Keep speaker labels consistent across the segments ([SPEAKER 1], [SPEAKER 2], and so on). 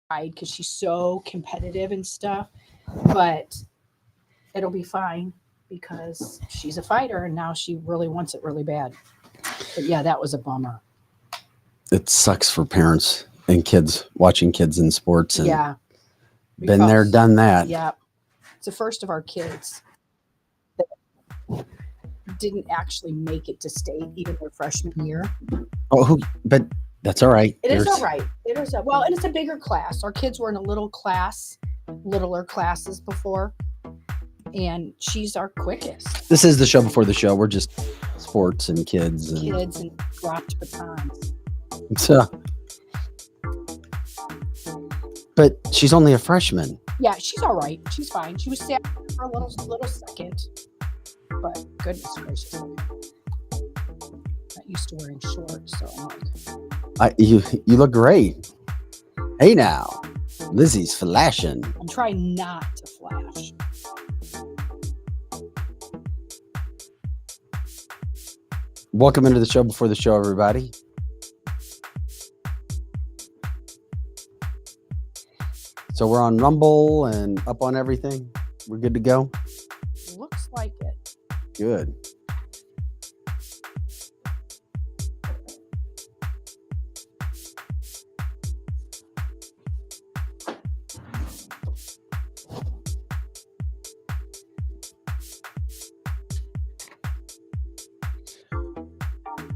[SPEAKER 1] because she's so competitive and stuff. But it'll be fine because she's a fighter and now she really wants it really bad. But yeah, that was a bummer.
[SPEAKER 2] It sucks for parents and kids watching kids in sports. And
[SPEAKER 1] Yeah.
[SPEAKER 2] been there, done that.
[SPEAKER 1] Yeah. It's the first of our kids that didn't actually make it to state even their freshman year.
[SPEAKER 2] Oh, but that's all right.
[SPEAKER 1] It is all right. It is. Well, and it's a bigger class. Our kids were in a littler classes before, and she's our quickest.
[SPEAKER 2] This is the show before the show. We're just sports and kids and
[SPEAKER 1] dropped batons.
[SPEAKER 2] So, but she's only a freshman.
[SPEAKER 1] Yeah, she's all right. She's fine. She was sad for a little second, but goodness gracious, I'm not used to wearing shorts, so I'm like,
[SPEAKER 2] you look great. Hey now, Lizzie's flashing.
[SPEAKER 1] I'm trying not to flash.
[SPEAKER 2] Welcome into the show before the show, everybody. So we're on Rumble and up on everything. We're good to go?
[SPEAKER 1] Looks like it.
[SPEAKER 2] Good.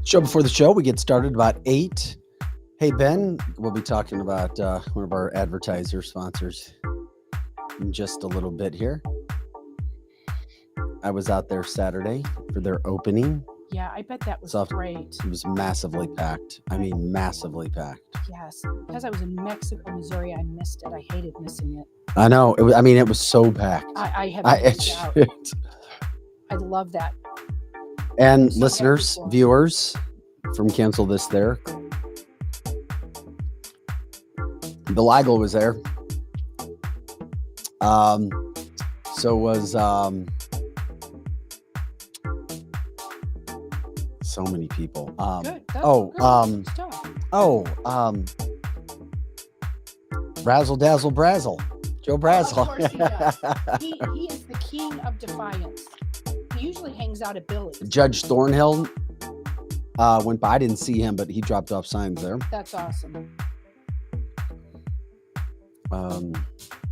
[SPEAKER 2] Show before the show. We get started about 8. Hey, Ben, we'll be talking about one of our advertiser sponsors in just a little bit here. I was out there Saturday for their opening.
[SPEAKER 1] Yeah, I bet that was great.
[SPEAKER 2] It was massively packed. I mean, massively packed.
[SPEAKER 1] Yes, because I was in Mexico, Missouri, I missed it. I hated missing it.
[SPEAKER 2] I know. It was so packed.
[SPEAKER 1] I have no doubt. I love that.
[SPEAKER 2] And so listeners, viewers from Cancel This There. Bill Eigel was there. So was so many people.
[SPEAKER 1] Good.
[SPEAKER 2] Razzle Dazzle Brazzle. Joe Brazzle.
[SPEAKER 1] Of course he does. He is the king of defiance. He usually hangs out at Billy's.
[SPEAKER 2] Judge Thornhill went by. I didn't see him, but he dropped off signs there.
[SPEAKER 1] That's awesome.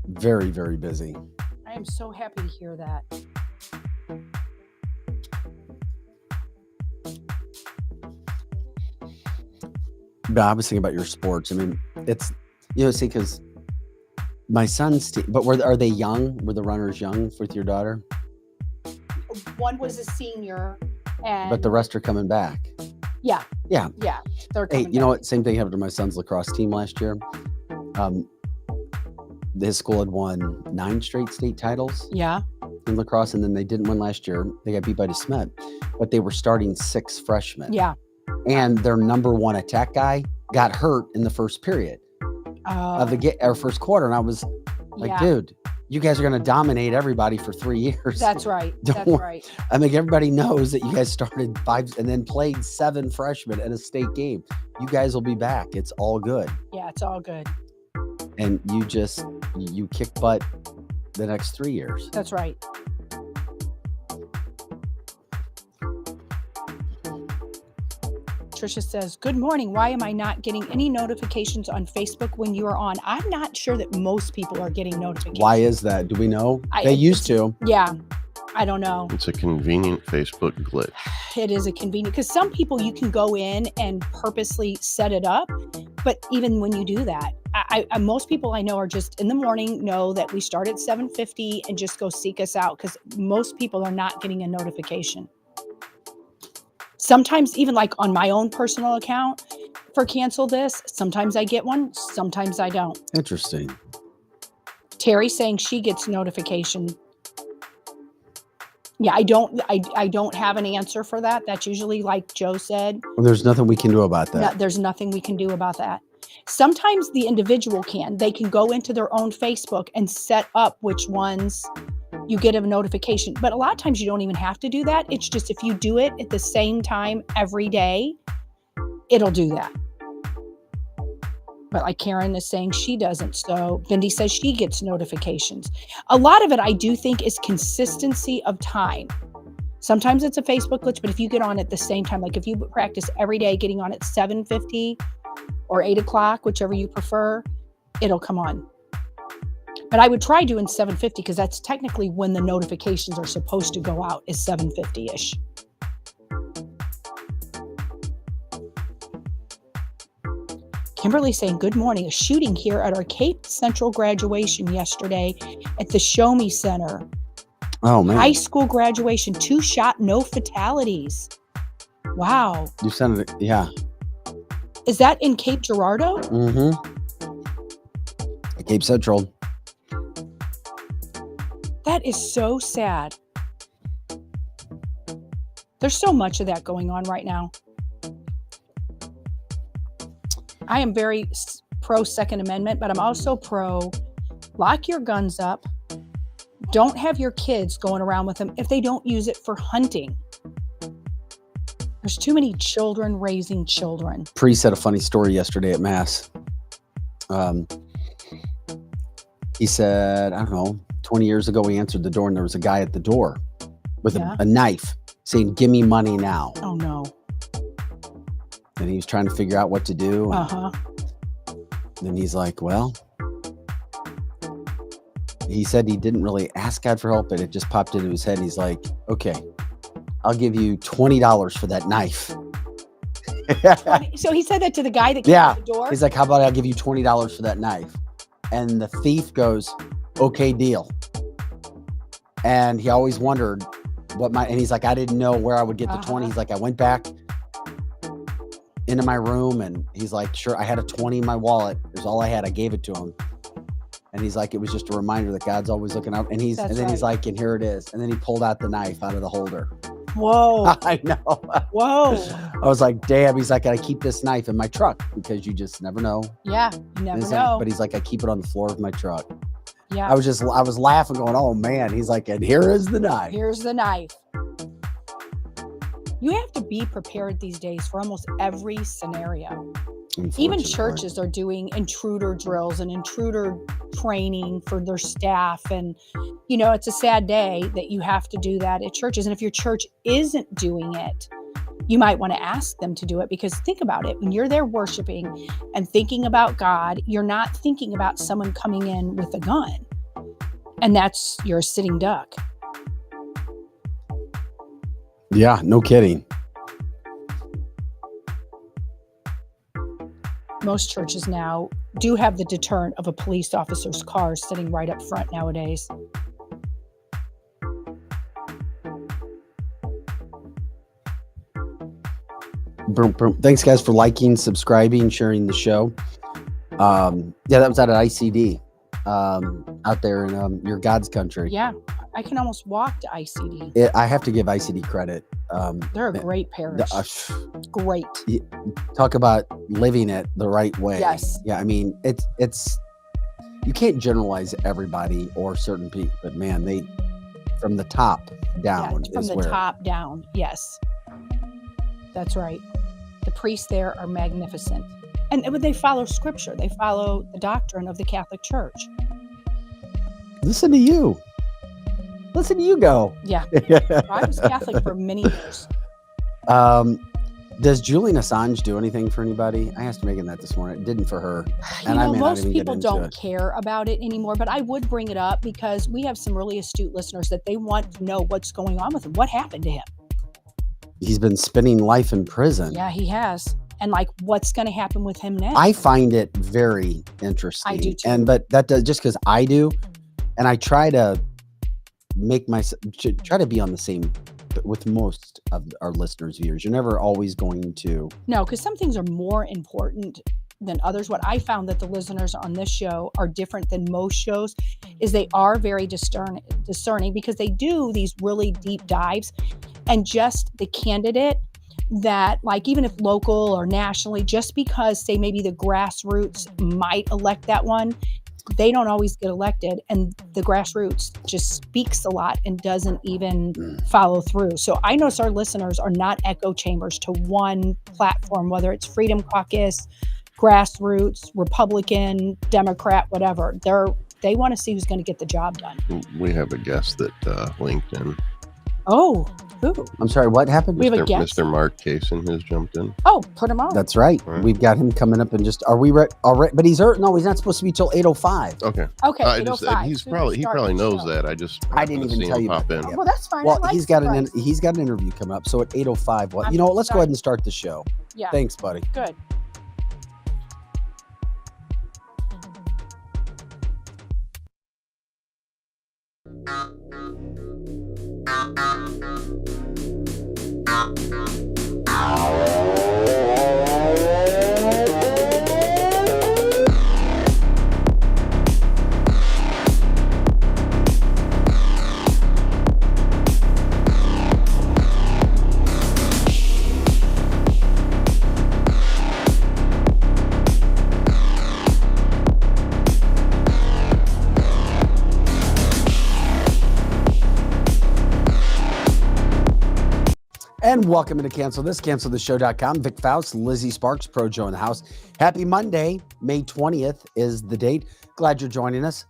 [SPEAKER 2] Very, very busy.
[SPEAKER 1] I am so happy to hear that.
[SPEAKER 2] But I was thinking about your sports. I mean, it's, see, because my son's team, but are they young? Were the runners young with your daughter?
[SPEAKER 1] One was a senior.
[SPEAKER 2] But the rest are coming back.
[SPEAKER 1] Yeah.
[SPEAKER 2] Yeah.
[SPEAKER 1] Yeah. They're coming back.
[SPEAKER 2] You know what? Same thing happened to my son's lacrosse team last year. His school had won 9 straight state titles.
[SPEAKER 1] Yeah.
[SPEAKER 2] In lacrosse, and then they didn't win last year. They got beat by DeSmet, but they were starting 6 freshmen.
[SPEAKER 1] Yeah.
[SPEAKER 2] And their number 1 attack guy got hurt in the first period of the first quarter, and I was like, dude, you guys are going to dominate everybody for 3 years.
[SPEAKER 1] That's right. That's right.
[SPEAKER 2] I mean, everybody knows that you guys started 5 and then played 7 freshmen in a state game. You guys will be back. It's all good.
[SPEAKER 1] Yeah, it's all good.
[SPEAKER 2] And you kick butt the next 3 years.
[SPEAKER 1] That's right. Trisha says, good morning. Why am I not getting any notifications on Facebook when you are on? I'm not sure that most people are getting notifications.
[SPEAKER 2] Why is that? Do we know? They used to.
[SPEAKER 1] Yeah. I don't know.
[SPEAKER 3] It's a convenient Facebook glitch.
[SPEAKER 1] It is a convenient, because some people you can go in and purposely set it up. But even when you do that, most people I know are just in the morning, know that we start at 7:50 and just go seek us out, because most people are not getting a notification. Sometimes even like on my own personal account for Cancel This, sometimes I get one, sometimes I don't.
[SPEAKER 2] Interesting.
[SPEAKER 1] Terry saying she gets notification. Yeah, I don't have an answer for that. That's usually like Joe said.
[SPEAKER 2] Well, there's nothing we can do about that.
[SPEAKER 1] No, there's nothing we can do about that. Sometimes the individual can. They can go into their own Facebook and set up which ones you get a notification. But a lot of times you don't even have to do that. It's just if you do it at the same time every day, it'll do that. But like Karen is saying she doesn't. So Bindi says she gets notifications. A lot of it, I do think, is consistency of time. Sometimes it's a Facebook glitch, but if you get on at the same time, like if you practice every day getting on at 7:50 or 8 o'clock, whichever you prefer, it'll come on. But I would try doing 7:50 because that's technically when the notifications are supposed to go out, is 7:50-ish. Kimberly saying, good morning. A shooting here at our Cape Central graduation yesterday at the Show Me Center.
[SPEAKER 2] Oh, man.
[SPEAKER 1] High school graduation, 2 shot, no fatalities. Wow.
[SPEAKER 2] You sent it. Yeah.
[SPEAKER 1] Is that in Cape Girardeau?
[SPEAKER 2] Mm-hmm. Cape Central.
[SPEAKER 1] That is so sad. There's so much of that going on right now. I am very pro Second Amendment, but I'm also pro lock your guns up. Don't have your kids going around with them if they don't use it for hunting. There's too many children raising children.
[SPEAKER 2] Priest had a funny story yesterday at Mass. He said, I don't know, 20 years ago, he answered the door and there was a guy at the door with a knife saying, give me money now.
[SPEAKER 1] Oh, no.
[SPEAKER 2] And he was trying to figure out what to do.
[SPEAKER 1] Uh-huh.
[SPEAKER 2] And then he's like, well, he said he didn't really ask God for help, but it just popped into his head. He's like, okay, I'll give you $20 for that knife.
[SPEAKER 1] So he said that to the guy that came to the door?
[SPEAKER 2] He's like, how about I'll give you $20 for that knife? And the thief goes, okay, deal. And he always wondered and he's like, I didn't know where I would get the 20. He's like, I went back into my room and he's like, sure, I had a 20 in my wallet. It was all I had. I gave it to him. And he's like, it was just a reminder that God's always looking out. And he's like, and here it is. And then he pulled out the knife out of the holder.
[SPEAKER 1] Whoa.
[SPEAKER 2] I know.
[SPEAKER 1] Whoa.
[SPEAKER 2] I was like, damn. He's like, I keep this knife in my truck because you just never know.
[SPEAKER 1] Yeah, you never know.
[SPEAKER 2] Like, but he's like, I keep it on the floor of my truck.
[SPEAKER 1] Yeah.
[SPEAKER 2] I was laughing going, oh man. He's like, and here is the knife.
[SPEAKER 1] Here's the knife. You have to be prepared these days for almost every scenario. Even churches are doing intruder drills and intruder training for their staff. And, it's a sad day that you have to do that at churches. And if your church isn't doing it, you might want to ask them to do it, because think about it. When you're there worshiping and thinking about God, you're not thinking about someone coming in with a gun. And you're a sitting duck.
[SPEAKER 2] Yeah, no kidding.
[SPEAKER 1] Most churches now do have the deterrent of a police officer's car sitting right up front nowadays.
[SPEAKER 2] Thanks, guys, for liking, subscribing, sharing the show. That was out at ICD out there in your God's country.
[SPEAKER 1] Yeah, I can almost walk to ICD.
[SPEAKER 2] I have to give ICD credit.
[SPEAKER 1] They're a great parish. Great.
[SPEAKER 2] Talk about living it the right way.
[SPEAKER 1] Yes.
[SPEAKER 2] Yeah, I mean, it's you can't generalize everybody or certain people, but man, they from the top down.
[SPEAKER 1] Yeah, from the top down. Yes, that's right. The priests there are magnificent, and they follow Scripture. They follow the doctrine of the Catholic Church.
[SPEAKER 2] Listen to you. Listen to you go.
[SPEAKER 1] Yeah. I was Catholic for many years.
[SPEAKER 2] Does Julian Assange do anything for anybody? I asked Megan that this morning. It didn't for her.
[SPEAKER 1] Most people don't care about it anymore, but I would bring it up because we have some really astute listeners that they want to know what's going on with him. What happened to him?
[SPEAKER 2] He's been spending life in prison.
[SPEAKER 1] Yeah, he has. And what's going to happen with him next?
[SPEAKER 2] I find it very interesting.
[SPEAKER 1] I do too.
[SPEAKER 2] But that does, just because I do, and I try to try to be on the same with most of our listeners' viewers. You're never always going to. No,
[SPEAKER 1] because some things are more important than others. What I found that the listeners on this show are different than most shows is they are very discerning because they do these really deep dives, and just the candidate that, even if local or nationally, just because, say, maybe the grassroots might elect that one, they don't always get elected, and the grassroots just speaks a lot and doesn't even follow through. So I notice our listeners are not echo chambers to one platform, whether it's Freedom Caucus, grassroots, Republican, Democrat, whatever. They want to see who's going to get the job done.
[SPEAKER 3] We have a guest that linked in.
[SPEAKER 1] Oh, who?
[SPEAKER 2] I'm sorry, what happened?
[SPEAKER 1] We have a guest.
[SPEAKER 3] Mr. Mark Kaysen has jumped in.
[SPEAKER 1] Oh, put him on.
[SPEAKER 2] That's right.
[SPEAKER 3] All right.
[SPEAKER 2] We've got him coming up and just, are we ready? All right, but he's no, he's not supposed to be till 8:05.
[SPEAKER 3] Okay.
[SPEAKER 1] Okay,
[SPEAKER 3] I
[SPEAKER 1] 8:05.
[SPEAKER 3] he probably knows that. I
[SPEAKER 2] didn't even
[SPEAKER 3] see
[SPEAKER 2] tell
[SPEAKER 3] him
[SPEAKER 2] you
[SPEAKER 3] pop
[SPEAKER 2] about
[SPEAKER 3] in.
[SPEAKER 2] that yet.
[SPEAKER 1] Well, that's fine.
[SPEAKER 2] Well,
[SPEAKER 1] I like
[SPEAKER 2] he's got
[SPEAKER 1] surprise.
[SPEAKER 2] an interview coming up. So at 8:05, well,
[SPEAKER 1] I'm
[SPEAKER 2] you know what? Let's go ahead
[SPEAKER 1] excited.
[SPEAKER 2] and start the show.
[SPEAKER 1] Yeah.
[SPEAKER 2] Thanks, buddy.
[SPEAKER 1] Good.
[SPEAKER 2] And welcome to cancelthisshow.com. Vic Faust, Lizzie Sparks, Pro Joe in the house. Happy Monday, May 20th is the date. Glad you're joining us.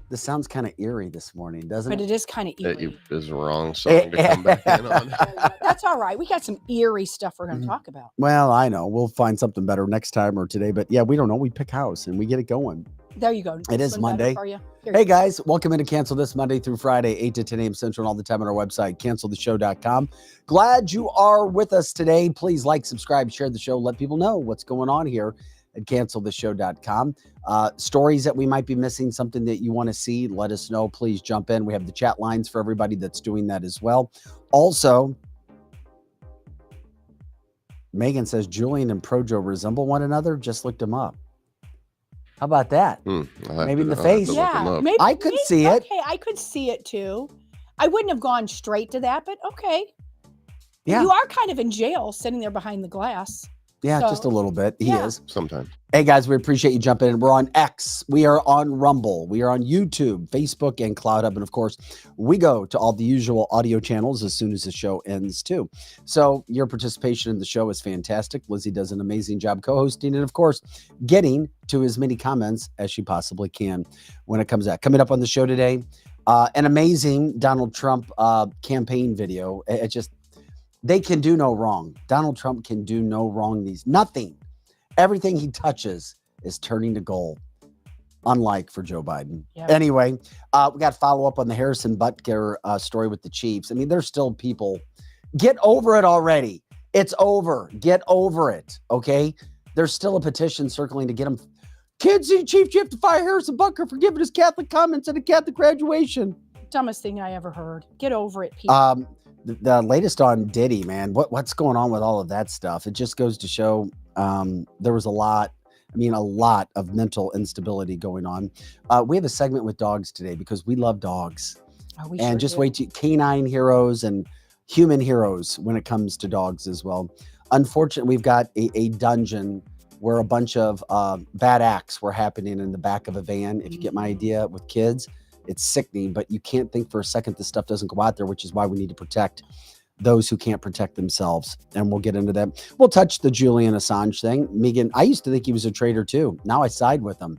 [SPEAKER 2] This sounds kind of eerie this morning, doesn't
[SPEAKER 1] But
[SPEAKER 2] it?
[SPEAKER 1] it is kind of
[SPEAKER 3] That
[SPEAKER 1] eerie.
[SPEAKER 3] is the wrong song to come back in on.
[SPEAKER 1] That's all right. We got some eerie stuff we're going to talk about.
[SPEAKER 2] Well, I know. We'll find something better next time or today. But yeah, we don't know. We pick house and we get it going.
[SPEAKER 1] There you go.
[SPEAKER 2] It is
[SPEAKER 1] One better
[SPEAKER 2] Monday.
[SPEAKER 1] for you. Here you
[SPEAKER 2] Hey
[SPEAKER 1] go.
[SPEAKER 2] guys, welcome into Cancel This Monday through Friday, 8 to 10 a.m. Central, and all the time on our website, canceltheshow.com. Glad you are with us today. Please like, subscribe, share the show, let people know what's going on here at canceltheshow.com. Stories that we might be missing, something that you want to see, let us know. Please jump in. We have the chat lines for everybody that's doing that as well. Also, Megan says Julian and Projo resemble one another. Just looked them up. How about that? Maybe in the face.
[SPEAKER 1] Yeah, maybe
[SPEAKER 2] I could see it.
[SPEAKER 1] Okay, I could see it too. I wouldn't have gone straight to that, but okay.
[SPEAKER 2] Yeah.
[SPEAKER 1] You are kind of in jail sitting there behind the glass.
[SPEAKER 2] Yeah,
[SPEAKER 1] So,
[SPEAKER 2] just a little bit. He
[SPEAKER 1] yeah.
[SPEAKER 2] is.
[SPEAKER 3] Sometimes.
[SPEAKER 2] Hey guys, we appreciate you jumping in. We're on X. We are on Rumble. We are on YouTube, Facebook, and Cloud Hub. And of course, we go to all the usual audio channels as soon as the show ends too. So your participation in the show is fantastic. Lizzie does an amazing job co-hosting and of course, getting to as many comments as she possibly can when it comes out. Coming up on the show today, an amazing Donald Trump campaign video. It just, they can do no wrong. Donald Trump can do no wrong. Nothing. Everything he touches is turning to gold, unlike for Joe Biden.
[SPEAKER 1] Yeah.
[SPEAKER 2] Anyway, we got to follow up on the H.Butker story with the Chiefs. I mean, there's still people. Get over it already. It's over. Get over it, okay? There's still a petition circling to get him. Kids City Chief, you have to fire H.Butker for giving his Catholic comments at a Catholic graduation.
[SPEAKER 1] Dumbest thing I ever heard. Get over it, people.
[SPEAKER 2] The latest on Diddy, man, what's going on with all of that stuff? It just goes to show there was a lot of mental instability going on. We have a segment with dogs today because we love dogs.
[SPEAKER 1] Oh, we
[SPEAKER 2] And
[SPEAKER 1] sure
[SPEAKER 2] just
[SPEAKER 1] do.
[SPEAKER 2] wait to canine heroes and human heroes when it comes to dogs as well. Unfortunately, we've got a dungeon where a bunch of bad acts were happening in the back of a van. If you get my idea, with kids. It's sickening, but you can't think for a second this stuff doesn't go out there, which is why we need to protect those who can't protect themselves. And we'll get into that. We'll touch the Julian Assange thing. Megan, I used to think he was a traitor too. Now I side with him.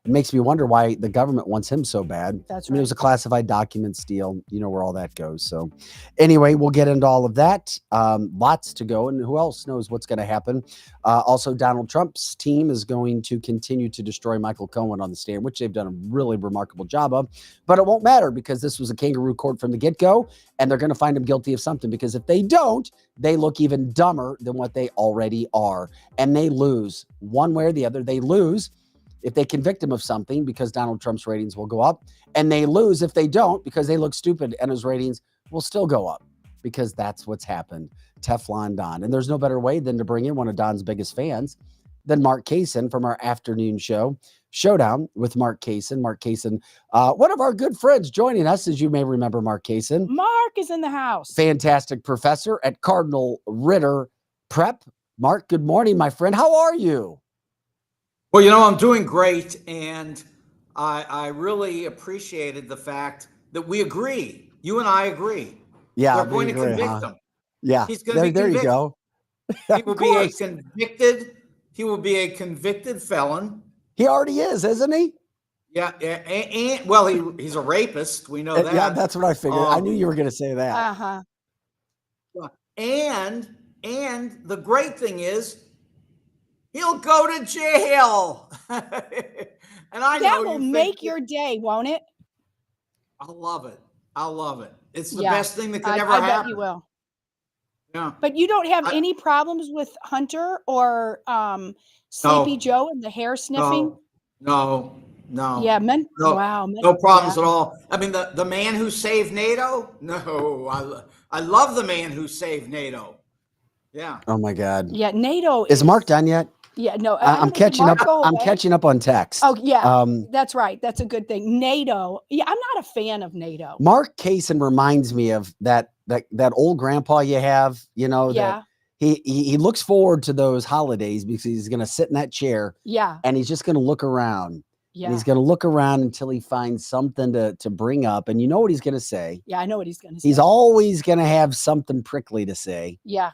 [SPEAKER 2] It makes me wonder why the government wants him so bad.
[SPEAKER 1] That's
[SPEAKER 2] I mean, it
[SPEAKER 1] right.
[SPEAKER 2] was a classified document steal. You know where all that goes. So anyway, we'll get into all of that. Lots to go. And who else knows what's going to happen? Also, Donald Trump's team is going to continue to destroy Michael Cohen on the stand, which they've done a really remarkable job of. But it won't matter because this was a kangaroo court from the get-go. And they're going to find him guilty of something because if they don't, they look even dumber than what they already are. And they lose one way or the other. They lose if they convict him of something because Donald Trump's ratings will go up, and they lose if they don't because they look stupid and his ratings will still go up because that's what's happened. Teflon Don. And there's no better way than to bring in one of Don's biggest fans than Mark Kaysen from our afternoon show, Showdown with Mark Kaysen. Mark Kaysen, one of our good friends joining us, as you may remember, Mark Kaysen.
[SPEAKER 1] Mark is in the house.
[SPEAKER 2] Fantastic professor at Cardinal Ritter Prep. Mark, good morning, my friend. How are you?
[SPEAKER 4] Well, you know, I'm doing great, and I really appreciated the fact that we agree. You and I agree.
[SPEAKER 2] Yeah,
[SPEAKER 4] We're going to
[SPEAKER 2] agree,
[SPEAKER 4] convict
[SPEAKER 2] huh?
[SPEAKER 4] him.
[SPEAKER 2] Yeah,
[SPEAKER 4] He's going to be
[SPEAKER 2] there you
[SPEAKER 4] convicted.
[SPEAKER 2] go.
[SPEAKER 4] He will be a convicted He will be a convicted felon.
[SPEAKER 2] He already is, isn't he?
[SPEAKER 4] Yeah, and well, he's a rapist. We know that.
[SPEAKER 2] Yeah, that's what I figured. I knew you were going to say that.
[SPEAKER 1] Uh-huh.
[SPEAKER 4] And the great thing is, he'll go to jail. And I know
[SPEAKER 1] that will make your day, won't it?
[SPEAKER 4] I'll love it. I'll love it. It's the
[SPEAKER 1] Yeah,
[SPEAKER 4] best thing that could ever
[SPEAKER 1] I
[SPEAKER 4] happen.
[SPEAKER 1] bet you will.
[SPEAKER 4] Yeah.
[SPEAKER 1] But you don't have any problems with Hunter or Sleepy Joe and the hair sniffing?
[SPEAKER 4] No.
[SPEAKER 1] Yeah,
[SPEAKER 4] No, no problems at all. I mean, the man who saved NATO? No, I love the man who saved NATO. Yeah.
[SPEAKER 2] Oh my God.
[SPEAKER 1] Yeah, NATO
[SPEAKER 2] is Mark done yet?
[SPEAKER 1] Yeah, no,
[SPEAKER 2] I'm catching up. I'm catching up on text.
[SPEAKER 1] Oh yeah, that's right. That's a good thing. NATO. Yeah, I'm not a fan of NATO.
[SPEAKER 2] Mark Kaysen reminds me of that old grandpa you have. You know,
[SPEAKER 1] yeah.
[SPEAKER 2] That he looks forward to those holidays because he's going to sit in that chair.
[SPEAKER 1] Yeah.
[SPEAKER 2] And he's just going to look around.
[SPEAKER 1] Yeah.
[SPEAKER 2] And he's going to look around until he finds something to bring up. And you know what he's going to say?
[SPEAKER 1] Yeah, I know what he's going to say.
[SPEAKER 2] He's always going to have something prickly to say.
[SPEAKER 1] Yeah.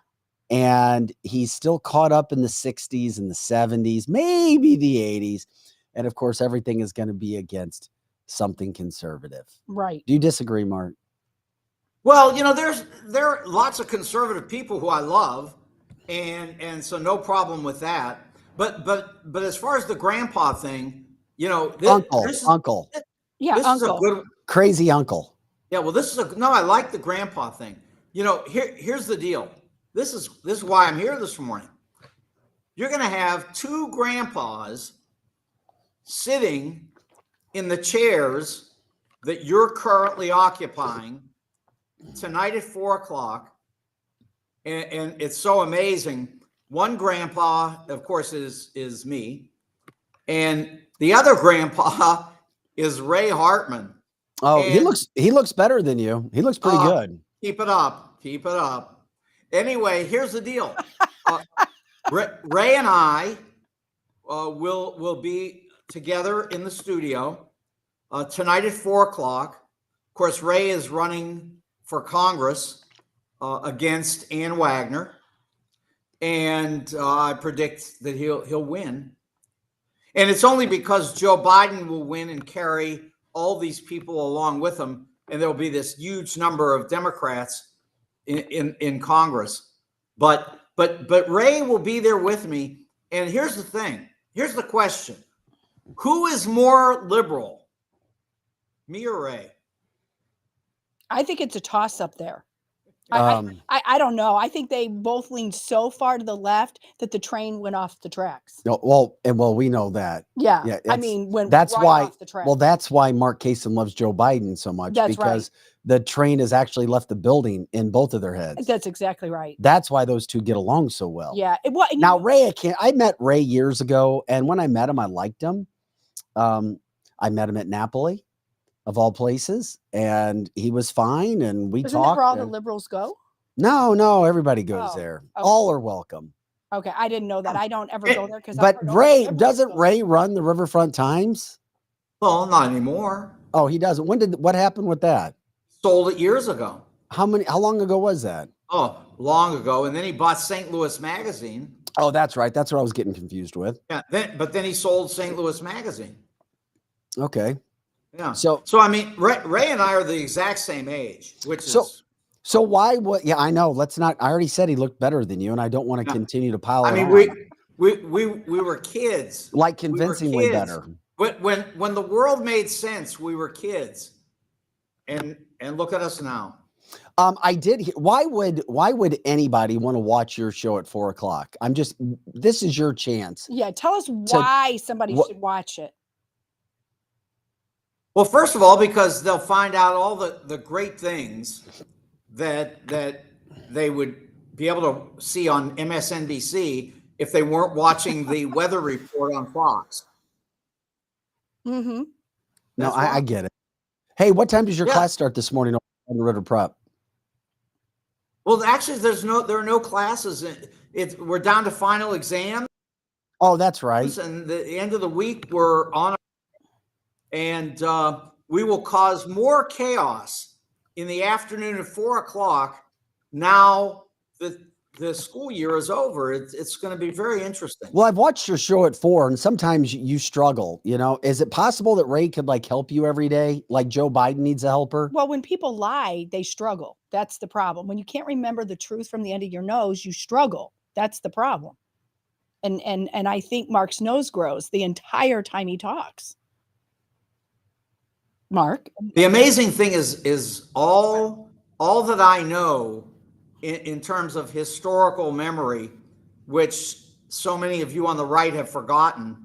[SPEAKER 2] And he's still caught up in the 60s and the 70s, maybe the 80s. And of course, everything is going to be against something conservative.
[SPEAKER 1] Right.
[SPEAKER 2] Do you disagree, Mark?
[SPEAKER 4] Well, you know, there are lots of conservative people who I love, and so no problem with that. But as far as the grandpa thing, you know,
[SPEAKER 2] uncle.
[SPEAKER 1] Yeah,
[SPEAKER 4] this
[SPEAKER 1] uncle.
[SPEAKER 4] is a good
[SPEAKER 2] crazy uncle.
[SPEAKER 4] Yeah, well, I like the grandpa thing. You know, here's the deal. This is why I'm here this morning. You're going to have two grandpas sitting in the chairs that you're currently occupying tonight at 4:00. And it's so amazing. One grandpa, of course, is me. And the other grandpa is Ray Hartman.
[SPEAKER 2] Oh, and he looks better than you. He looks pretty good.
[SPEAKER 4] Keep it up. Keep it up. Anyway, here's the deal. Ray and I will be together in the studio tonight at 4:00. Of course, Ray is running for Congress against Ann Wagner, and I predict that he'll win. And it's only because Joe Biden will win and carry all these people along with him, and there'll be this huge number of Democrats in Congress. But Ray will be there with me. And here's the thing. Here's the question. Who is more liberal, me or Ray?
[SPEAKER 1] I think it's a toss up there. I don't know. I think they both leaned so far to the left that the train went off the tracks.
[SPEAKER 2] Well, we know that.
[SPEAKER 1] Yeah. I mean,
[SPEAKER 2] that's
[SPEAKER 1] right
[SPEAKER 2] why.
[SPEAKER 1] Off the track.
[SPEAKER 2] Well, that's why Mark Kaysen loves Joe Biden so much, because the train has actually left the building in both of their heads.
[SPEAKER 1] That's exactly right.
[SPEAKER 2] That's why those two get along so well.
[SPEAKER 1] Yeah.
[SPEAKER 2] Now, Ray, I met Ray years ago, and when I met him, I liked him. I met him at Napoli, of all places, and he was fine, and we talked.
[SPEAKER 1] Isn't that where all the liberals go?
[SPEAKER 2] No, everybody goes there. Okay. All are welcome.
[SPEAKER 1] Okay, I didn't know that. I don't ever go there because.
[SPEAKER 2] But Ray, doesn't Ray run the Riverfront Times?
[SPEAKER 4] Well, not anymore.
[SPEAKER 2] Oh, he doesn't. What happened with that?
[SPEAKER 4] Sold it years ago.
[SPEAKER 2] How long ago was that?
[SPEAKER 4] Oh, long ago. And then he bought St. Louis Magazine.
[SPEAKER 2] Oh, that's right. That's what I was getting confused with.
[SPEAKER 4] Yeah. But then he sold St. Louis Magazine.
[SPEAKER 2] Okay.
[SPEAKER 4] Yeah.
[SPEAKER 2] So
[SPEAKER 4] I mean, Ray and I are the exact same age, which is.
[SPEAKER 2] So why? What? Yeah, I know. Let's not. I already said he looked better than you, and I don't want to continue to pile.
[SPEAKER 4] I mean, we were kids.
[SPEAKER 2] Like convincingly better.
[SPEAKER 4] When the world made sense, we were kids, and look at us now.
[SPEAKER 2] I did. Why would anybody want to watch your show at 4:00? This is your chance.
[SPEAKER 1] Yeah, tell us why somebody should watch it.
[SPEAKER 4] Well, first of all, because they'll find out all the great things that they would be able to see on MSNBC if they weren't watching the weather report on Fox.
[SPEAKER 1] Mm-hmm.
[SPEAKER 2] No, I get it. Hey, what time does your class start this morning on the Ritter Prep?
[SPEAKER 4] Well, actually, there are no classes. We're down to final exams.
[SPEAKER 2] Oh, that's right.
[SPEAKER 4] And the end of the week, we're on, and we will cause more chaos in the afternoon at 4:00. Now that the school year is over. It's going to be very interesting.
[SPEAKER 2] Well, I've watched your show at 4, and sometimes you struggle. Is it possible that Ray could help you every day, like Joe Biden needs a helper?
[SPEAKER 1] Well, when people lie, they struggle. That's the problem. When you can't remember the truth from the end of your nose, you struggle. That's the problem. And I think Mark's nose grows the entire time he talks. Mark?
[SPEAKER 4] The amazing thing is all that I know in terms of historical memory, which so many of you on the right have forgotten.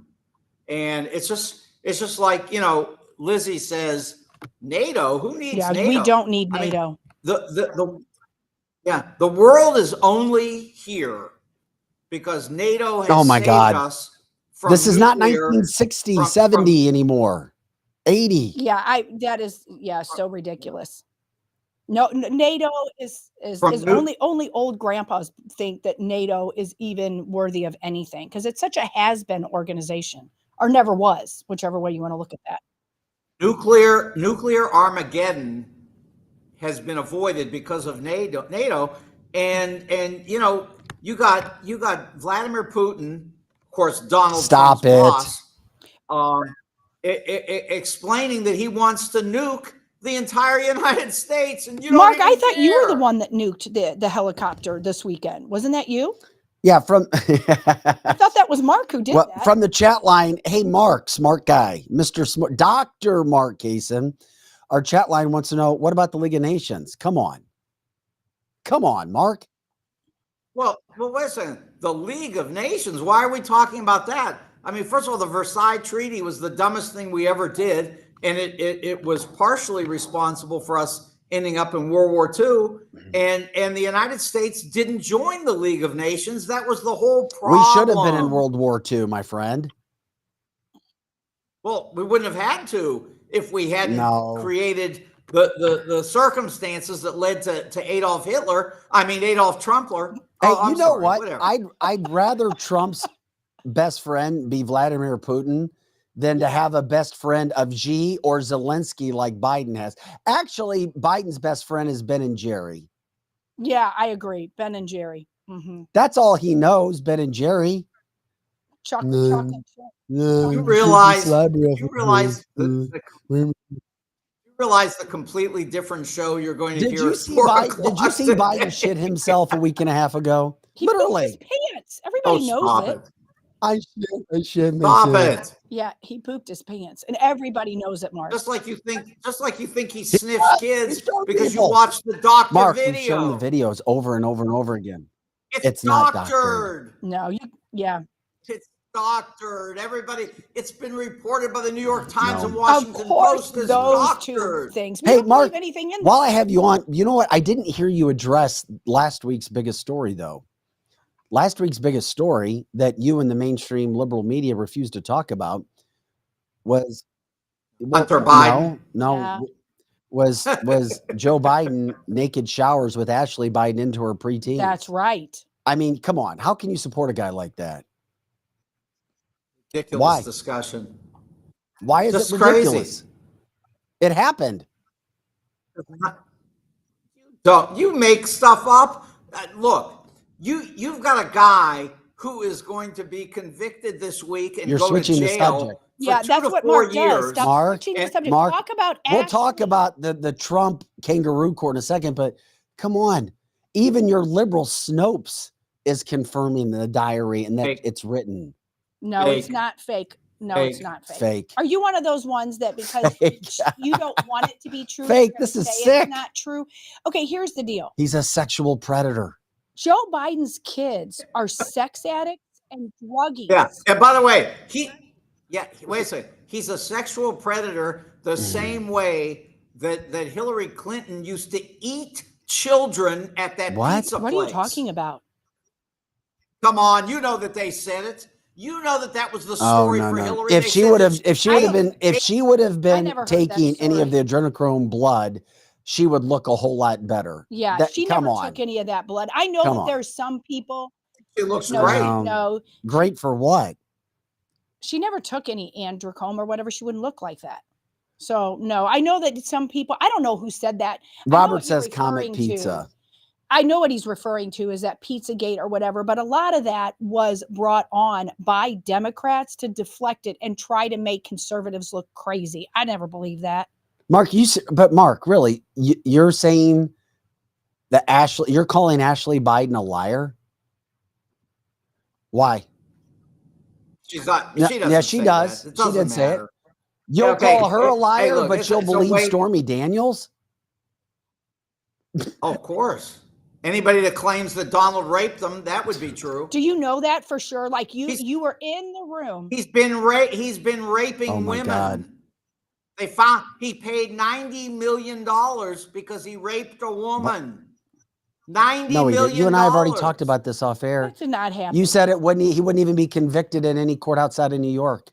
[SPEAKER 4] And it's just like, Lizzie says, NATO, who needs NATO?
[SPEAKER 1] We don't need NATO.
[SPEAKER 4] The world is only here because NATO has saved us from
[SPEAKER 2] this is not
[SPEAKER 4] nuclear,
[SPEAKER 2] 1960, 70 anymore. 80.
[SPEAKER 1] Yeah, that is so ridiculous. No, NATO is only old grandpas think that NATO is even worthy of anything because it's such a has-been organization, or never was, whichever way you want to look at that.
[SPEAKER 4] Nuclear Armageddon has been avoided because of NATO, and you got Vladimir Putin, of course, Donald
[SPEAKER 2] Stop
[SPEAKER 4] Trump's
[SPEAKER 2] it.
[SPEAKER 4] boss, explaining that he wants to nuke the entire United States. And
[SPEAKER 1] Mark, I thought you were the one that nuked the helicopter this weekend. Wasn't that you?
[SPEAKER 2] Yeah,
[SPEAKER 1] I thought that was Mark who did that.
[SPEAKER 2] From the chat line, hey, Mark, smart guy, Mr. Smart, Dr. Mark Kaysen, our chat line wants to know, what about the League of Nations? Come on, Mark.
[SPEAKER 4] Well, wait a second. The League of Nations, why are we talking about that? I mean, first of all, the Versailles Treaty was the dumbest thing we ever did, and it was partially responsible for us ending up in World War II, and the United States didn't join the League of Nations. That was the whole problem.
[SPEAKER 2] We should have been in World War II, my friend.
[SPEAKER 4] Well, we wouldn't have had to if we hadn't created the circumstances that led to Adolf Trumpler.
[SPEAKER 2] Hey, you know what? I'd rather Trump's best friend be Vladimir Putin than to have a best friend of Xi or Zelensky like Biden has. Actually, Biden's best friend is Ben and Jerry.
[SPEAKER 1] Yeah, I agree. Ben and Jerry. Mm-hmm.
[SPEAKER 2] That's all he knows, Ben and Jerry.
[SPEAKER 1] Chocolate.
[SPEAKER 4] You realize the completely different show you're going to hear.
[SPEAKER 2] Did you see Biden shit himself a week and a half ago?
[SPEAKER 1] He pooped his pants. Everybody knows it.
[SPEAKER 2] I shit.
[SPEAKER 4] Stop it.
[SPEAKER 1] Yeah, he pooped his pants, and everybody knows it, Mark.
[SPEAKER 4] Just like you think he sniffs kids because you watched the doctor
[SPEAKER 2] Mark,
[SPEAKER 4] video.
[SPEAKER 2] we've shown the videos over and over and over again.
[SPEAKER 4] It's not doctored.
[SPEAKER 1] No,
[SPEAKER 4] it's doctored. Everybody, it's been reported by the New York Times and Washington Post as doctored.
[SPEAKER 1] Two things.
[SPEAKER 2] Hey, Mark,
[SPEAKER 1] anything in
[SPEAKER 2] while I have you on, you know what? I didn't hear you address last week's biggest story, though. Last week's biggest story that you and the mainstream liberal media refused to talk about was
[SPEAKER 4] Hunter Biden.
[SPEAKER 2] Was Joe Biden naked showers with Ashley Biden into her preteen.
[SPEAKER 1] That's right.
[SPEAKER 2] I mean, come on. How can you support a guy like that?
[SPEAKER 4] Ridiculous discussion.
[SPEAKER 2] Why is it ridiculous? Crazy. It happened.
[SPEAKER 4] Don't you make stuff up? Look. You've got a guy who is going to be convicted this week and go to jail.
[SPEAKER 1] Yeah, that's what Mark does. Mark, talk about
[SPEAKER 2] We'll talk about the Trump kangaroo court in a second, but come on. Even your liberal Snopes is confirming the diary and that it's written.
[SPEAKER 1] No, it's not fake. No, it's not fake. Are you one of those ones that because you don't want it to be true?
[SPEAKER 2] Fake. This is sick.
[SPEAKER 1] It's not true. Okay, here's the deal.
[SPEAKER 2] He's a sexual predator.
[SPEAKER 1] Joe Biden's kids are sex addicts and druggies.
[SPEAKER 4] Yeah. And by the way, wait a second. He's a sexual predator the same way that Hillary Clinton used to eat children at that pizza place.
[SPEAKER 1] What are you talking about?
[SPEAKER 4] Come on, you know that they said it. You know that was the story for Hillary.
[SPEAKER 2] If she would have been taking any of the adrenochrome blood, she would look a whole lot better.
[SPEAKER 1] Yeah, she never took any of that blood. I know that there's some people.
[SPEAKER 4] It looks great.
[SPEAKER 1] No.
[SPEAKER 2] Great for what?
[SPEAKER 1] She never took any androchrome or whatever. She wouldn't look like that. So, no, I know that some people, I don't know who said that.
[SPEAKER 2] Robert says Comet Pizza.
[SPEAKER 1] I know what he's referring to is that Pizzagate or whatever, but a lot of that was brought on by Democrats to deflect it and try to make conservatives look crazy. I never believed that.
[SPEAKER 2] Mark, but Mark, really, you're saying that you're calling Ashley Biden a liar? Why?
[SPEAKER 4] She's not.
[SPEAKER 2] No,
[SPEAKER 4] She doesn't.
[SPEAKER 2] yeah, she
[SPEAKER 4] say
[SPEAKER 2] does.
[SPEAKER 4] That. It
[SPEAKER 2] She
[SPEAKER 4] doesn't
[SPEAKER 2] did say it.
[SPEAKER 4] matter.
[SPEAKER 2] You'll
[SPEAKER 4] Okay,
[SPEAKER 2] call her a liar,
[SPEAKER 4] look,
[SPEAKER 2] but you'll
[SPEAKER 4] it's a
[SPEAKER 2] believe
[SPEAKER 4] way-
[SPEAKER 2] Stormy Daniels?
[SPEAKER 4] Oh, of course. Anybody that claims that Donald raped them, that would be true.
[SPEAKER 1] Do you know that for sure? Like
[SPEAKER 4] He's-
[SPEAKER 1] you were in the room.
[SPEAKER 4] He's been raping
[SPEAKER 2] Oh, my
[SPEAKER 4] women.
[SPEAKER 2] God.
[SPEAKER 4] They found he paid $90 million because he raped a woman. $90
[SPEAKER 2] No, he
[SPEAKER 4] million.
[SPEAKER 2] didn't. You and I have already talked about this off air.
[SPEAKER 1] That did not happen.
[SPEAKER 2] You said he wouldn't even be convicted in any court outside of New York.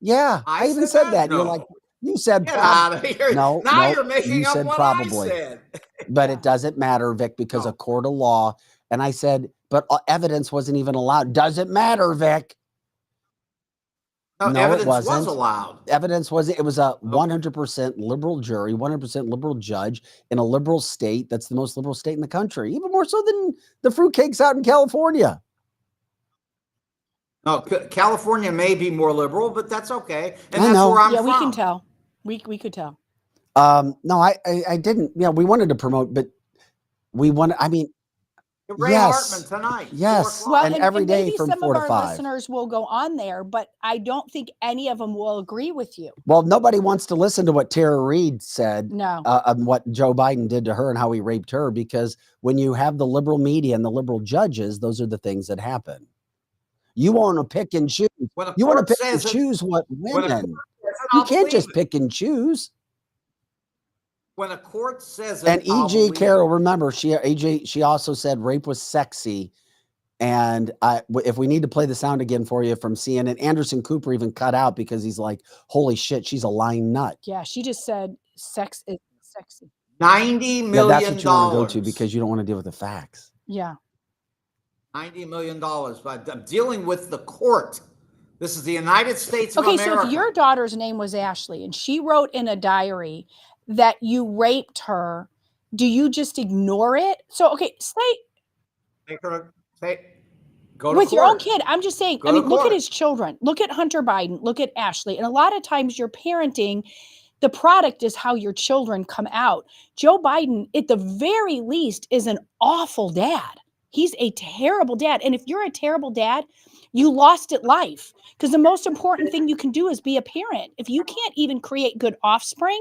[SPEAKER 2] Yeah, I even said that.
[SPEAKER 4] No.
[SPEAKER 2] You're like, you said
[SPEAKER 4] Get out of here.
[SPEAKER 2] No,
[SPEAKER 4] now
[SPEAKER 2] no,
[SPEAKER 4] you're making
[SPEAKER 2] you
[SPEAKER 4] up
[SPEAKER 2] said
[SPEAKER 4] what
[SPEAKER 2] probably.
[SPEAKER 4] I said.
[SPEAKER 2] But it doesn't matter, Vic, because a court of law. And I said, but evidence wasn't even allowed. Doesn't matter, Vic.
[SPEAKER 4] No, evidence was allowed.
[SPEAKER 2] Evidence was it was a 100% liberal jury, 100% liberal judge in a liberal state. That's the most liberal state in the country, even more so than the fruitcakes out in California.
[SPEAKER 4] No, California may be more liberal, but that's okay. And
[SPEAKER 2] I
[SPEAKER 4] that's
[SPEAKER 2] know.
[SPEAKER 4] where I'm
[SPEAKER 1] yeah,
[SPEAKER 4] from.
[SPEAKER 1] we can tell. We could tell.
[SPEAKER 2] No, I didn't. Yeah, we wanted to promote, but we wanted. I mean,
[SPEAKER 4] Ray
[SPEAKER 2] yes,
[SPEAKER 4] Hartman tonight.
[SPEAKER 2] yes.
[SPEAKER 4] 4
[SPEAKER 1] Well,
[SPEAKER 2] and every day
[SPEAKER 1] maybe
[SPEAKER 2] from
[SPEAKER 1] some
[SPEAKER 2] 4
[SPEAKER 1] of
[SPEAKER 2] to
[SPEAKER 1] our
[SPEAKER 2] 5.
[SPEAKER 1] listeners will go on there, but I don't think any of them will agree with you.
[SPEAKER 2] Well, nobody wants to listen to what Tara Reid said.
[SPEAKER 1] No.
[SPEAKER 2] What Joe Biden did to her and how he raped her, because when you have the liberal media and the liberal judges, those are the things that happen. You want to pick and choose. You want to pick and choose what women. You can't just pick and choose.
[SPEAKER 4] When a court says
[SPEAKER 2] And E.J. Carroll, remember, she also said rape was sexy. And if we need to play the sound again for you from CNN, Anderson Cooper even cut out because he's like, holy shit, she's a lying nut.
[SPEAKER 1] Yeah, she just said sex is sexy.
[SPEAKER 4] $90 million.
[SPEAKER 2] Yeah, that's what you want to go to because you don't want to deal with the facts.
[SPEAKER 1] Yeah.
[SPEAKER 4] $90 million. But I'm dealing with the court. This is the United States of America.
[SPEAKER 1] So if your daughter's name was Ashley and she wrote in a diary that you raped her, do you just ignore it? So, okay,
[SPEAKER 4] go to
[SPEAKER 1] with
[SPEAKER 4] court.
[SPEAKER 1] your own kid. I'm just saying,
[SPEAKER 4] Go to
[SPEAKER 1] look at
[SPEAKER 4] court.
[SPEAKER 1] his children. Look at Hunter Biden. Look at Ashley. And a lot of times you're parenting, the product is how your children come out. Joe Biden, at the very least, is an awful dad. He's a terrible dad. And if you're a terrible dad, you lost at life. Because the most important thing you can do is be a parent. If you can't even create good offspring,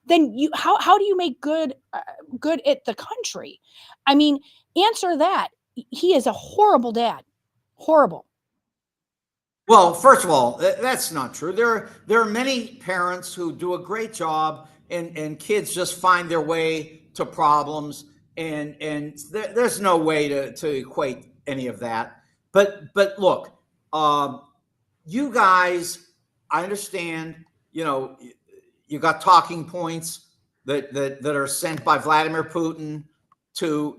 [SPEAKER 1] then how do you make good at the country? I mean, answer that. He is a horrible dad. Horrible.
[SPEAKER 4] Well, first of all, that's not true. There are many parents who do a great job, and kids just find their way to problems, and there's no way to equate any of that. But look, you guys, I understand. You got talking points that are sent by Vladimir Putin to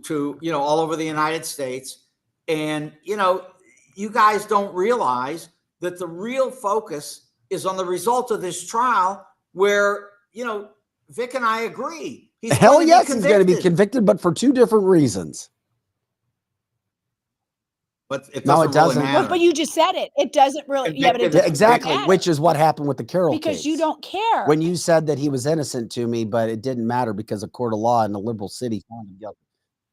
[SPEAKER 4] all over the United States, and you guys don't realize that the real focus is on the result of this trial, where Vic and I agree.
[SPEAKER 2] Hell yes, he's going to be convicted, but for 2 different reasons.
[SPEAKER 4] But it doesn't really matter.
[SPEAKER 1] But you just said it. It doesn't really.
[SPEAKER 4] Convicted.
[SPEAKER 1] Yeah, but it doesn't
[SPEAKER 2] Exactly,
[SPEAKER 1] matter.
[SPEAKER 2] which is what happened with the Carroll
[SPEAKER 1] because
[SPEAKER 2] case.
[SPEAKER 1] you don't care.
[SPEAKER 2] When you said that he was innocent to me, but it didn't matter because a court of law in the liberal city found him guilty.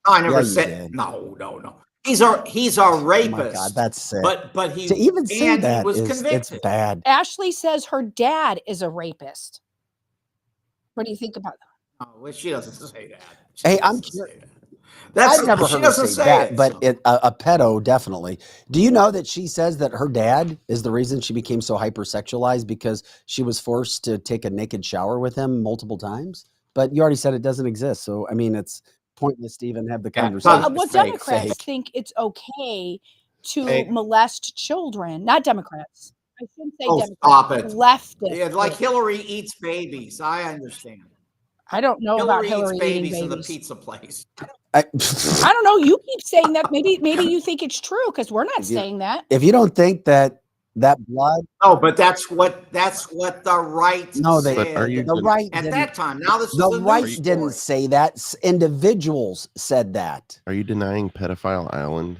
[SPEAKER 4] I never said no. He's a rapist.
[SPEAKER 2] Oh my God, that's sick.
[SPEAKER 4] But he
[SPEAKER 2] to even say
[SPEAKER 4] he
[SPEAKER 2] that
[SPEAKER 4] was
[SPEAKER 2] is
[SPEAKER 4] convicted.
[SPEAKER 2] it's bad.
[SPEAKER 1] Ashley says her dad is a rapist. What do you think about that?
[SPEAKER 4] Oh, well, she doesn't say that.
[SPEAKER 2] Hey, I'm curious. I've never heard her say that, but a pedo definitely. Do you know that she says that her dad is the reason she became so hypersexualized because she was forced to take a naked shower with him multiple times? But you already said it doesn't exist, so I mean it's pointless to even have the conversation.
[SPEAKER 1] Well, Democrats think it's okay to molest children. Not Democrats. I shouldn't say Democrats.
[SPEAKER 4] Stop it.
[SPEAKER 1] Leftists.
[SPEAKER 4] Yeah, like Hillary eats babies. I understand.
[SPEAKER 1] I don't know about Hillary
[SPEAKER 4] eats babies
[SPEAKER 1] eating
[SPEAKER 4] in the
[SPEAKER 1] babies.
[SPEAKER 4] pizza place.
[SPEAKER 1] I don't know. You keep saying that. Maybe you think it's true because we're not saying that.
[SPEAKER 2] If you don't think that That blood.
[SPEAKER 4] No, but that's what the right
[SPEAKER 2] No,
[SPEAKER 4] said
[SPEAKER 3] But are you
[SPEAKER 2] the right
[SPEAKER 4] at
[SPEAKER 2] didn't.
[SPEAKER 4] that time. Now this is
[SPEAKER 2] The
[SPEAKER 4] a
[SPEAKER 2] right
[SPEAKER 4] news
[SPEAKER 2] didn't
[SPEAKER 4] story.
[SPEAKER 2] say that. Individuals said that.
[SPEAKER 3] are you denying Pedophile Island?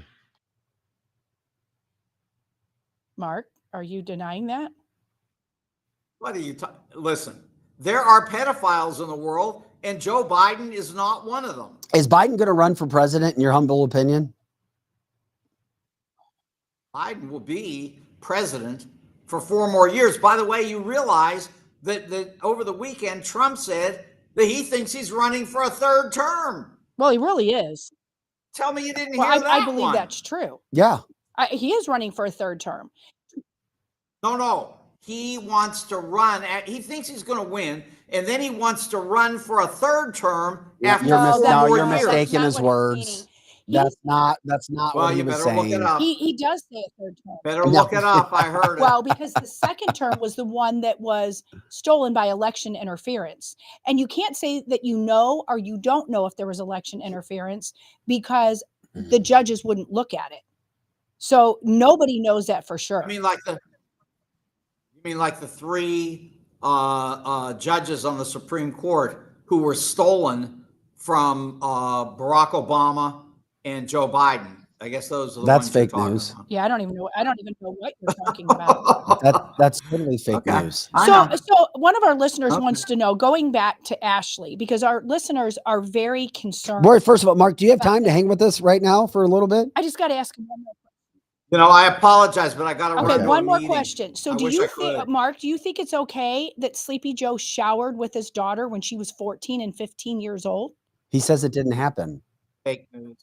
[SPEAKER 1] Mark, are you denying that?
[SPEAKER 4] What are you listen? There are pedophiles in the world, and Joe Biden is not one of them.
[SPEAKER 2] Is Biden going to run for president, in your humble opinion?
[SPEAKER 4] Biden will be president for 4 more years. By the way, you realize that over the weekend, Trump said that he thinks he's running for a 3rd term.
[SPEAKER 1] Well, he really is.
[SPEAKER 4] Tell me you didn't
[SPEAKER 1] Well,
[SPEAKER 4] hear that
[SPEAKER 1] I believe
[SPEAKER 4] one.
[SPEAKER 1] that's true.
[SPEAKER 2] Yeah.
[SPEAKER 1] He is running for a 3rd term.
[SPEAKER 4] No. He wants to run. He thinks he's going to win, and then he wants to run for a 3rd term after
[SPEAKER 2] You're
[SPEAKER 4] 4 more
[SPEAKER 2] you're
[SPEAKER 4] years.
[SPEAKER 2] mistaking his
[SPEAKER 1] what he's
[SPEAKER 2] words.
[SPEAKER 1] meaning.
[SPEAKER 2] That's not
[SPEAKER 4] Well,
[SPEAKER 2] what he
[SPEAKER 4] you
[SPEAKER 2] was
[SPEAKER 4] better look it
[SPEAKER 2] saying.
[SPEAKER 4] up.
[SPEAKER 1] He does say a 3rd term.
[SPEAKER 4] Better
[SPEAKER 2] No.
[SPEAKER 4] look it up. I heard it.
[SPEAKER 1] Well, because the 2nd term was the one that was stolen by election interference. And you can't say that you know or you don't know if there was election interference because the judges wouldn't look at it. So nobody knows that for sure.
[SPEAKER 4] You mean like the 3 judges on the Supreme Court who were stolen from Barack Obama and Joe Biden? I guess those are the
[SPEAKER 2] That's
[SPEAKER 4] ones you're
[SPEAKER 2] fake
[SPEAKER 4] talking
[SPEAKER 2] news.
[SPEAKER 4] about.
[SPEAKER 1] Yeah, I don't even know what you're talking about.
[SPEAKER 2] That's totally fake
[SPEAKER 4] Okay.
[SPEAKER 2] news.
[SPEAKER 4] I know.
[SPEAKER 1] So one of our listeners
[SPEAKER 4] Okay.
[SPEAKER 1] wants to know, going back to Ashley, because our listeners are very concerned.
[SPEAKER 2] Boy, first of all, Mark, do you have time to hang with us right now for a little bit?
[SPEAKER 1] I just got to ask him one more.
[SPEAKER 4] You know, I apologize, but I got to run
[SPEAKER 1] Okay,
[SPEAKER 4] to a
[SPEAKER 1] one more
[SPEAKER 4] meeting.
[SPEAKER 1] question. So
[SPEAKER 4] I
[SPEAKER 1] do
[SPEAKER 4] wish
[SPEAKER 1] you
[SPEAKER 4] I
[SPEAKER 1] think,
[SPEAKER 4] could.
[SPEAKER 1] Mark, do you think it's okay that Sleepy Joe showered with his daughter when she was 14 and 15 years old?
[SPEAKER 2] He says it didn't happen.
[SPEAKER 4] Fake news.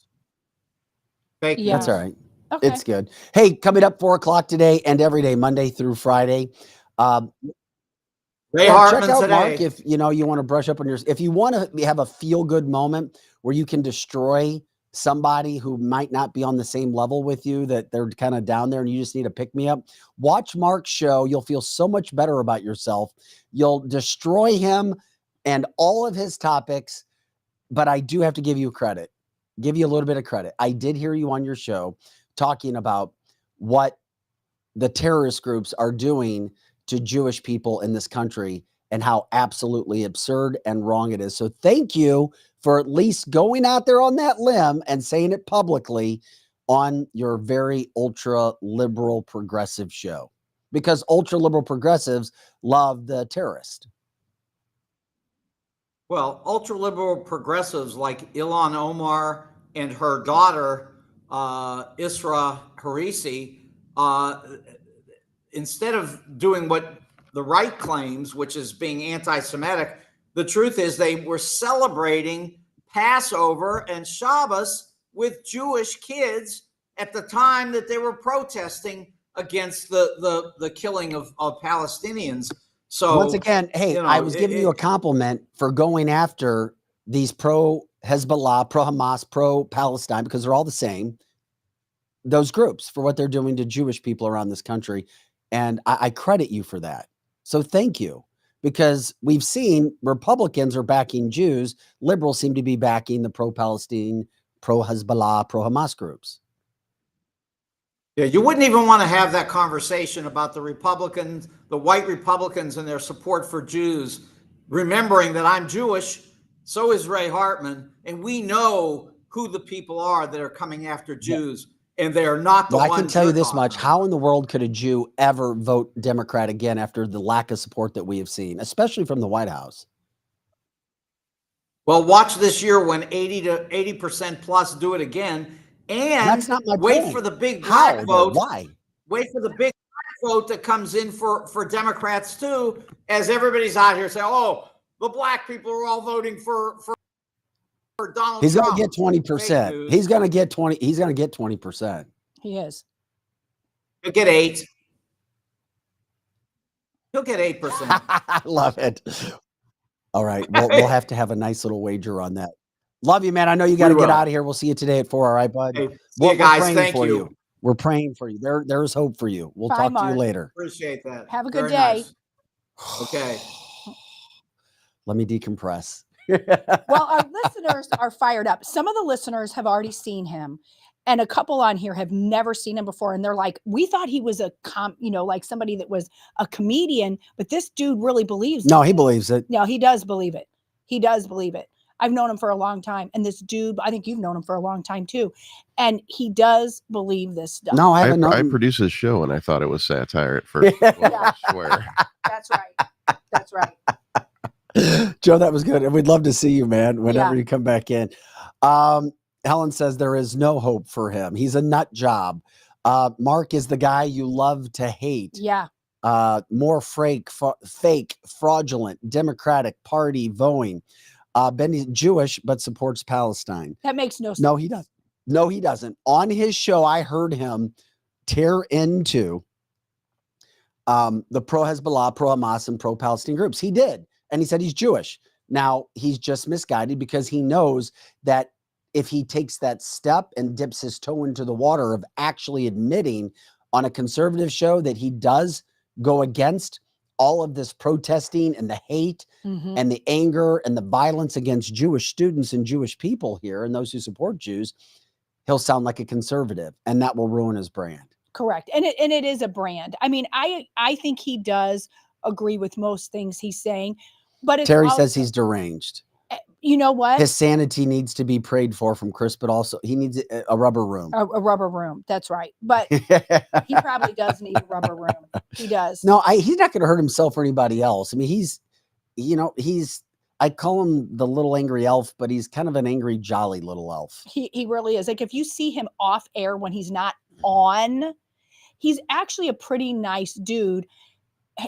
[SPEAKER 4] Fake
[SPEAKER 1] Yeah.
[SPEAKER 2] That's
[SPEAKER 4] news.
[SPEAKER 2] all right.
[SPEAKER 1] Okay.
[SPEAKER 2] It's good. Hey, coming up 4:00 today and every day, Monday through Friday.
[SPEAKER 4] Ray
[SPEAKER 2] Check
[SPEAKER 4] Hartman
[SPEAKER 2] out
[SPEAKER 4] today.
[SPEAKER 2] Mark if you want to brush up on if you want to have a feel good moment where you can destroy somebody who might not be on the same level with you, that they're kind of down there and you just need to pick me up. Watch Mark's show. You'll feel so much better about yourself. You'll destroy him and all of his topics. But I do have to give you credit, give you a little bit of credit. I did hear you on your show talking about what the terrorist groups are doing to Jewish people in this country and how absolutely absurd and wrong it is. So thank you for at least going out there on that limb and saying it publicly on your very ultra liberal progressive show, because ultra liberal progressives love the terrorist.
[SPEAKER 4] Well, ultra liberal progressives like Ilhan Omar and her daughter, Isra Harisi, instead of doing what the right claims, which is being anti-Semitic, the truth is they were celebrating Passover and Shabbos with Jewish kids at the time that they were protesting against the killing of Palestinians. So
[SPEAKER 2] once again, hey, I was giving you a compliment for going after these pro-Hezbollah, pro-Hamas, pro-Palestine, because they're all the same, those groups, for what they're doing to Jewish people around this country. And I credit you for that. So thank you, because we've seen Republicans are backing Jews. Liberals seem to be backing the pro-Palestine, pro-Hezbollah, pro-Hamas groups.
[SPEAKER 4] Yeah, you wouldn't even want to have that conversation about the Republicans, the white Republicans and their support for Jews, remembering that I'm Jewish, so is Ray Hartman, and we know who the people are that are coming after Jews, and they are not the ones.
[SPEAKER 2] I can tell you this much.
[SPEAKER 4] about.
[SPEAKER 2] How in the world could a Jew ever vote Democrat again after the lack of support that we have seen, especially from the White House?
[SPEAKER 4] Well, watch this year when 80% plus do it again. And
[SPEAKER 2] that's not my
[SPEAKER 4] wait
[SPEAKER 2] point.
[SPEAKER 4] for the big black vote.
[SPEAKER 2] Why?
[SPEAKER 4] Wait for the big black vote that comes in for Democrats too, as everybody's out here saying, "Oh, the black people are all voting for Donald
[SPEAKER 2] He's
[SPEAKER 4] Trump."
[SPEAKER 2] going to get 20%. He's going to get 20. He's going to get 20%.
[SPEAKER 1] He is.
[SPEAKER 4] He'll get 8. He'll get 8%.
[SPEAKER 2] I love it. All right. We'll have to have a nice little wager on that. Love you, man. I know you got to get out of here. We'll see you today at 4. All right, bud?
[SPEAKER 4] Hey,
[SPEAKER 2] we're
[SPEAKER 4] guys.
[SPEAKER 2] praying
[SPEAKER 4] Thank
[SPEAKER 2] for
[SPEAKER 4] you.
[SPEAKER 2] We're praying for you. There's hope for you. We'll talk to you later.
[SPEAKER 4] Appreciate that.
[SPEAKER 1] Have a good
[SPEAKER 4] Very
[SPEAKER 1] day.
[SPEAKER 4] nice. Okay.
[SPEAKER 2] Let me decompress.
[SPEAKER 1] Well, our listeners are fired up. Some of the listeners have already seen him, And a couple on here have never seen him before. And they're like, we thought he was like somebody that was a comedian, but this dude really believes
[SPEAKER 2] No,
[SPEAKER 1] it.
[SPEAKER 2] he believes it.
[SPEAKER 1] No, he does believe it. He does believe it. I've known him for a long time. And this dude, I think you've known him for a long time too. And he does believe this stuff.
[SPEAKER 2] No, I
[SPEAKER 3] I,
[SPEAKER 2] haven't known
[SPEAKER 3] I
[SPEAKER 2] him.
[SPEAKER 3] produced his show and I thought it was satire at first. I swear.
[SPEAKER 1] That's right. That's right.
[SPEAKER 2] Joe, that was good. And we'd love to see you, man, whenever
[SPEAKER 1] Yeah.
[SPEAKER 2] you come back in. Helen says there is no hope for him. He's a nut job. Mark is the guy you love to hate.
[SPEAKER 1] Yeah.
[SPEAKER 2] More fake, fraudulent, Democratic Party voting. Benny's Jewish, but supports Palestine.
[SPEAKER 1] That makes no sense.
[SPEAKER 2] No, he doesn't. No, he doesn't. On his show, I heard him tear into the pro-Hezbollah, pro-Hamas, and pro-Palestine groups. He did. And he said he's Jewish. Now, he's just misguided because he knows that if he takes that step and dips his toe into the water of actually admitting on a conservative show that he does go against all of this protesting and the hate and the anger and the violence against Jewish students and Jewish people here and those who support Jews, he'll sound like a conservative, and that will ruin his brand.
[SPEAKER 1] Correct. And it is a brand. I mean, I think he does agree with most things he's saying, but
[SPEAKER 2] Terry says he's deranged.
[SPEAKER 1] You know what?
[SPEAKER 2] His sanity needs to be prayed for from Chris, but also he needs a rubber room.
[SPEAKER 1] A rubber room. That's right. But he probably does need a rubber room. He does.
[SPEAKER 2] No, he's not going to hurt himself or anybody else. I mean, I call him the little angry elf, but he's kind of an angry, jolly little elf.
[SPEAKER 1] He really is. Like if you see him off air when he's not on, he's actually a pretty nice dude,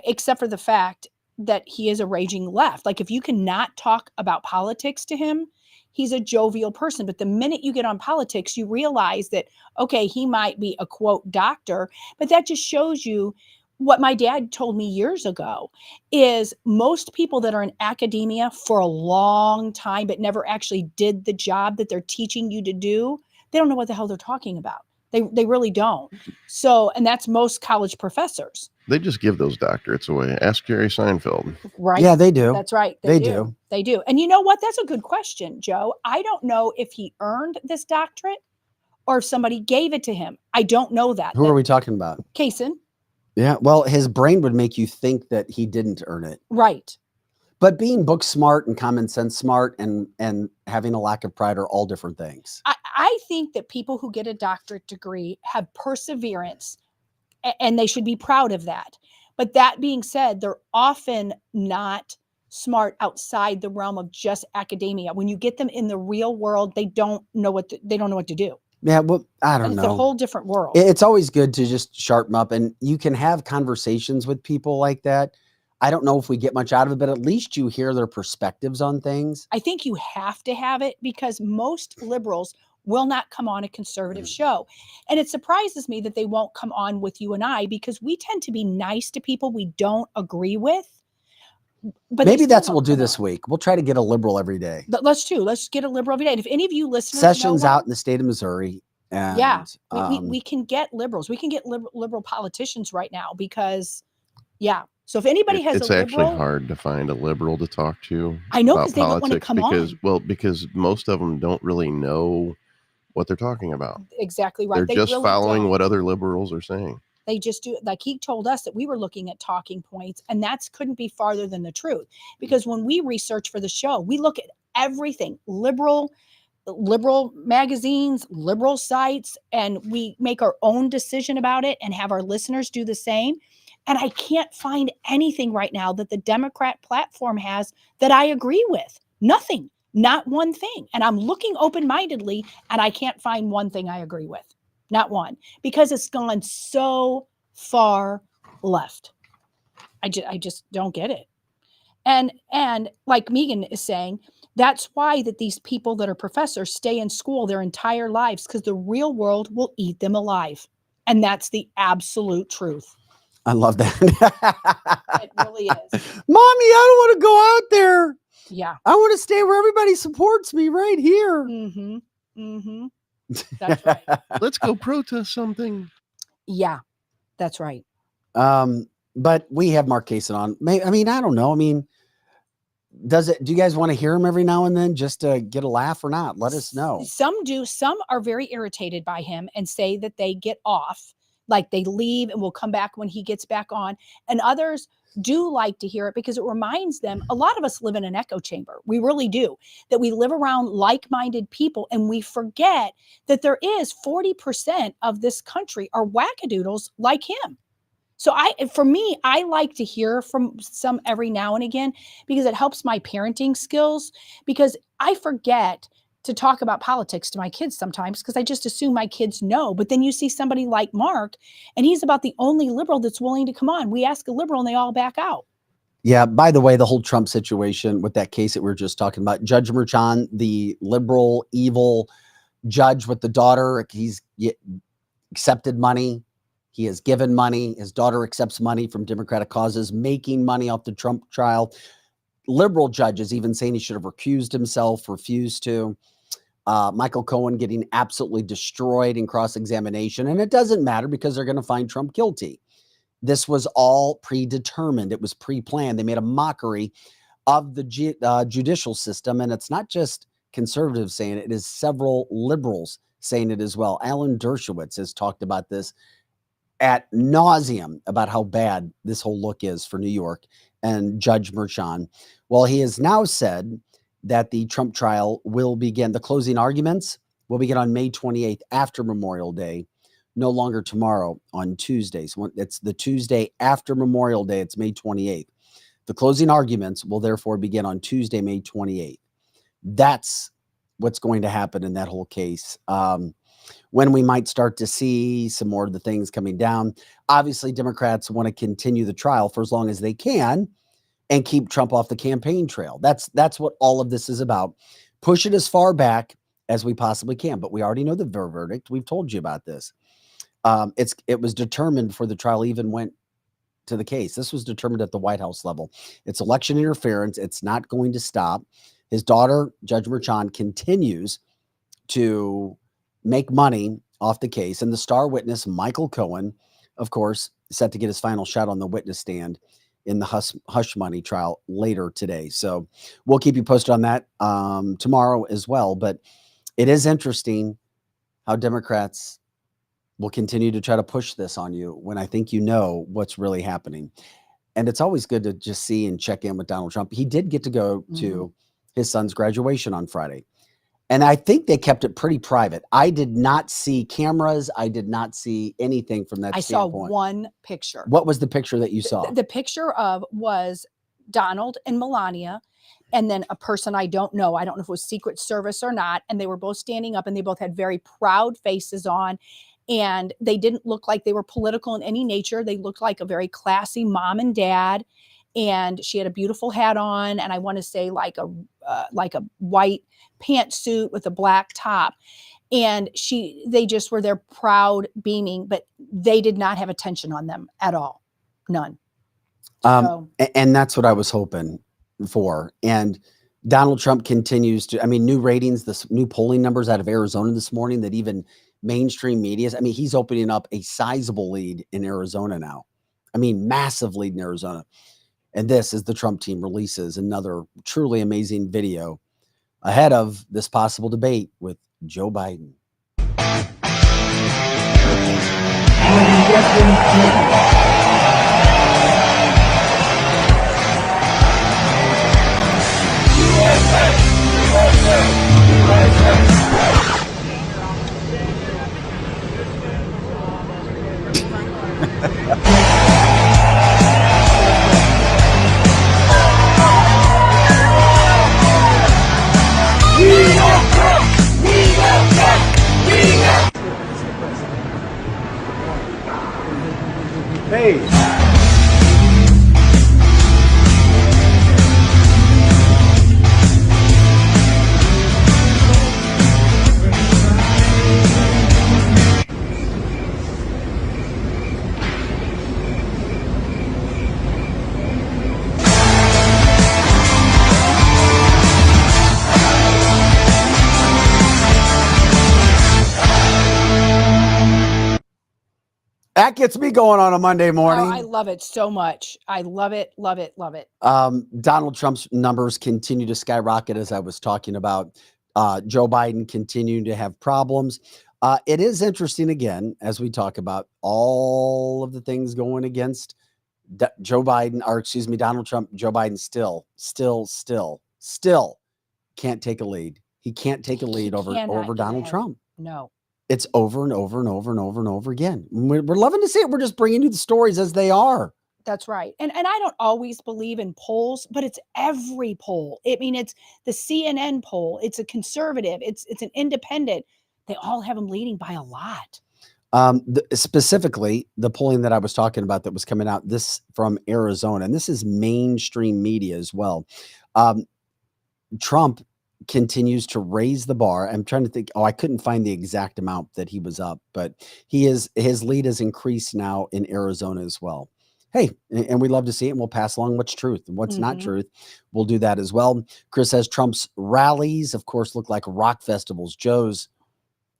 [SPEAKER 1] except for the fact that he is a raging left. Like if you cannot talk about politics to him, he's a jovial person. But the minute you get on politics, you realize that, okay, he might be a quote doctor, but that just shows you what my dad told me years ago is most people that are in academia for a long time, but never actually did the job that they're teaching you to do, they don't know what the hell they're talking about. They really don't. So, and that's most college professors.
[SPEAKER 3] They just give those doctorates away. Ask Jerry Seinfeld.
[SPEAKER 1] Right.
[SPEAKER 2] Yeah, they do.
[SPEAKER 1] That's right.
[SPEAKER 2] They do.
[SPEAKER 1] They do. And you know what? That's a good question, Joe. I don't know if he earned this doctorate or if somebody gave it to him. I don't know that.
[SPEAKER 2] Who are we talking about?
[SPEAKER 1] Kaysen.
[SPEAKER 2] Yeah. Well, his brain would make you think that he didn't earn it.
[SPEAKER 1] Right.
[SPEAKER 2] But being book smart and common sense smart and having a lack of pride are all different things.
[SPEAKER 1] I think that people who get a doctorate degree have perseverance and they should be proud of that. But that being said, they're often not smart outside the realm of just academia. When you get them in the real world, they don't know what to do.
[SPEAKER 2] Yeah, well, I don't know.
[SPEAKER 1] It's a whole different world.
[SPEAKER 2] It's always good to just sharpen up, and you can have conversations with people like that. I don't know if we get much out of it, but at least you hear their perspectives on things.
[SPEAKER 1] I think you have to have it because most liberals will not come on a conservative show. And it surprises me that they won't come on with you and I because we tend to be nice to people we don't agree with. But
[SPEAKER 2] maybe that's what we'll do this week. We'll try to get a liberal every day.
[SPEAKER 1] But let's get a liberal every day. And if any of you listeners
[SPEAKER 2] Sessions out in the state of Missouri. And,
[SPEAKER 1] yeah, we can get liberals. We can get liberal politicians right now because, yeah. So if anybody has
[SPEAKER 3] it's
[SPEAKER 1] a liberal,
[SPEAKER 3] actually hard to find a liberal to talk to.
[SPEAKER 1] I know
[SPEAKER 3] about
[SPEAKER 1] because they don't want to come on.
[SPEAKER 3] Because most of them don't really know what they're talking about.
[SPEAKER 1] Exactly right.
[SPEAKER 3] They're just really following what other liberals are saying.
[SPEAKER 1] They just do. Like he told us that we were looking at talking points, and that couldn't be farther than the truth. Because when we research for the show, we look at everything liberal magazines, liberal sites, and we make our own decision about it and have our listeners do the same. And I can't find anything right now that the Democrat platform has that I agree with. Nothing, not one thing. And I'm looking open-mindedly and I can't find one thing I agree with. Not one, because it's gone so far left. I just don't get it. And like Megan is saying, that's why that these people that are professors stay in school their entire lives because the real world will eat them alive. And that's the absolute truth.
[SPEAKER 2] I love that.
[SPEAKER 1] It really is.
[SPEAKER 2] Mommy, I don't want to go out there.
[SPEAKER 1] Yeah.
[SPEAKER 2] I want to stay where everybody supports me right here.
[SPEAKER 1] Mm-hmm. Mm-hmm. That's right.
[SPEAKER 3] Let's go protest something.
[SPEAKER 1] Yeah, that's right.
[SPEAKER 2] But we have Mark Kaysen on. I mean, I don't know. I mean, do you guys want to hear him every now and then just to get a laugh or not? Let us know.
[SPEAKER 1] Some do. Some are very irritated by him and say that they get off, like they leave and will come back when he gets back on. And others do like to hear it because it reminds them, a lot of us live in an echo chamber. We really do, that we live around like-minded people, and we forget that there is 40% of this country are wackadoodles like him. So for me, I like to hear from some every now and again because it helps my parenting skills, because I forget to talk about politics to my kids sometimes because I just assume my kids know. But then you see somebody like Mark, and he's about the only liberal that's willing to come on. We ask a liberal and they all back out.
[SPEAKER 2] Yeah, by the way, the whole Trump situation with that case that we were just talking about, Judge Merchan, the liberal, evil judge with the daughter, he's accepted money. He has given money. His daughter accepts money from Democratic causes, making money off the Trump trial. Liberal judges even saying he should have recused himself, refused to. Michael Cohen getting absolutely destroyed in cross-examination. And it doesn't matter because they're going to find Trump guilty. This was all predetermined. It was pre-planned. They made a mockery of the judicial system. And it's not just conservatives saying it. It is several liberals saying it as well. Alan Dershowitz has talked about this at nauseum about how bad this whole look is for New York and Judge Merchan. Well, he has now said that the Trump trial will begin. The closing arguments will begin on May 28th after Memorial Day, no longer tomorrow, on Tuesdays. It's the Tuesday after Memorial Day. It's May 28th. The closing arguments will therefore begin on Tuesday, May 28th. That's what's going to happen in that whole case. When we might start to see some more of the things coming down. Obviously, Democrats want to continue the trial for as long as they can and keep Trump off the campaign trail. That's what all of this is about. Push it as far back as we possibly can. But we already know the verdict. We've told you about this. It was determined before the trial even went to the case. This was determined at the White House level. It's election interference. It's not going to stop. His daughter, Judge Merchan, continues to make money off the case. And the star witness, Michael Cohen, of course, set to get his final shot on the witness stand in the hush money trial later today. So we'll keep you posted on that tomorrow as well. But it is interesting how Democrats will continue to try to push this on you when I think you know what's really happening. And it's always good to just see and check in with Donald Trump. He did get to go to his son's graduation on Friday. And I think they kept it pretty private. I did not see cameras. I did not see anything from that standpoint.
[SPEAKER 1] Saw one picture.
[SPEAKER 2] What was the picture that you saw?
[SPEAKER 1] The picture was Donald and Melania, and then a person I don't know. I don't know if it was Secret Service or not. And they were both standing up, and they both had very proud faces on. And they didn't look like they were political in any nature. They looked like a very classy mom and dad. And she had a beautiful hat on, and I want to say like a white pantsuit with a black top. And they just were there proud, beaming, but they did not have attention on them at all. None.
[SPEAKER 2] And that's what I was hoping for. And Donald Trump continues to, new ratings, this new polling numbers out of Arizona this morning that even mainstream media, he's opening up a sizable lead in Arizona now. Massive lead in Arizona. And this is the Trump team releases another truly amazing video ahead of this possible debate with Joe Biden.
[SPEAKER 5] Hey.
[SPEAKER 2] That gets me going on a Monday morning.
[SPEAKER 1] Oh, I love it so much. I love it, love it, love it.
[SPEAKER 2] Donald Trump's numbers continue to skyrocket, as I was talking about. Joe Biden continuing to have problems. It is interesting, again, as we talk about all of the things going against Joe Biden, or excuse me, Donald Trump. Joe Biden still can't take a lead. He can't take a lead over Donald Trump.
[SPEAKER 1] No.
[SPEAKER 2] It's over and over and over and over and over again. We're loving to see it. We're just bringing you the stories as they are.
[SPEAKER 1] That's right. And I don't always believe in polls, but it's every poll. I mean, it's the CNN poll. It's a conservative. It's an independent. They all have them leading by a lot.
[SPEAKER 2] Specifically, the polling that I was talking about that was coming out, this from Arizona, and this is mainstream media as well. Trump continues to raise the bar. I'm trying to think. I couldn't find the exact amount that he was up, but his lead has increased now in Arizona as well. Hey, and we love to see it, and we'll pass along what's truth and what's not truth. We'll do that as well. Chris says Trump's rallies, of course, look like rock festivals. Joe's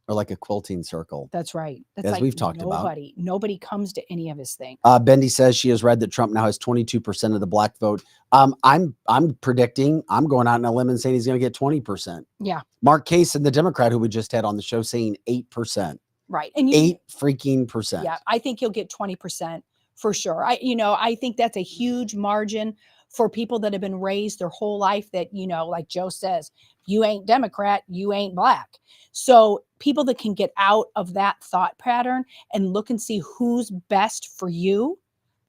[SPEAKER 2] are like a quilting circle.
[SPEAKER 1] That's right. That's
[SPEAKER 2] as
[SPEAKER 1] like
[SPEAKER 2] we've talked about.
[SPEAKER 1] Nobody comes to any of his things.
[SPEAKER 2] Bendy says she has read that Trump now has 22% of the black vote. I'm predicting, I'm going out on a limb and saying he's going to get 20%.
[SPEAKER 1] Yeah.
[SPEAKER 2] Mark Kaysen, the Democrat who we just had on the show, saying 8%.
[SPEAKER 1] Right. And
[SPEAKER 2] 8%.
[SPEAKER 1] Yeah, I think you'll get 20% for sure. I think that's a huge margin for people that have been raised their whole life that, like Joe says, you ain't Democrat, you ain't black. So people that can get out of that thought pattern and look and see who's best for you,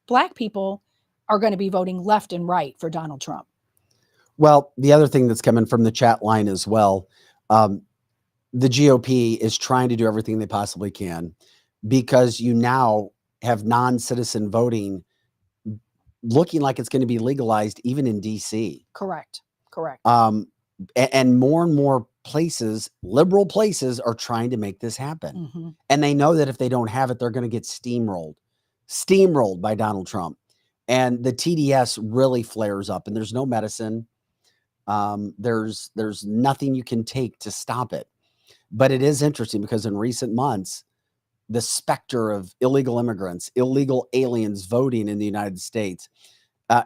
[SPEAKER 1] black people are going to be voting left and right for Donald Trump.
[SPEAKER 2] Well, the other thing that's coming from the chat line as well, the GOP is trying to do everything they possibly can because you now have non-citizen voting looking like it's going to be legalized even in DC.
[SPEAKER 1] Correct.
[SPEAKER 2] And more places, liberal places, are trying to make this happen. And they know that if they don't have it, they're going to get steamrolled by Donald Trump. And the TDS really flares up, and there's no medicine. There's nothing you can take to stop it. But it is interesting because in recent months, the specter of illegal immigrants, illegal aliens voting in the United States,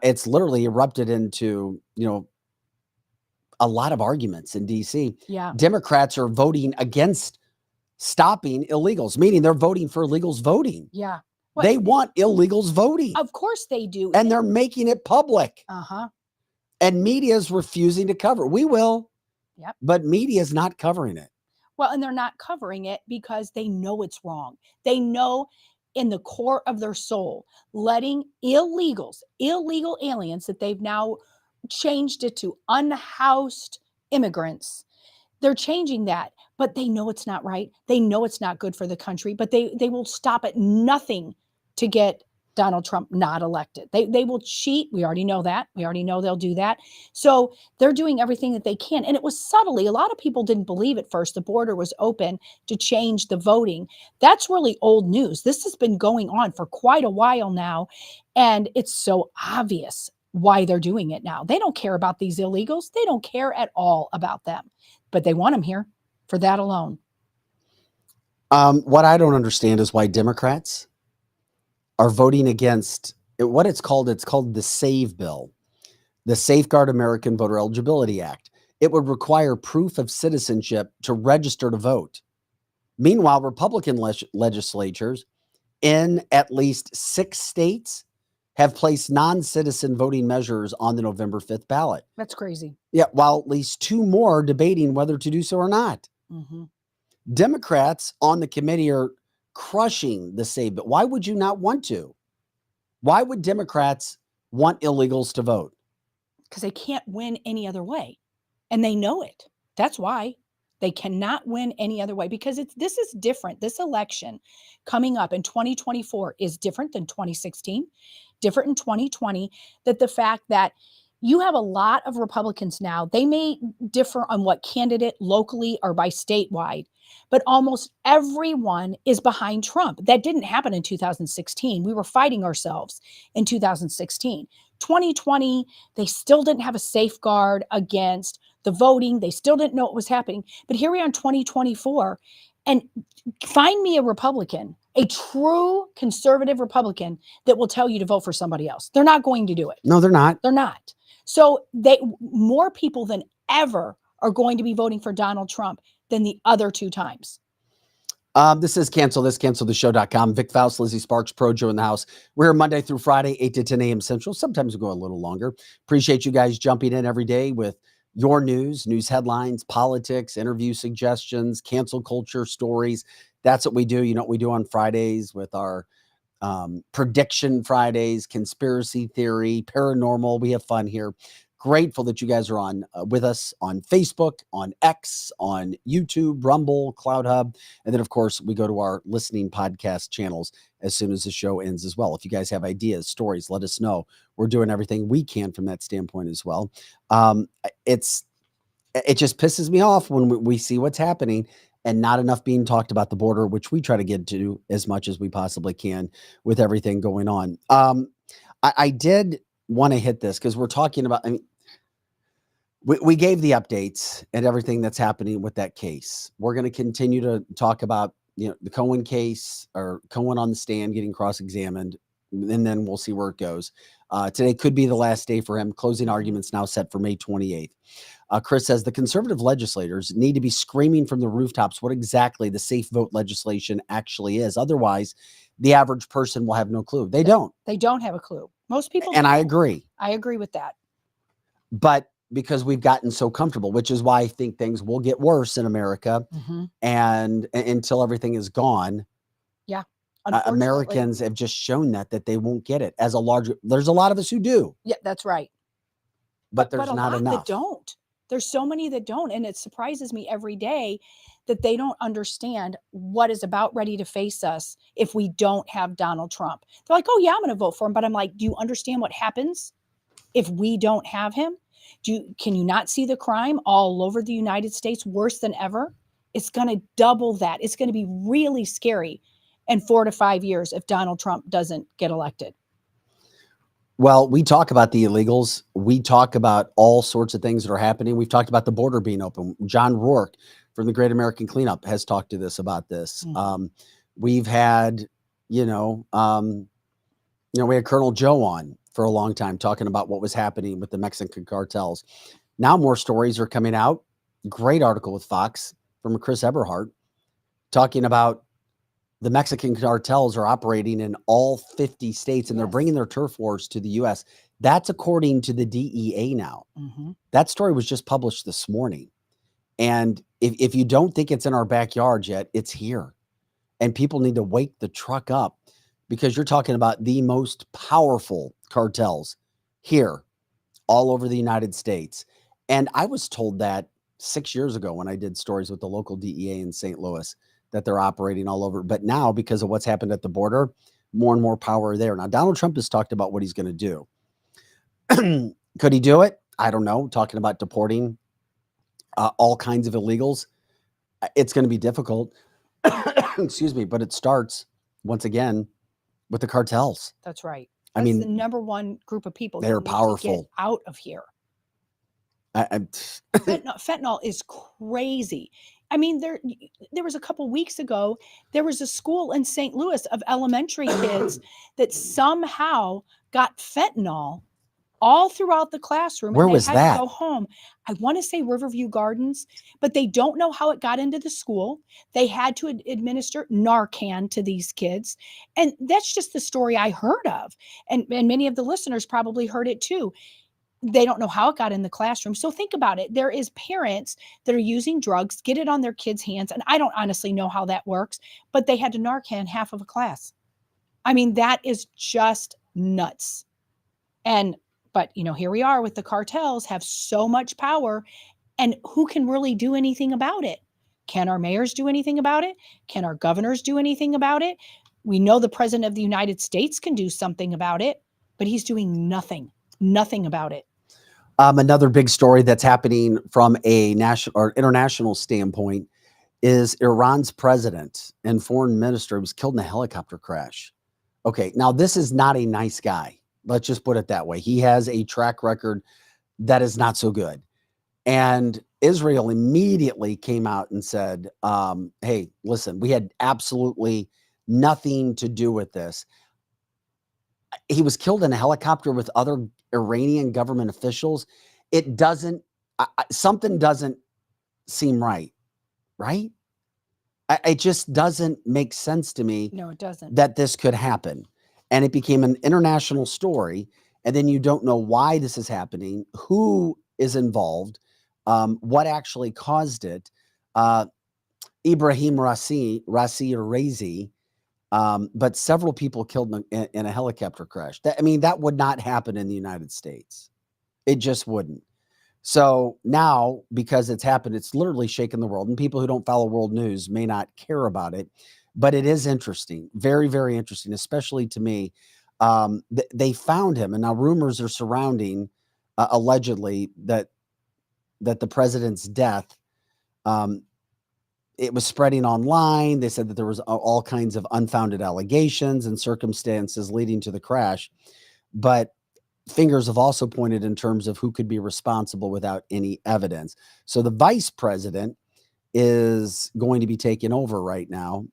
[SPEAKER 2] it's literally erupted into, a lot of arguments in DC.
[SPEAKER 1] Yeah.
[SPEAKER 2] Democrats are voting against stopping illegals, meaning they're voting for illegals voting.
[SPEAKER 1] Yeah.
[SPEAKER 2] Well, they want illegals voting.
[SPEAKER 1] Of course they do.
[SPEAKER 2] And they're making it public. And media is refusing to cover it. We will.
[SPEAKER 1] Yep.
[SPEAKER 2] But media is not covering it.
[SPEAKER 1] Well, and they're not covering it because they know it's wrong. They know in the core of their soul, letting illegal aliens that they've now changed it to unhoused immigrants. They're changing that, but they know it's not right. They know it's not good for the country, but they will stop at nothing to get Donald Trump not elected. They will cheat. We already know that. We already know they'll do that. So they're doing everything that they can. And it was subtly, a lot of people didn't believe at first the border was open to change the voting. That's really old news. This has been going on for quite a while now. And it's so obvious why they're doing it now. They don't care about these illegals. They don't care at all about them, but they want them here for that alone.
[SPEAKER 2] What I don't understand is why Democrats are voting against what it's called. It's called the SAVE bill, the Safeguard American Voter Eligibility Act. It would require proof of citizenship to register to vote. Meanwhile, Republican legislatures in at least 6 states have placed non-citizen voting measures on the November 5th ballot.
[SPEAKER 1] That's crazy.
[SPEAKER 2] Yeah, while at least 2 more are debating whether to do so or not. Democrats on the committee are crushing the SAVE bill. Why would you not want to? Why would Democrats want illegals to vote?
[SPEAKER 1] Because they can't win any other way. And they know it. That's why. They cannot win any other way because this is different. This election coming up in 2024 is different than 2016, different in 2020, that the fact that you have a lot of Republicans now, they may differ on what candidate locally or by statewide, but almost everyone is behind Trump. That didn't happen in 2016. We were fighting ourselves in 2016. 2020, they still didn't have a safeguard against the voting. They still didn't know what was happening. But here we are in 2024, and find me a Republican a true conservative Republican that will tell you to vote for somebody else. They're not going to do it.
[SPEAKER 2] No, they're not.
[SPEAKER 1] They're not. So more people than ever are going to be voting for Donald Trump than the other 2 times.
[SPEAKER 2] This is cancelthisshow.com. Vic Faust, Lizzie Sparks, Projo in the house. We're here Monday through Friday, 8 to 10 a.m. Central. Sometimes we go a little longer. Appreciate you guys jumping in every day with your news headlines, politics, interview suggestions, cancel culture stories. That's what we do. You know what we do on Fridays with our prediction Fridays, conspiracy theory, paranormal. We have fun here. Grateful that you guys are on with us on Facebook, on X, on YouTube, Rumble, Cloud Hub. And then, of course, we go to our listening podcast channels as soon as the show ends as well. If you guys have ideas, stories, let us know. We're doing everything we can from that standpoint as well. It just pisses me off when we see what's happening and not enough being talked about the border, which we try to get to as much as we possibly can with everything going on. I did want to hit this because we're talking about, I mean, we gave the updates and everything that's happening with that case. We're going to continue to talk about, you know, the Cohen case, or Cohen on the stand getting cross-examined, and then we'll see where it goes. Today could be the last day for him. Closing arguments now set for May 28th. Chris says the conservative legislators need to be screaming from the rooftops what exactly the safe vote legislation actually is. Otherwise, the average person will have no clue. They don't.
[SPEAKER 1] They don't have a clue. Most people
[SPEAKER 2] And I
[SPEAKER 1] don't.
[SPEAKER 2] agree.
[SPEAKER 1] I agree with that.
[SPEAKER 2] But because we've gotten so comfortable, which is why I think things will get worse in America, and until everything is gone.
[SPEAKER 1] Yeah.
[SPEAKER 2] Americans have just shown that they won't get it as a large. There's a lot of us who do.
[SPEAKER 1] Yeah, that's right.
[SPEAKER 2] But there's not enough.
[SPEAKER 1] That don't. There's so many that don't. And it surprises me every day that they don't understand what is about ready to face us if we don't have Donald Trump. They're like, oh yeah, I'm going to vote for him. But I'm like, do you understand what happens if we don't have him? Can you not see the crime all over the United States worse than ever? It's going to double that. It's going to be really scary in 4 to 5 years if Donald Trump doesn't get elected.
[SPEAKER 2] Well, we talk about the illegals. We talk about all sorts of things that are happening. We've talked about the border being open. John Rourke from the Great American Cleanup has talked to this about this. We've had, we had Colonel Joe on for a long time talking about what was happening with the Mexican cartels. Now more stories are coming out. Great article with Fox from Chris Eberhardt talking about the Mexican cartels are operating in all 50 states, and they're bringing their turf wars to the U.S. That's according to the DEA now. That story was just published this morning. And if you don't think it's in our backyard yet, it's here. And people need to wake the truck up, because you're talking about the most powerful cartels here all over the United States. And I was told that 6 years ago when I did stories with the local DEA in St. Louis, that they're operating all over. But now, because of what's happened at the border, more and more power there. Now, Donald Trump has talked about what he's going to do. Could he do it? I don't know. Talking about deporting all kinds of illegals. It's going to be difficult. Excuse me. But it starts, once again, with the cartels.
[SPEAKER 1] That's right.
[SPEAKER 2] I mean,
[SPEAKER 1] the number one group of people.
[SPEAKER 2] They're powerful.
[SPEAKER 1] Get out of here. Fentanyl is crazy. I mean, there was a couple weeks ago, there was a school in St. Louis of elementary kids that somehow got fentanyl all throughout the classroom.
[SPEAKER 2] Where
[SPEAKER 1] and
[SPEAKER 2] was
[SPEAKER 1] had
[SPEAKER 2] that?
[SPEAKER 1] To go home. I want to say Riverview Gardens, but they don't know how it got into the school. They had to administer Narcan to these kids. And that's just the story I heard of. And many of the listeners probably heard it too. They don't know how it got in the classroom. So think about it. There is parents that are using drugs, get it on their kids' hands. And I don't honestly know how that works, but they had to Narcan half of a class. I mean, that is just nuts. But here we are with the cartels have so much power, and who can really do anything about it? Can our mayors do anything about it? Can our governors do anything about it? We know the president of the United States can do something about it, but he's doing nothing about it.
[SPEAKER 2] Another big story that's happening from a national or international standpoint is Iran's president and foreign minister was killed in a helicopter crash. Okay, now this is not a nice guy. Let's just put it that way. He has a track record that is not so good. And Israel immediately came out and said, hey, listen, we had absolutely nothing to do with this. He was killed in a helicopter with other Iranian government officials. It doesn't, something doesn't seem right, right? It just doesn't make sense to me.
[SPEAKER 1] No, it doesn't.
[SPEAKER 2] That this could happen. And it became an international story. And then you don't know why this is happening, who is involved, what actually caused it. Ibrahim Razi, but several people killed in a helicopter crash. That would not happen in the United States. It just wouldn't. So now, because it's happened, it's literally shaken the world. And people who don't follow world news may not care about it, but it is interesting. Very, very interesting, especially to me. They found him, and now rumors are surrounding, allegedly, that the president's death, it was spreading online. They said that there was all kinds of unfounded allegations and circumstances leading to the crash. But fingers have also pointed in terms of who could be responsible without any evidence. So the vice president is going to be taking over right now.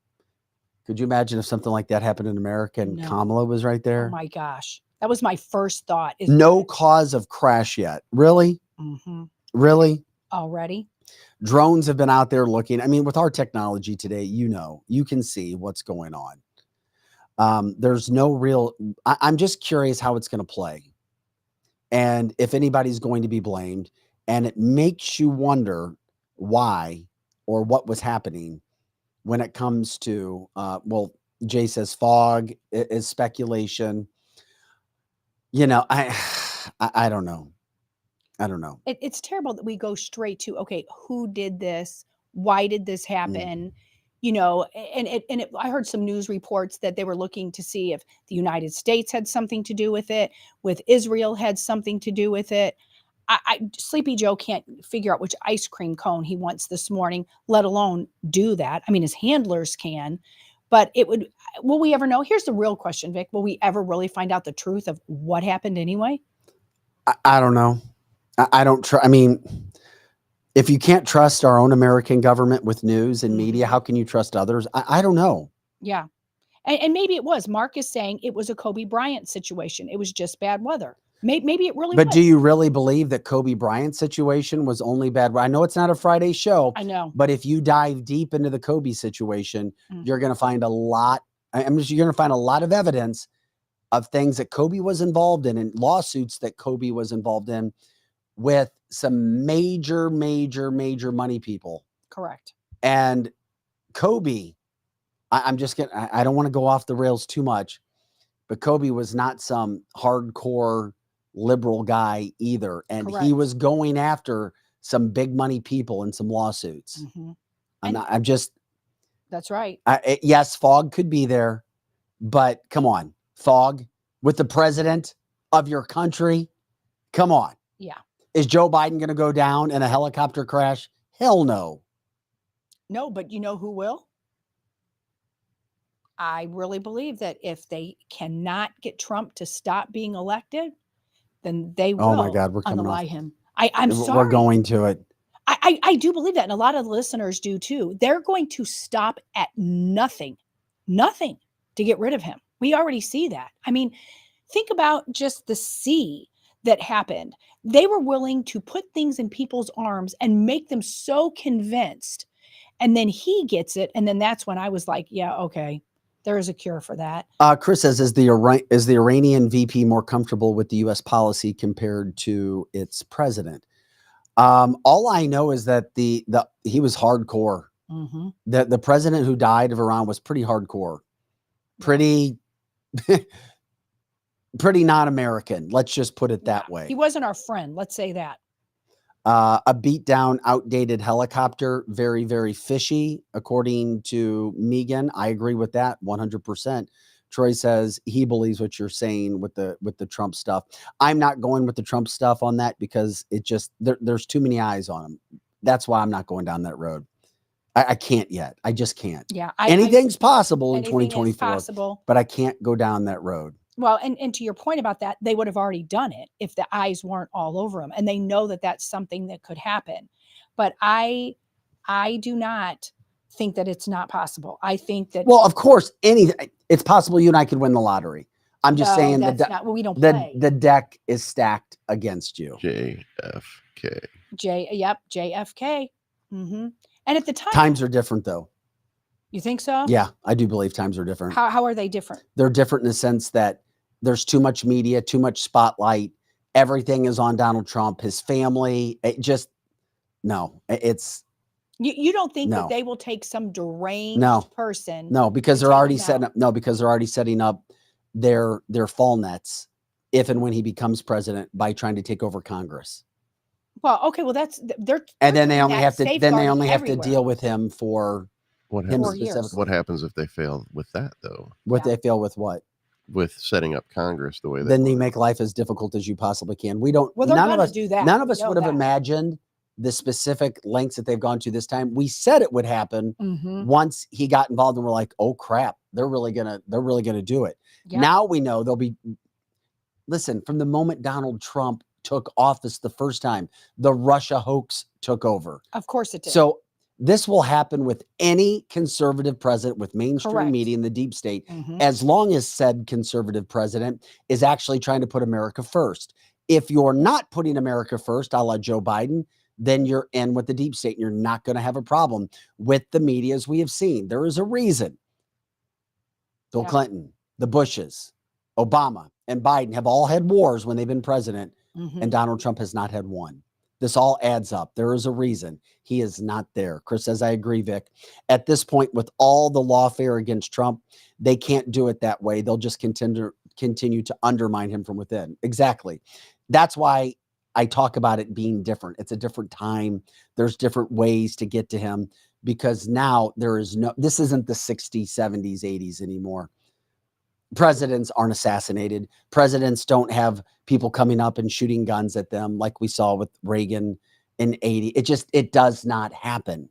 [SPEAKER 2] Could you imagine if something like that happened in America and
[SPEAKER 1] No.
[SPEAKER 2] Kamala was right there?
[SPEAKER 1] Oh my gosh. That was my first thought.
[SPEAKER 2] No cause of crash yet. Really?
[SPEAKER 1] Mm-hmm.
[SPEAKER 2] Really?
[SPEAKER 1] Already?
[SPEAKER 2] Drones have been out there looking. With our technology today, you can see what's going on. There's no real, I'm just curious how it's going to play. And if anybody's going to be blamed, and it makes you wonder why or what was happening when it comes to, Jay says fog is speculation. I don't know. I don't know.
[SPEAKER 1] It's terrible that we go straight to, okay, who did this? Why did this happen? I heard some news reports that they were looking to see if the United States had something to do with it, with Israel had something to do with it. Sleepy Joe can't figure out which ice cream cone he wants this morning, let alone do that. His handlers can, but will we ever know? Here's the real question, Vic. Will we ever really find out the truth of what happened anyway?
[SPEAKER 2] I don't know. I don't trust. If you can't trust our own American government with news and media, how can you trust others? I don't know.
[SPEAKER 1] Yeah. And maybe it was. Mark is saying it was a Kobe Bryant situation. It was just bad weather. Maybe it really was.
[SPEAKER 2] But do you really believe that Kobe Bryant situation was only bad? I know it's not a Friday show.
[SPEAKER 1] I know.
[SPEAKER 2] But if you dive deep into the Kobe situation, you're going to find a lot. You're going to find a lot of evidence of things that Kobe was involved in and lawsuits that Kobe was involved in with some major money people.
[SPEAKER 1] Correct.
[SPEAKER 2] And Kobe, I don't want to go off the rails too much, but Kobe was not some hardcore liberal guy either. And
[SPEAKER 1] Correct.
[SPEAKER 2] He was going after some big money people and some lawsuits.
[SPEAKER 1] Mm-hmm. That's right.
[SPEAKER 2] Yes, fog could be there, but come on, fog with the president of your country. Come on.
[SPEAKER 1] Yeah.
[SPEAKER 2] Is Joe Biden going to go down in a helicopter crash? Hell no.
[SPEAKER 1] No, but you know who will? I really believe that if they cannot get Trump to stop being elected, then they will.
[SPEAKER 2] Oh my God, we're coming
[SPEAKER 1] unalive
[SPEAKER 2] off.
[SPEAKER 1] him. I'm sorry.
[SPEAKER 2] We're going to it.
[SPEAKER 1] I do believe that, and a lot of the listeners do too. They're going to stop at nothing to get rid of him. We already see that. Think about just the sea that happened. They were willing to put things in people's arms and make them so convinced. And then he gets it. And then that's when I was like, yeah, okay, there is a cure for that.
[SPEAKER 2] Chris says, is the Iranian VP more comfortable with the U.S. policy compared to its president? All I know is that he was hardcore.
[SPEAKER 1] Mm-hmm.
[SPEAKER 2] The president who died of Iran was pretty hardcore, pretty non-American. Let's just put it that way.
[SPEAKER 1] He wasn't our friend. Let's say that.
[SPEAKER 2] A beat down, outdated helicopter, very, very fishy, according to Megan. I agree with that 100%. Troy says he believes what you're saying with the Trump stuff. I'm not going with the Trump stuff on that because it just there's too many eyes on him. That's why I'm not going down that road. I can't yet. I just can't.
[SPEAKER 1] Yeah,
[SPEAKER 2] anything's possible in
[SPEAKER 1] anything
[SPEAKER 2] 2024.
[SPEAKER 1] is possible.
[SPEAKER 2] But I can't go down that road.
[SPEAKER 1] Well, and to your point about that, they would have already done it if the eyes weren't all over them, and they know that that's something that could happen. But I do not think that it's not possible. I think that
[SPEAKER 2] Well, of course, it's possible you and I could win the lottery. I'm just saying
[SPEAKER 1] that's not we don't
[SPEAKER 2] the
[SPEAKER 1] play.
[SPEAKER 2] the deck is stacked against you.
[SPEAKER 3] JFK.
[SPEAKER 1] JFK. Mm-hmm. And at the time,
[SPEAKER 2] Times are different, though.
[SPEAKER 1] you think so?
[SPEAKER 2] Yeah, I do believe times are different.
[SPEAKER 1] How are they different?
[SPEAKER 2] They're different in the sense that there's too much media, too much spotlight. Everything is on Donald Trump, his family. It's
[SPEAKER 1] You don't think
[SPEAKER 2] No.
[SPEAKER 1] that they will take some deranged
[SPEAKER 2] No.
[SPEAKER 1] person?
[SPEAKER 2] no, because
[SPEAKER 1] to
[SPEAKER 2] they're
[SPEAKER 1] take
[SPEAKER 2] already
[SPEAKER 1] him
[SPEAKER 2] setting
[SPEAKER 1] out?
[SPEAKER 2] up. No, because they're already setting up their fall nets if and when he becomes president by trying to take over Congress.
[SPEAKER 1] Well, okay, well they're
[SPEAKER 2] And then they
[SPEAKER 1] doing
[SPEAKER 2] only
[SPEAKER 1] that
[SPEAKER 2] have to
[SPEAKER 1] safeguarding
[SPEAKER 2] to
[SPEAKER 1] everywhere.
[SPEAKER 2] deal with him for
[SPEAKER 3] What
[SPEAKER 2] him
[SPEAKER 3] happens?
[SPEAKER 1] 4 years.
[SPEAKER 2] specifically.
[SPEAKER 3] What happens if they fail with that, though?
[SPEAKER 2] What
[SPEAKER 1] Yeah.
[SPEAKER 2] they feel with what?
[SPEAKER 3] With setting up Congress the way they
[SPEAKER 2] Then they
[SPEAKER 3] want.
[SPEAKER 2] make life as difficult as you possibly can. We don't.
[SPEAKER 1] Well, they're
[SPEAKER 2] none of
[SPEAKER 1] gonna
[SPEAKER 2] us
[SPEAKER 1] do that.
[SPEAKER 2] None of
[SPEAKER 1] We
[SPEAKER 2] us
[SPEAKER 1] know
[SPEAKER 2] would have
[SPEAKER 1] that.
[SPEAKER 2] imagined the specific lengths that they've gone to this time. We said it would happen
[SPEAKER 1] Mhm.
[SPEAKER 2] once he got involved, and we're like, oh crap, they're really gonna do it.
[SPEAKER 1] Yeah.
[SPEAKER 2] Now we know they'll be. Listen, from the moment Donald Trump took office the first time, the Russia hoax took over.
[SPEAKER 1] Of course it did.
[SPEAKER 2] So this will happen with any conservative president with mainstream
[SPEAKER 1] Correct.
[SPEAKER 2] media and the deep state,
[SPEAKER 1] Mhm.
[SPEAKER 2] as long as said conservative president is actually trying to put America first. If you're not putting America first, a la Joe Biden, then you're in with the deep state and you're not going to have a problem with the media, as we have seen. There is a reason Bill
[SPEAKER 1] Yeah.
[SPEAKER 2] Clinton, the Bushes, Obama, and Biden have all had wars when they've been president,
[SPEAKER 1] Mhm.
[SPEAKER 2] and Donald Trump has not had one. This all adds up. There is a reason he is not there. Chris says, I agree, Vic. At this point, with all the lawfare against Trump, they can't do it that way. They'll just continue to undermine him from within. Exactly. That's why I talk about it being different. It's a different time. There's different ways to get to him because now this isn't the 60s, 70s, 80s anymore. Presidents aren't assassinated. Presidents don't have people coming up and shooting guns at them like we saw with Reagan in 80. It does not happen.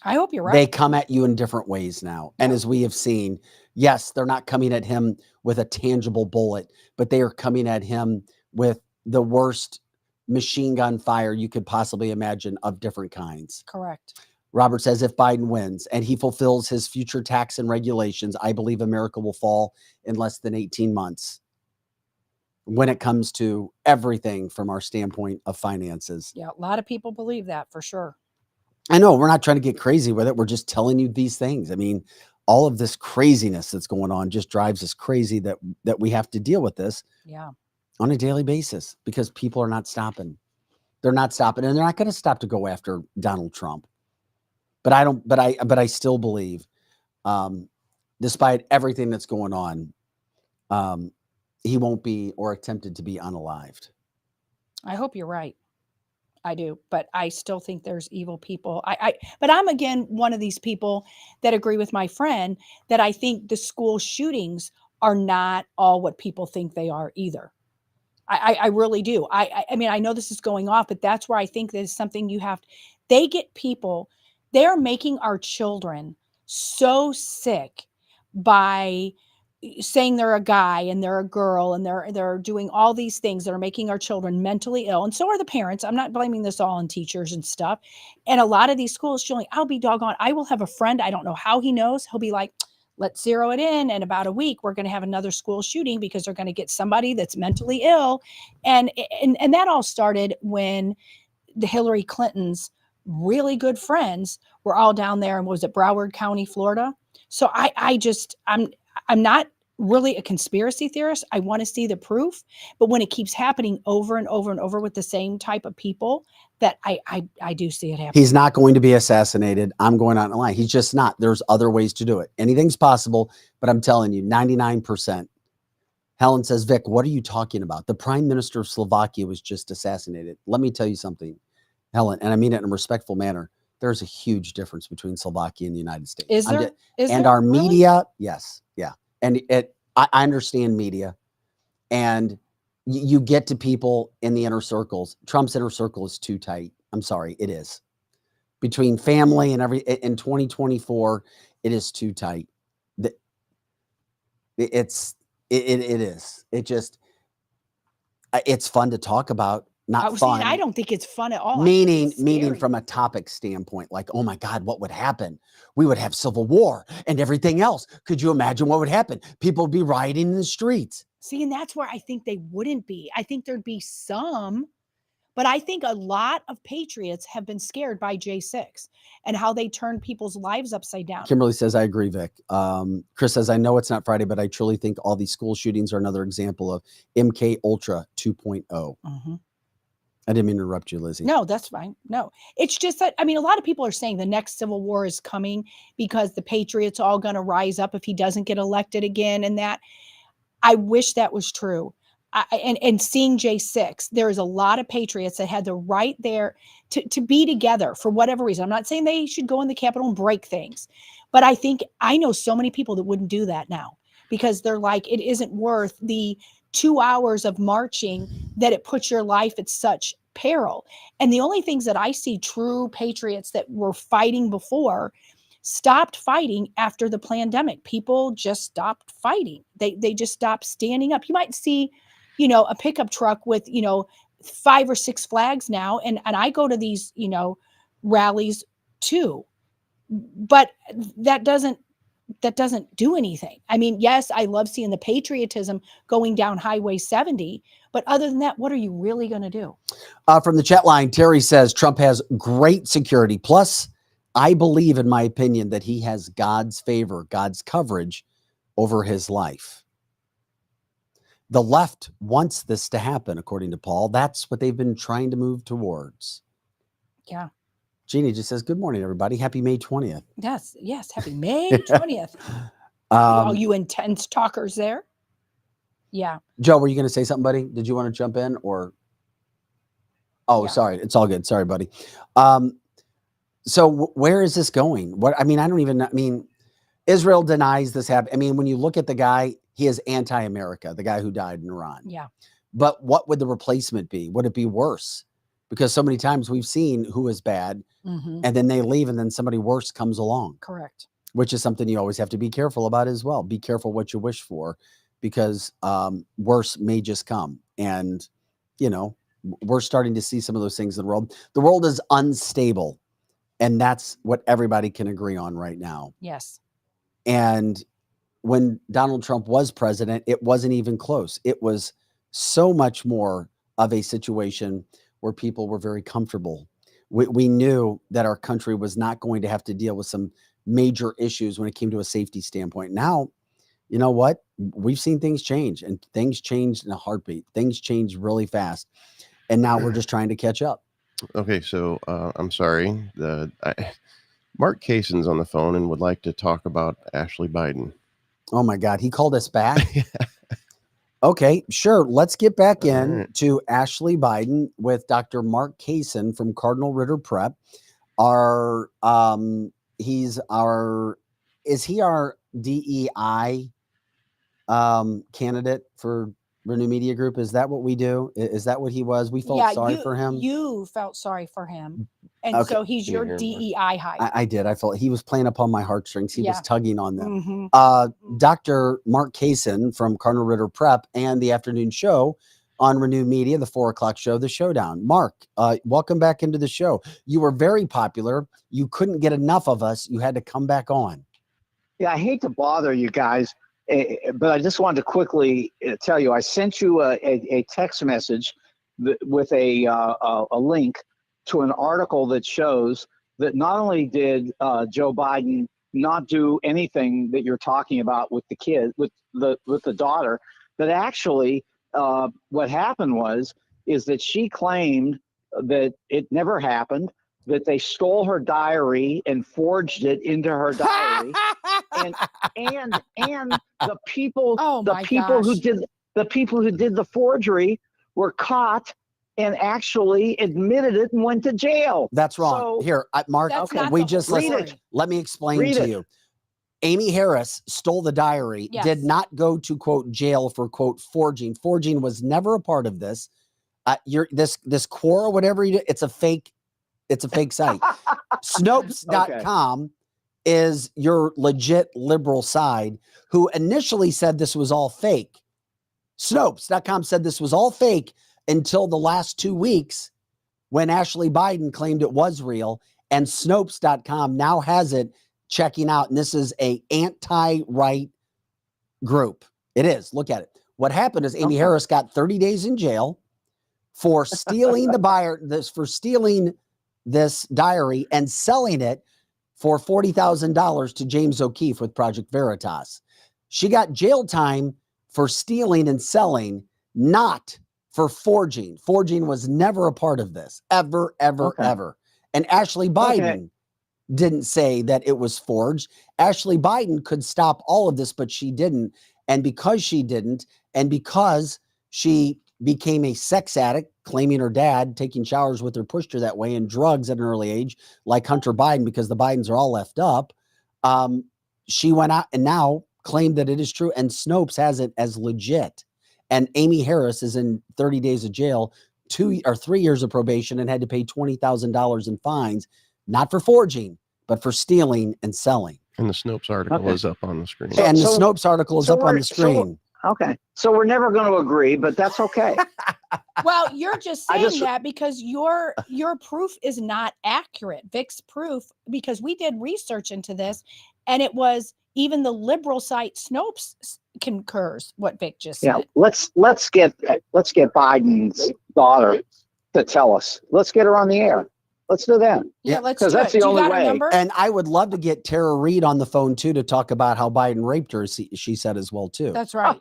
[SPEAKER 1] I hope you're right.
[SPEAKER 2] They come at you in different ways now. And as we have seen, yes, they're not coming at him with a tangible bullet, but they are coming at him with the worst machine gun fire you could possibly imagine of different kinds.
[SPEAKER 1] Correct.
[SPEAKER 2] Robert says, if Biden wins and he fulfills his future tax and regulations, I believe America will fall in less than 18 months when it comes to everything from our standpoint of finances.
[SPEAKER 1] Yeah, a lot of people believe that for sure.
[SPEAKER 2] I know we're not trying to get crazy with it. We're just telling you these things. I mean, all of this craziness that's going on just drives us crazy that we have to deal with this on a daily basis because people are not stopping. They're not stopping, and they're not going to stop to go after Donald Trump. But I still believe, despite everything that's going on, he won't be or attempted to be unalived.
[SPEAKER 1] I hope you're right. I do, but I still think there's evil people. But I'm again one of these people that agree with my friend that I think the school shootings are not all what people think they are either. I really do. I mean, I know this is going off, but that's where I think there's something they get people, they're making our children so sick by saying they're a guy and they're a girl and they're doing all these things that are making our children mentally ill, and so are the parents. I'm not blaming this all on teachers and stuff. And a lot of these schools, I'll be doggone, I will have a friend, I don't know how he knows, he'll be like, let's zero it in about a week we're going to have another school shooting because they're going to get somebody that's mentally ill. And that all started when the Hillary Clinton's really good friends were all down there, and was it Broward County, Florida? So I'm not really a conspiracy theorist. I want to see the proof, but when it keeps happening over and over and over with the same type of people, that I do see it happen.
[SPEAKER 2] He's not going to be assassinated. I'm going out in line. He's just not. There's other ways to do it. Anything's possible, but I'm telling you, 99%. Helen says, Vic, what are you talking about? The prime minister of Slovakia was just assassinated. Let me tell you something, Helen, and I mean it in a respectful manner. There's a huge difference between Slovakia and the United States.
[SPEAKER 1] Is there?
[SPEAKER 2] Our
[SPEAKER 1] Really?
[SPEAKER 2] media, yes, yeah. And I understand media, and you get to people in the inner circles. Trump's inner circle is too tight. I'm sorry, it is. Between family and in 2024, it is too tight. It is. It just, it's fun to talk about, not
[SPEAKER 1] was
[SPEAKER 2] fun.
[SPEAKER 1] saying, I don't think it's fun at all. I think it's
[SPEAKER 2] Meaning
[SPEAKER 1] scary.
[SPEAKER 2] from a topic standpoint, like, oh my God, what would happen? We would have civil war and everything else. Could you imagine what would happen? People would be rioting in the streets.
[SPEAKER 1] See, and that's where I think they wouldn't be. I think there'd be some, but I think a lot of patriots have been scared by J6 and how they turn people's lives upside down.
[SPEAKER 2] Kimberly says, I agree, Vic. Chris says, I know it's not Friday, but I truly think all these school shootings are another example of MK Ultra 2.0.
[SPEAKER 1] Mm-hmm.
[SPEAKER 2] I didn't mean to interrupt you, Lizzie.
[SPEAKER 1] No, that's fine. No, it's just that, I mean, a lot of people are saying the next civil war is coming because the patriots are all going to rise up if he doesn't get elected again. And that, I wish that was true. And seeing J6, there is a lot of patriots that had the right there to be together for whatever reason. I'm not saying they should go in the Capitol and break things, but I know so many people that wouldn't do that now because they're like, it isn't worth the 2 hours of marching that it puts your life at such peril. And the only things that I see true patriots that were fighting before stopped fighting after the pandemic. People just stopped fighting. They just stopped standing up. You might see, a pickup truck with, 5 or 6 flags now. And I go to these, rallies too, but that doesn't do anything. I mean, yes, I love seeing the patriotism going down Highway 70, but other than that, what are you really going to do?
[SPEAKER 2] From the chat line, Terry says Trump has great security. Plus, I believe, in my opinion, that he has God's favor, God's coverage over his life. The left wants this to happen, according to Paul. That's what they've been trying to move towards.
[SPEAKER 1] Yeah.
[SPEAKER 2] Jeannie just says, good morning, everybody. Happy May 20th.
[SPEAKER 1] Yes. Happy May 20th. All you intense talkers there. Yeah.
[SPEAKER 2] Joe, were you going to say something, buddy? Did you want to jump in or? Oh, yeah. Sorry. It's all good. Sorry, buddy. So where is this going? I don't even know. Israel denies this happened. I mean, when you look at the guy, he is anti-America, the guy who died in Iran.
[SPEAKER 1] Yeah.
[SPEAKER 2] But what would the replacement be? Would it be worse? Because so many times we've seen who is bad and then they leave and then somebody worse comes along.
[SPEAKER 1] Correct.
[SPEAKER 2] Which is something you always have to be careful about as well. Be careful what you wish for because worse may just come. And, we're starting to see some of those things in the world. The world is unstable. And that's what everybody can agree on right now.
[SPEAKER 1] Yes.
[SPEAKER 2] And when Donald Trump was president, it wasn't even close. It was so much more of a situation where people were very comfortable. We knew that our country was not going to have to deal with some major issues when it came to a safety standpoint. Now, you know what? We've seen things change, and things changed in a heartbeat. Things changed really fast. And now we're just trying to catch up.
[SPEAKER 3] Okay, so I'm sorry. Mark Kaysen's on the phone and would like to talk about Ashley Biden.
[SPEAKER 2] Oh my God, he called us back? Okay, sure. Let's get back in to Ashley Biden with Dr. Mark Kaysen from Cardinal Ritter Prep. Is he our DEI candidate for Renew Media Group? Is that what we do? Is that what he was? We felt sorry for him.
[SPEAKER 1] You felt sorry for him. And so he's your DEI hire.
[SPEAKER 2] I did. I felt he was playing upon my heartstrings. He was tugging on them.
[SPEAKER 1] Mm-hmm.
[SPEAKER 2] Dr. Mark Kaysen from Cardinal Ritter Prep and the afternoon show on Renew Media, the 4:00 show, The Showdown. Mark, welcome back into the show. You were very popular. You couldn't get enough of us. You had to come back on.
[SPEAKER 5] Yeah, I hate to bother you guys, but I just wanted to quickly tell you, I sent you a text message with a link to an article that shows that not only did Joe Biden not do anything that you're talking about with the kid, with the daughter, but actually what happened is that she claimed that it never happened, that they stole her diary and forged it into her diary. and the people who did the forgery were caught and actually admitted it and went to jail.
[SPEAKER 2] That's wrong.
[SPEAKER 5] So,
[SPEAKER 2] here, Mark, let me explain to you. Amy Harris stole the diary, did not go to quote jail for quote forging. Forging was never a part of this. This Quora, whatever you do, it's a fake site. Snopes.com is your legit liberal side who initially said this was all fake. Snopes.com said this was all fake until the last 2 weeks when Ashley Biden claimed it was real, and Snopes.com now has it checking out. And this is a anti-right group. It is. Look at it. What happened is Amy Harris got 30 days in jail for stealing this diary and selling it for $40,000 to James O'Keefe with Project Veritas. She got jail time for stealing and selling, not for forging. Forging was never a part of this, ever. And Ashley Biden didn't say that it was forged. Ashley Biden could stop all of this, but she didn't. And because she didn't, and because she became a sex addict, claiming her dad taking showers with her pushed her that way, and drugs at an early age, like Hunter Biden, because the Bidens are all left up, she went out and now claimed that it is true. And Snopes has it as legit. And Amy Harris is in 30 days of jail, 2 or 3 years of probation, and had to pay $20,000 in fines, not for forging, but for stealing and selling.
[SPEAKER 3] And the Snopes article is up on the screen.
[SPEAKER 2] And the Snopes article is up on the screen.
[SPEAKER 5] So we're never going to agree, but that's okay.
[SPEAKER 1] Well, you're just saying that because your proof is not accurate. Vic's proof, because we did research into this, and it was even the liberal site Snopes concurs what Vic just said.
[SPEAKER 5] Let's get Biden's daughter to tell us. Let's get her on the air. Let's do that.
[SPEAKER 1] Yeah, let's do
[SPEAKER 5] because that's
[SPEAKER 1] it.
[SPEAKER 5] the
[SPEAKER 1] Do you
[SPEAKER 5] only
[SPEAKER 1] got her
[SPEAKER 5] way.
[SPEAKER 1] number?
[SPEAKER 2] And I would love to get Tara Reid on the phone too to talk about how Biden raped her. She said as well too.
[SPEAKER 1] That's right.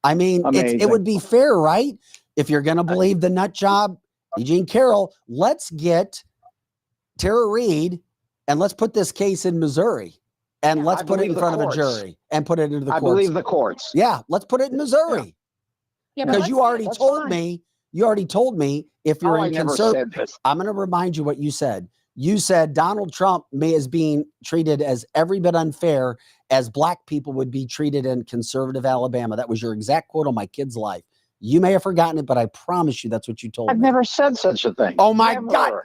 [SPEAKER 2] I mean, it would be fair, right? If you're going to believe the nut job, Eugene Carroll, let's get Tara Reid and let's put this case in Missouri and let's put it in front of a jury and put it into the courts.
[SPEAKER 5] I believe the courts.
[SPEAKER 2] Yeah, let's put it in Missouri.
[SPEAKER 1] Yeah,
[SPEAKER 2] because you already told me. You already told me if you're in conservative. I'm going to remind you what you said. You said Donald Trump is being treated as every bit unfair as black people would be treated in conservative Alabama. That was your exact quote on my kid's life. You may have forgotten it, but I promise you that's what you told me.
[SPEAKER 5] I've never said such a thing.
[SPEAKER 2] Oh my God.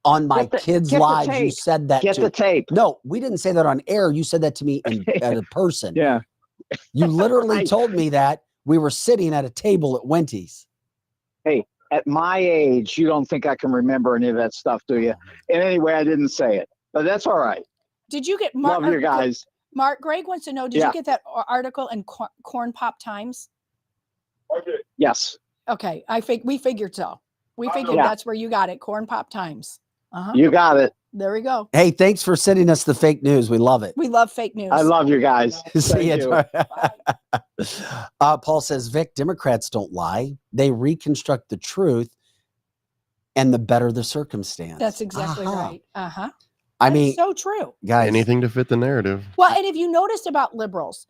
[SPEAKER 2] On my kids' lives, you said that
[SPEAKER 5] Get the tape.
[SPEAKER 2] No, we didn't say that on air. You said that to me in person.
[SPEAKER 5] Yeah.
[SPEAKER 2] You literally told me that we were sitting at a table at Wendy's.
[SPEAKER 5] Hey, at my age, you don't think I can remember any of that stuff, do you? And anyway, I didn't say it, but that's all right.
[SPEAKER 1] Did you get Mark?
[SPEAKER 5] Love you guys.
[SPEAKER 1] Mark, Greg wants to know, did you get that article in Corn Pop Times?
[SPEAKER 5] Yes.
[SPEAKER 1] Okay. We figured so. We figured that's where you got it. Corn Pop Times.
[SPEAKER 5] You got it.
[SPEAKER 1] There we go.
[SPEAKER 2] Hey, thanks for sending us the fake news. We love it.
[SPEAKER 1] We love fake news.
[SPEAKER 5] I love you guys.
[SPEAKER 2] See you. Paul says, Vic, Democrats don't lie. They reconstruct the truth, and the better the circumstance.
[SPEAKER 1] That's exactly right.
[SPEAKER 2] I mean,
[SPEAKER 1] so true.
[SPEAKER 2] Guys.
[SPEAKER 3] Anything to fit the narrative.
[SPEAKER 1] Well, and if you noticed about liberals,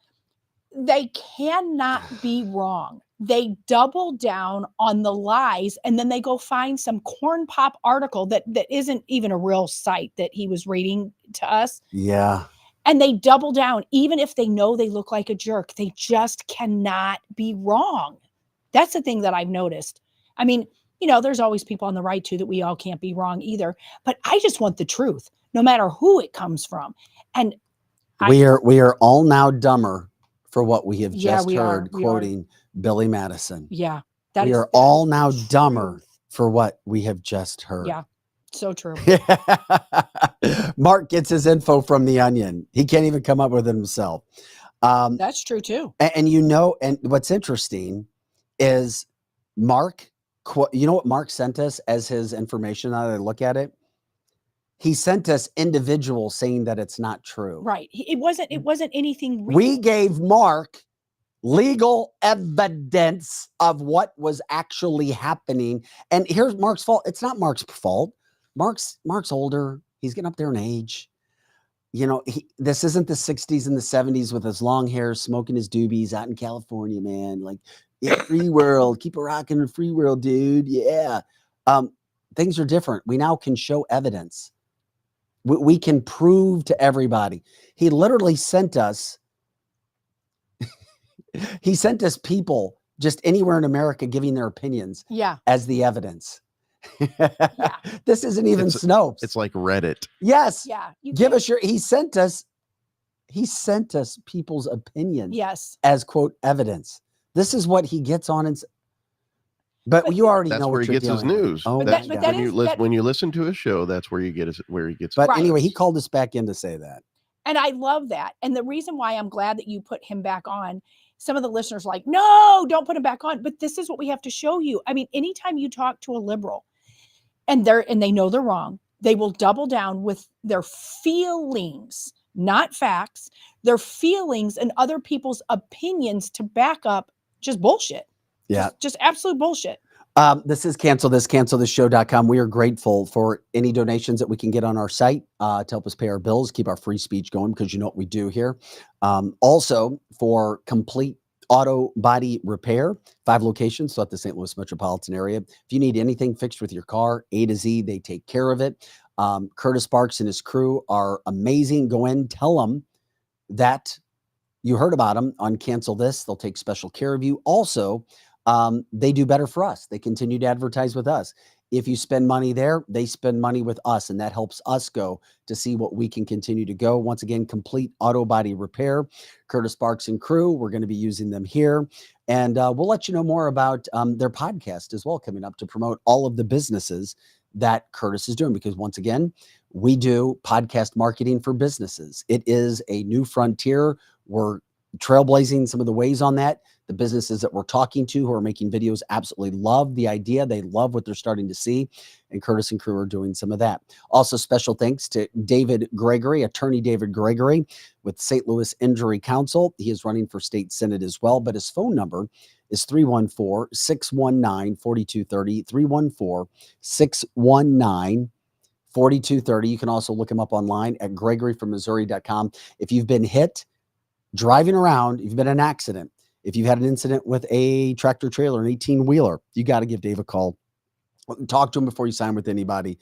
[SPEAKER 1] they cannot be wrong. They double down on the lies, and then they go find some corn pop article that isn't even a real site that he was reading to us.
[SPEAKER 2] Yeah.
[SPEAKER 1] And they double down, even if they know they look like a jerk. They just cannot be wrong. That's the thing that I've noticed. I mean, there's always people on the right too that we all can't be wrong either. But I just want the truth, no matter who it comes from. And
[SPEAKER 2] we are all now dumber for what we have just
[SPEAKER 1] we
[SPEAKER 2] heard,
[SPEAKER 1] are.
[SPEAKER 2] quoting Billy Madison.
[SPEAKER 1] Yeah.
[SPEAKER 2] We are all now dumber for what we have just heard.
[SPEAKER 1] Yeah. So true.
[SPEAKER 2] Mark gets his info from the Onion. He can't even come up with it himself.
[SPEAKER 1] That's true too.
[SPEAKER 2] And what's interesting is Mark, what Mark sent us as his information now that I look at it? He sent us individuals saying that it's not true.
[SPEAKER 1] Right. It wasn't anything real.
[SPEAKER 2] We gave Mark legal evidence of what was actually happening. And here's Mark's fault. It's not Mark's fault. Mark's older. He's getting up there in age. This isn't the 60s and the 70s with his long hair, smoking his doobies out in California, man. Like, yeah, free world. Keep it rocking the free world, dude. Yeah. Things are different. We now can show evidence. We can prove to everybody. He literally sent us people just anywhere in America giving their opinions as the evidence. This isn't even Snopes.
[SPEAKER 3] It's like Reddit.
[SPEAKER 2] Yes.
[SPEAKER 1] Yeah.
[SPEAKER 2] He sent us people's opinions.
[SPEAKER 1] Yes.
[SPEAKER 2] As quote evidence. This is what he gets on. But you already
[SPEAKER 3] That's
[SPEAKER 2] know
[SPEAKER 3] where
[SPEAKER 2] what
[SPEAKER 3] he
[SPEAKER 2] you're
[SPEAKER 3] gets his
[SPEAKER 2] dealing with.
[SPEAKER 3] news.
[SPEAKER 2] Oh,
[SPEAKER 1] But
[SPEAKER 3] That's
[SPEAKER 1] that
[SPEAKER 3] when
[SPEAKER 1] is-
[SPEAKER 3] you
[SPEAKER 1] that-
[SPEAKER 3] when you listen to his show. That's where he gets
[SPEAKER 2] but
[SPEAKER 1] Right.
[SPEAKER 2] anyway, he called us back in to say that.
[SPEAKER 1] And I love that. And the reason why I'm glad that you put him back on, some of the listeners are like, no, don't put him back on. But this is what we have to show you. I mean, anytime you talk to a liberal and they know they're wrong, they will double down with their feelings, not facts, their feelings and other people's opinions to back up just bullshit.
[SPEAKER 2] Yeah.
[SPEAKER 1] Just absolute bullshit.
[SPEAKER 2] This is cancelthisshow.com. We are grateful for any donations that we can get on our site to help us pay our bills, keep our free speech going, because you know what we do here. Also, for complete auto body repair, 5 locations throughout the St. Louis metropolitan area. If you need anything fixed with your car, A to Z, they take care of it. Curtis Sparks and his crew are amazing. Go in, tell them that you heard about them on Cancel This. They'll take special care of you. Also, they do better for us. They continue to advertise with us. If you spend money there, they spend money with us, and that helps us go to see what we can continue to go. Once again, complete auto body repair, Curtis Sparks and crew. We're going to be using them here, and we'll let you know more about their podcast as well coming up to promote all of the businesses that Curtis is doing, because once again, we do podcast marketing for businesses. It is a new frontier. We're trailblazing some of the ways on that. The businesses that we're talking to who are making videos absolutely love the idea. They love what they're starting to see. And Curtis and crew are doing some of that. Also, special thanks to David Gregory, attorney David Gregory with St. Louis Injury Council. He is running for state senate as well, but his phone number is 314-619-4230, 314-619-4230. You can also look him up online at gregoryfrommissouri.com. If you've been hit driving around, if you've been in an accident, if you've had an incident with a tractor trailer, an 18-wheeler, you got to give Dave a call. Talk to him before you sign with anybody.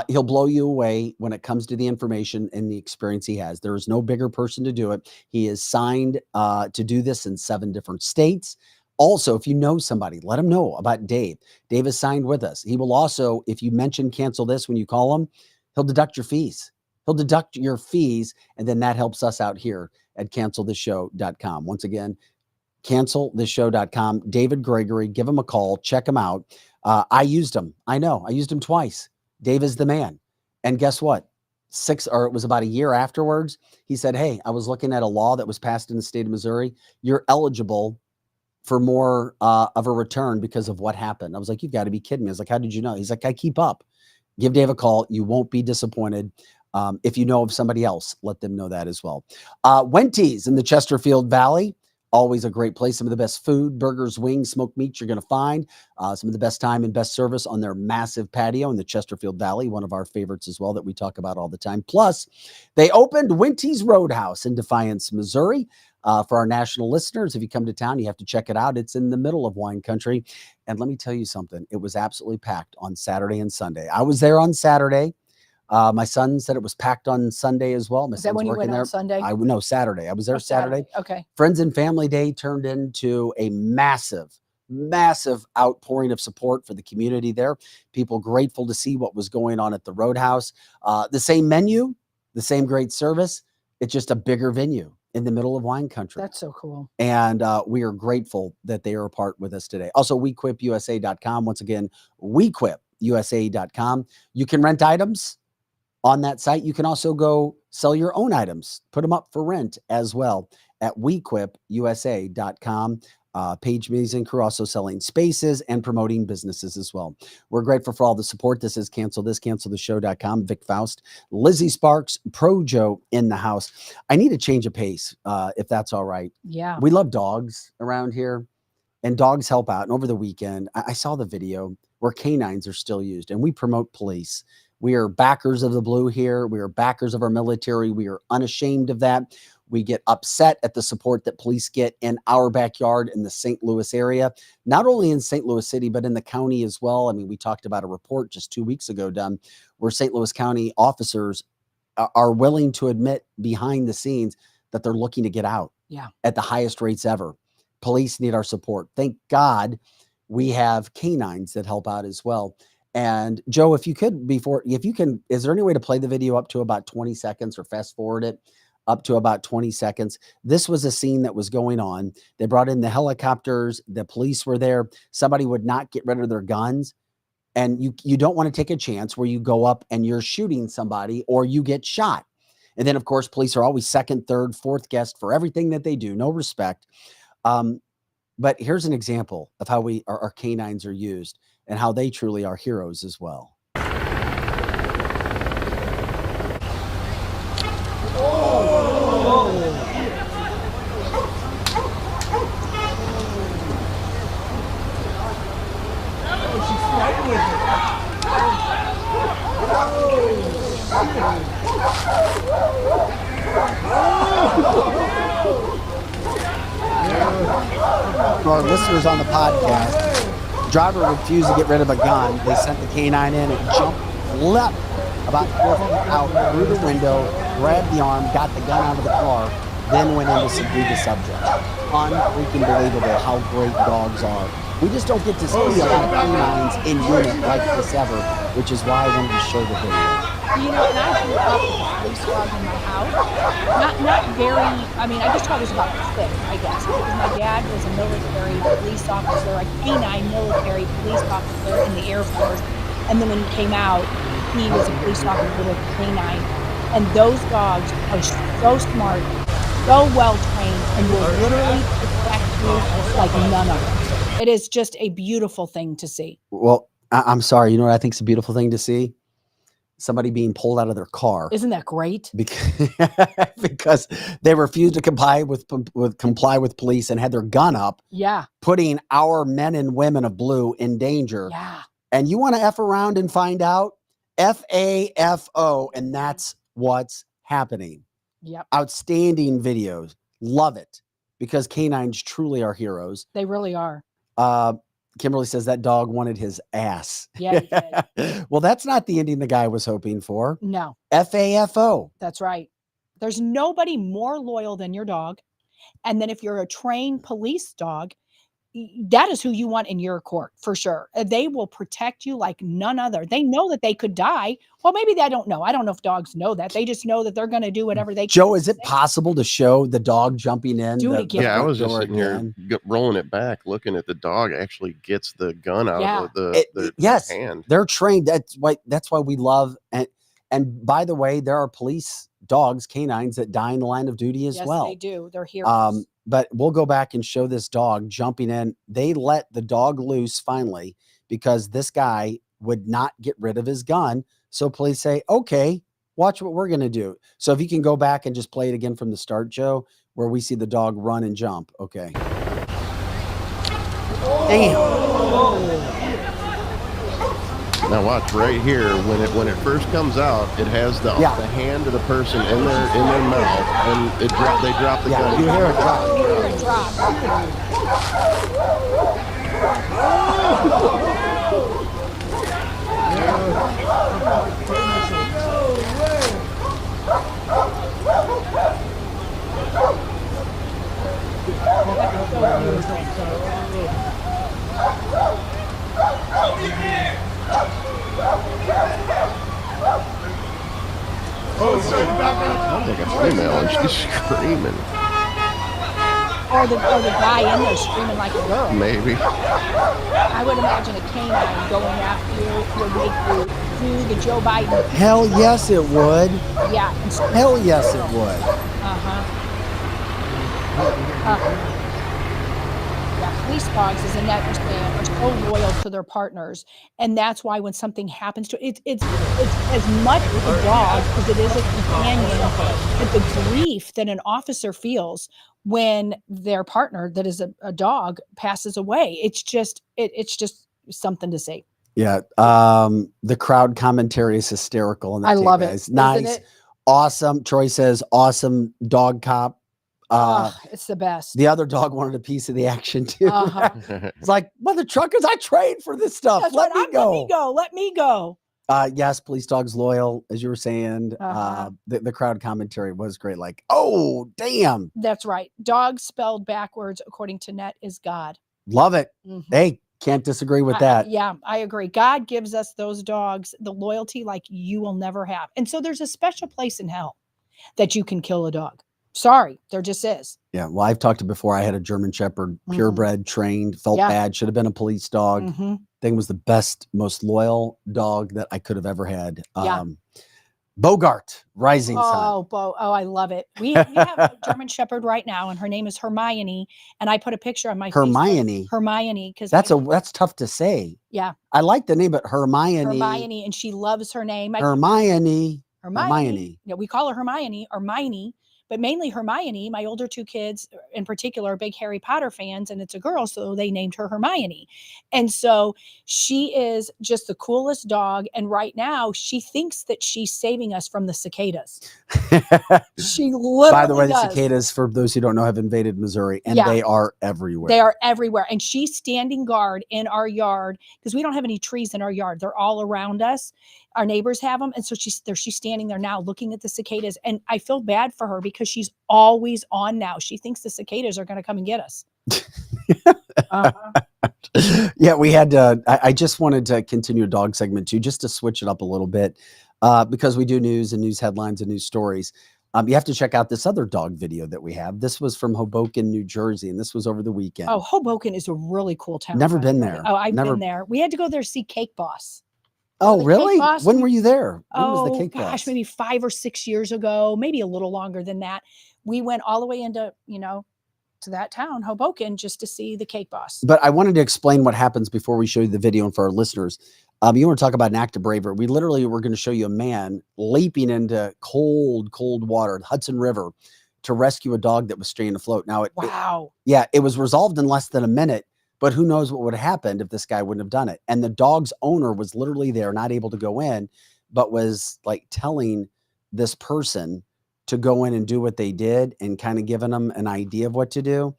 [SPEAKER 2] He'll blow you away when it comes to the information and the experience he has. There is no bigger person to do it. He is signed to do this in 7 different states. Also, if you know somebody, let them know about Dave. Dave is signed with us. He will also, if you mention Cancel This when you call him, he'll deduct your fees. He'll deduct your fees, and then that helps us out here at cancelthisshow.com. Once again, cancelthisshow.com. David Gregory, give him a call, check him out. I used him. I know. I used him twice. Dave is the man. And guess what? It was about a year afterwards, he said, hey, I was looking at a law that was passed in the state of Missouri. You're eligible for more of a return because of what happened. I was like, you've got to be kidding me. I was like, how did you know? He's like, I keep up. Give Dave a call. You won't be disappointed. If you know of somebody else, let them know that as well. Wenty's in the Chesterfield Valley. Always a great place. Some of the best food, burgers, wings, smoked meats you're going to find. Some of the best time and best service on their massive patio in the Chesterfield Valley. One of our favorites as well that we talk about all the time. Plus, they opened Wenty's Roadhouse in Defiance, Missouri. For our national listeners, if you come to town, you have to check it out. It's in the middle of wine country. And let me tell you something. It was absolutely packed on Saturday and Sunday. I was there on Saturday. My son said it was packed on Sunday as well. My
[SPEAKER 1] Is that
[SPEAKER 2] son's
[SPEAKER 1] when you
[SPEAKER 2] working
[SPEAKER 1] went
[SPEAKER 2] there.
[SPEAKER 1] on Sunday?
[SPEAKER 2] No, Saturday. I was there Saturday.
[SPEAKER 1] Okay.
[SPEAKER 2] Friends and Family Day turned into a massive outpouring of support for the community there. People grateful to see what was going on at the Roadhouse. The same menu, the same great service. It's just a bigger venue in the middle of wine country.
[SPEAKER 1] That's so cool.
[SPEAKER 2] And we are grateful that they are a part with us today. Also, WeQuipUSA.com. Once again, WeQuipUSA.com. You can rent items on that site. You can also go sell your own items, put them up for rent as well at WeQuipUSA.com. Paige Mays and crew also selling spaces and promoting businesses as well. We're grateful for all the support. This is cancelthisshow.com. Vic Faust, Lizzie Sparks, Pro Joe in the house. I need a change of pace, if that's all right.
[SPEAKER 1] Yeah.
[SPEAKER 2] We love dogs around here, and dogs help out. And over the weekend, I saw the video where canines are still used, and we promote police. We are backers of the blue here. We are backers of our military. We are unashamed of that. We get upset at the support that police get in our backyard in the St. Louis area, not only in St. Louis City, but in the county as well. I mean, we talked about a report just 2 weeks ago done where St. Louis County officers are willing to admit behind the scenes that they're looking to get out at the highest rates ever. Police need our support. Thank God we have canines that help out as well. And Joe, if you can, is there any way to play the video up to about 20 seconds or fast forward it? up to about 20 seconds. This was a scene that was going on. They brought in the helicopters. The police were there. Somebody would not get rid of their guns. And you don't want to take a chance where you go up and you're shooting somebody or you get shot. And then, of course, police are always second, third, fourth guest for everything that they do. No respect. But here's an example of how our canines are used and how they truly are heroes as well. For our listeners on the podcast, driver refused to get rid of a gun. They sent the canine in and leapt about 4 feet out through the window, grabbed the arm, got the gun out of the car, then went in to subdue the subject. Unfreaking believable how great dogs are. We just don't get to see a lot of canines in unit like this ever, which is why I wanted to show the video.
[SPEAKER 1] You know, and I grew up with a police dog in my house. Not very, I mean, I just thought it was about 6, I guess, because my dad was a military police officer, a canine military police officer in the Air Force. And then when he came out, he was a police officer with a canine. And those dogs are so smart, so well trained, and will literally protect you like none other. It is just a beautiful thing to see.
[SPEAKER 2] Well, I'm sorry. You know what I think is a beautiful thing to see? Somebody being pulled out of their car.
[SPEAKER 1] Isn't that great?
[SPEAKER 2] Because they refused to comply with police and had their gun up.
[SPEAKER 1] Yeah.
[SPEAKER 2] Putting our men and women of blue in danger.
[SPEAKER 1] Yeah.
[SPEAKER 2] And you want to F around and find out? FAFO. And that's what's happening.
[SPEAKER 1] Yep.
[SPEAKER 2] Outstanding videos. Love it. Because canines truly are heroes.
[SPEAKER 1] They really are.
[SPEAKER 2] Kimberly says that dog wanted his ass.
[SPEAKER 1] Yeah, he did.
[SPEAKER 2] Well, that's not the ending the guy was hoping for.
[SPEAKER 1] No.
[SPEAKER 2] FAFO.
[SPEAKER 1] That's right. There's nobody more loyal than your dog. And then if you're a trained police dog, that is who you want in your court for sure. They will protect you like none other. They know that they could die. Well, maybe they don't know. I don't know if dogs know that. They just know that they're going to do whatever they can.
[SPEAKER 2] Joe, is it possible to show the dog jumping in?
[SPEAKER 1] Do it again.
[SPEAKER 3] Yeah, I was just sitting here rolling it back, looking at the dog actually gets the gun out of the
[SPEAKER 2] yes,
[SPEAKER 3] hand.
[SPEAKER 2] They're trained. That's why we love and by the way, there are police dogs, canines that die in the line of duty as well.
[SPEAKER 1] Yes, they do. They're heroes.
[SPEAKER 2] But we'll go back and show this dog jumping in. They let the dog loose finally because this guy would not get rid of his gun. So police say, okay, watch what we're going to do. So if you can go back and just play it again from the start, Joe, where we see the dog run and jump. Okay. Damn.
[SPEAKER 3] Now watch right here when it first comes out, it has the hand of the person in their mouth, and they drop the gun.
[SPEAKER 2] You hear it drop.
[SPEAKER 1] You hear it drop.
[SPEAKER 3] Sounds like a female, and she's screaming.
[SPEAKER 1] Or the guy in there screaming like a girl.
[SPEAKER 3] Maybe.
[SPEAKER 1] I would imagine a canine going after you would make you do the Joe Biden.
[SPEAKER 2] Hell yes, it would.
[SPEAKER 1] Yeah.
[SPEAKER 2] Hell yes, it would.
[SPEAKER 1] Yeah, police dogs, as Annette was saying, are so loyal to their partners, and that's why when something happens to it's as much a dog as it is a companion. But the grief that an officer feels when their partner, that is a dog, passes away, it's just something to see.
[SPEAKER 2] Yeah, the crowd commentary is hysterical. In that
[SPEAKER 1] I love it.
[SPEAKER 2] Guys. Nice, awesome. Troy says, awesome dog cop.
[SPEAKER 1] It's the best.
[SPEAKER 2] The other dog wanted a piece of the action too. It's like, mother truckers, I trained for this stuff. Let me go.
[SPEAKER 1] Let me go.
[SPEAKER 2] Yes, police dog's loyal, as you were saying. The crowd commentary was great. Like, oh, damn.
[SPEAKER 1] That's right. Dog spelled backwards, according to Net, is God.
[SPEAKER 2] Love it. Hey, can't disagree with that.
[SPEAKER 1] Yeah, I agree. God gives us those dogs the loyalty like you will never have. And so there's a special place in hell. that you can kill a dog. Sorry, there just is.
[SPEAKER 2] Yeah. Well, I've talked to before. I had a German Shepherd, purebred, trained, felt
[SPEAKER 1] Yeah.
[SPEAKER 2] bad, should have been a police dog. Thing was the best, most loyal dog that I could have ever had.
[SPEAKER 1] Yeah.
[SPEAKER 2] Bogart, Rising Sun.
[SPEAKER 1] Oh, I love it. We have a German Shepherd right now, and her name is Hermione. And I put a picture on my
[SPEAKER 2] Hermione.
[SPEAKER 1] Facebook. Hermione, because
[SPEAKER 2] That's tough to say.
[SPEAKER 1] Yeah.
[SPEAKER 2] I like the name, but Hermione.
[SPEAKER 1] Hermione, and she loves her name.
[SPEAKER 2] Hermione.
[SPEAKER 1] Yeah, we call her Hermione or Miney, but mainly Hermione. My older two kids in particular are big Harry Potter fans, and it's a girl, so they named her Hermione. And so she is just the coolest dog. And right now she thinks that she's saving us from the cicadas. She literally
[SPEAKER 2] By the way,
[SPEAKER 1] does.
[SPEAKER 2] the cicadas, for those who don't know, have invaded Missouri, and they are everywhere.
[SPEAKER 1] They are everywhere. And she's standing guard in our yard because we don't have any trees in our yard. They're all around us. Our neighbors have them. And so she's standing there now looking at the cicadas. And I feel bad for her because she's always on now. She thinks the cicadas are going to come and get us.
[SPEAKER 2] Yeah, we had I just wanted to continue a dog segment too, just to switch it up a little bit, because we do news and news headlines and news stories. You have to check out this other dog video that we have. This was from Hoboken, New Jersey, and this was over the weekend.
[SPEAKER 1] Oh, Hoboken is a really cool town.
[SPEAKER 2] Never been there.
[SPEAKER 1] Oh, I've been there. We had to go there to see Cake Boss.
[SPEAKER 2] Oh, really? When were you there? When was the Cake Boss?
[SPEAKER 1] Gosh, maybe 5 or 6 years ago, maybe a little longer than that. We went all the way into, to that town, Hoboken, just to see the Cake Boss.
[SPEAKER 2] But I wanted to explain what happens before we show you the video, and for our listeners. You want to talk about an act of bravery. We literally were going to show you a man leaping into cold water, the Hudson River, to rescue a dog that was staying afloat. Now, it was resolved in less than a minute, but who knows what would have happened if this guy wouldn't have done it. And the dog's owner was literally there, not able to go in, but was like telling this person to go in and do what they did and kind of giving them an idea of what to do.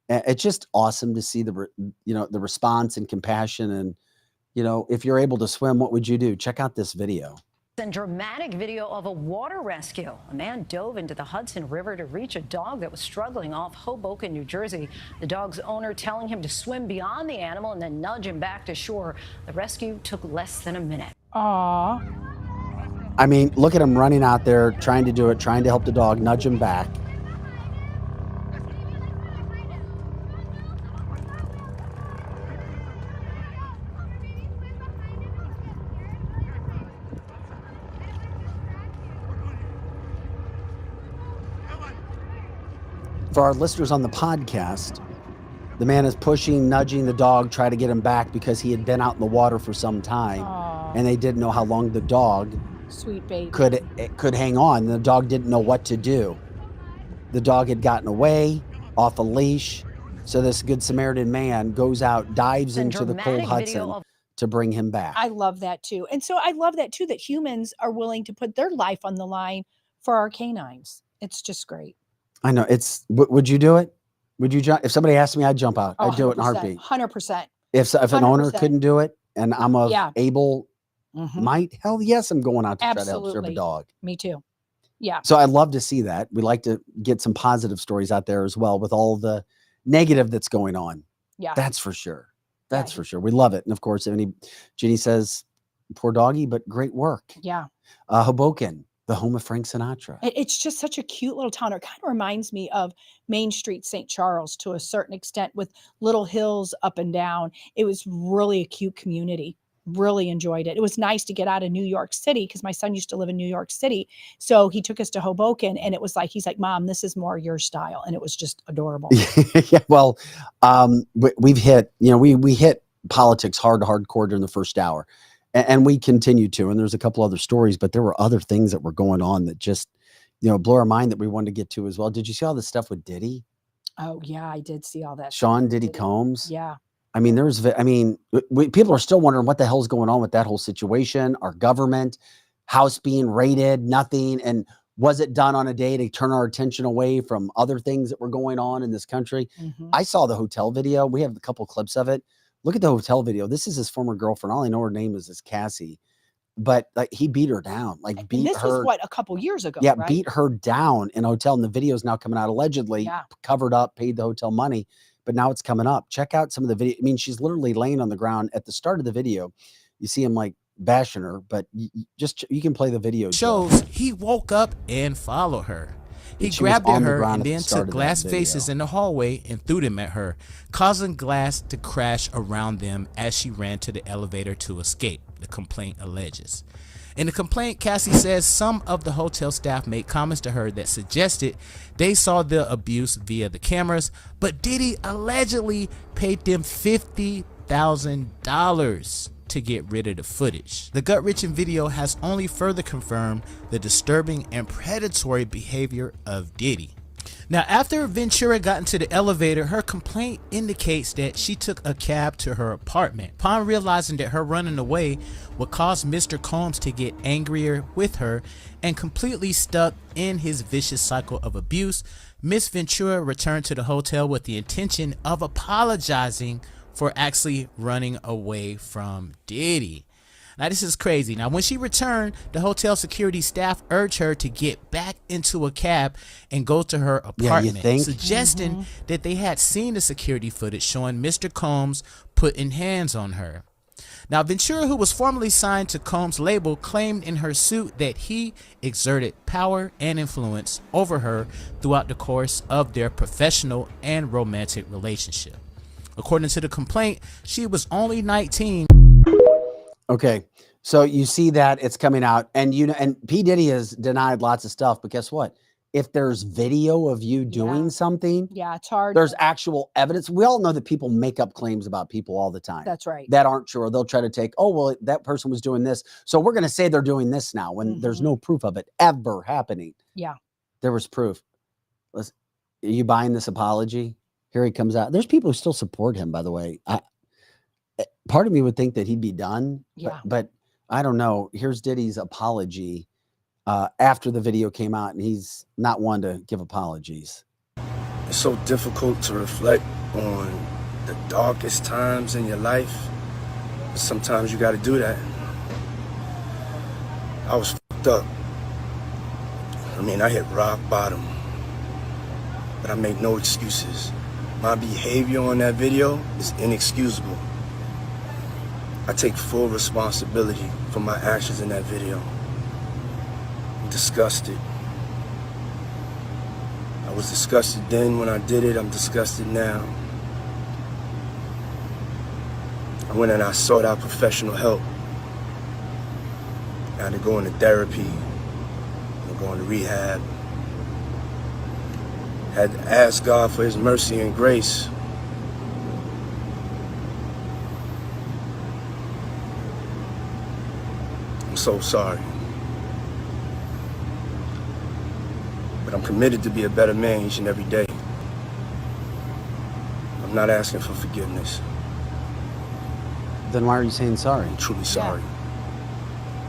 [SPEAKER 2] It's just awesome to see the response and compassion. And, if you're able to swim, what would you do? Check out this video.
[SPEAKER 6] And dramatic video of a water rescue. A man dove into the Hudson River to reach a dog that was struggling off Hoboken, New Jersey. The dog's owner telling him to swim beyond the animal and then nudge him back to shore. The rescue took less than a minute.
[SPEAKER 1] Aw.
[SPEAKER 2] I mean, look at him running out there, trying to do it, trying to help the dog, nudge him back. For our listeners on the podcast, the man is pushing, nudging the dog, try to get him back because he had been out in the water for some time.
[SPEAKER 1] Aww.
[SPEAKER 2] And they didn't know how long the dog
[SPEAKER 1] Sweet baby
[SPEAKER 2] could hang on. The dog didn't know what to do. The dog had gotten away off a leash. So this Good Samaritan man goes out, dives into the cold Hudson to bring him back.
[SPEAKER 1] I love that too. And so I love that too, that humans are willing to put their life on the line for our canines. It's just great.
[SPEAKER 2] I know. Would you do it? Would you jump? If somebody asked me, I'd jump out.
[SPEAKER 1] Oh,
[SPEAKER 2] I'd do it in a heartbeat.
[SPEAKER 1] 100%.
[SPEAKER 2] If an owner
[SPEAKER 1] 100%.
[SPEAKER 2] couldn't do it and I'm able,
[SPEAKER 1] Mhm.
[SPEAKER 2] hell yes, I'm going out to try to help serve a
[SPEAKER 1] Absolutely.
[SPEAKER 2] dog.
[SPEAKER 1] Me too. Yeah.
[SPEAKER 2] So I'd love to see that. We like to get some positive stories out there as well with all the negative that's going on.
[SPEAKER 1] Yeah.
[SPEAKER 2] That's for sure. That's for sure. We love it. And of course, Ginny says, poor doggy, but great work.
[SPEAKER 1] Yeah.
[SPEAKER 2] Hoboken, the home of Frank Sinatra.
[SPEAKER 1] It's just such a cute little town. It kind of reminds me of Main Street, St. Charles to a certain extent, with little hills up and down. It was really a cute community. Really enjoyed it. It was nice to get out of New York City because my son used to live in New York City. So he took us to Hoboken, and it was like, he's like, Mom, this is more your style. And it was just adorable.
[SPEAKER 2] Yeah, well, we've hit, we hit politics hardcore during the first hour, and we continue to, and there's a couple other stories, but there were other things that were going on that just, blew our mind that we wanted to get to as well. Did you see all this stuff with Diddy?
[SPEAKER 1] Oh yeah, I did see all that.
[SPEAKER 2] Sean Diddy Combs?
[SPEAKER 1] Yeah.
[SPEAKER 2] I mean, people are still wondering what the hell's going on with that whole situation, our government, house being raided, nothing. And was it done on a day to turn our attention away from other things that were going on in this country?
[SPEAKER 1] Mhm.
[SPEAKER 2] I saw the hotel video. We have a couple clips of it. Look at the hotel video. This is his former girlfriend. All I know her name is Cassie, but he beat her down,
[SPEAKER 1] And this was what, a couple years ago,
[SPEAKER 2] yeah,
[SPEAKER 1] right?
[SPEAKER 2] beat her down in a hotel. And the video is now coming out, allegedly covered up, paid the hotel money. But now it's coming up. Check out some of the video. I mean, she's literally laying on the ground at the start of the video. You see him like bashing her, but you can play the video.
[SPEAKER 7] Shows he woke up and followed her. He grabbed at her and then took glass vases in the hallway and threw them at her, causing glass to crash around them as she ran to the elevator to escape, the complaint alleges. In the complaint, Cassie says some of the hotel staff made comments to her that suggested they saw the abuse via the cameras, but Diddy allegedly paid them $50,000 to get rid of the footage. The gut-wrenching video has only further confirmed the disturbing and predatory behavior of Diddy. Now, after Ventura got into the elevator, her complaint indicates that she took a cab to her apartment. Upon realizing that her running away would cause Mr. Combs to get angrier with her and completely stuck in his vicious cycle of abuse, Miss Ventura returned to the hotel with the intention of apologizing for actually running away from Diddy. Now, this is crazy. Now, when she returned, the hotel security staff urged her to get back into a cab and go to her apartment, suggesting that they had seen the security footage showing Mr. Combs putting hands on her. Now, Ventura, who was formerly signed to Combs' label, claimed in her suit that he exerted power and influence over her throughout the course of their professional and romantic relationship. According to the complaint, she was only 19.
[SPEAKER 2] Okay, so you see that it's coming out, and and P. Diddy has denied lots of stuff, but guess what? If there's video of you doing something,
[SPEAKER 1] it's hard.
[SPEAKER 2] There's actual evidence. We all know that people make up claims about people all the time.
[SPEAKER 1] That's right.
[SPEAKER 2] That aren't true. Or they'll try to take, oh, well, that person was doing this, so we're going to say they're doing this now when there's no proof of it ever happening.
[SPEAKER 1] Yeah.
[SPEAKER 2] There was proof. Are you buying this apology? Here he comes out. There's people who still support him, by the way. Part of me would think that he'd be done, but I don't know. Here's Diddy's apology after the video came out, and he's not one to give apologies.
[SPEAKER 8] It's so difficult to reflect on the darkest times in your life. Sometimes you got to do that. I was fucked up. I mean, I hit rock bottom, but I make no excuses. My behavior on that video is inexcusable. I take full responsibility for my actions in that video. I'm disgusted. I was disgusted then when I did it. I'm disgusted now. I went and I sought out professional help. I had to go into therapy. I'm going to rehab. Had to ask God for his mercy and grace. I'm so sorry. But I'm committed to be a better man each and every day. I'm not asking for forgiveness.
[SPEAKER 2] Then why are you saying sorry?
[SPEAKER 8] I'm truly sorry.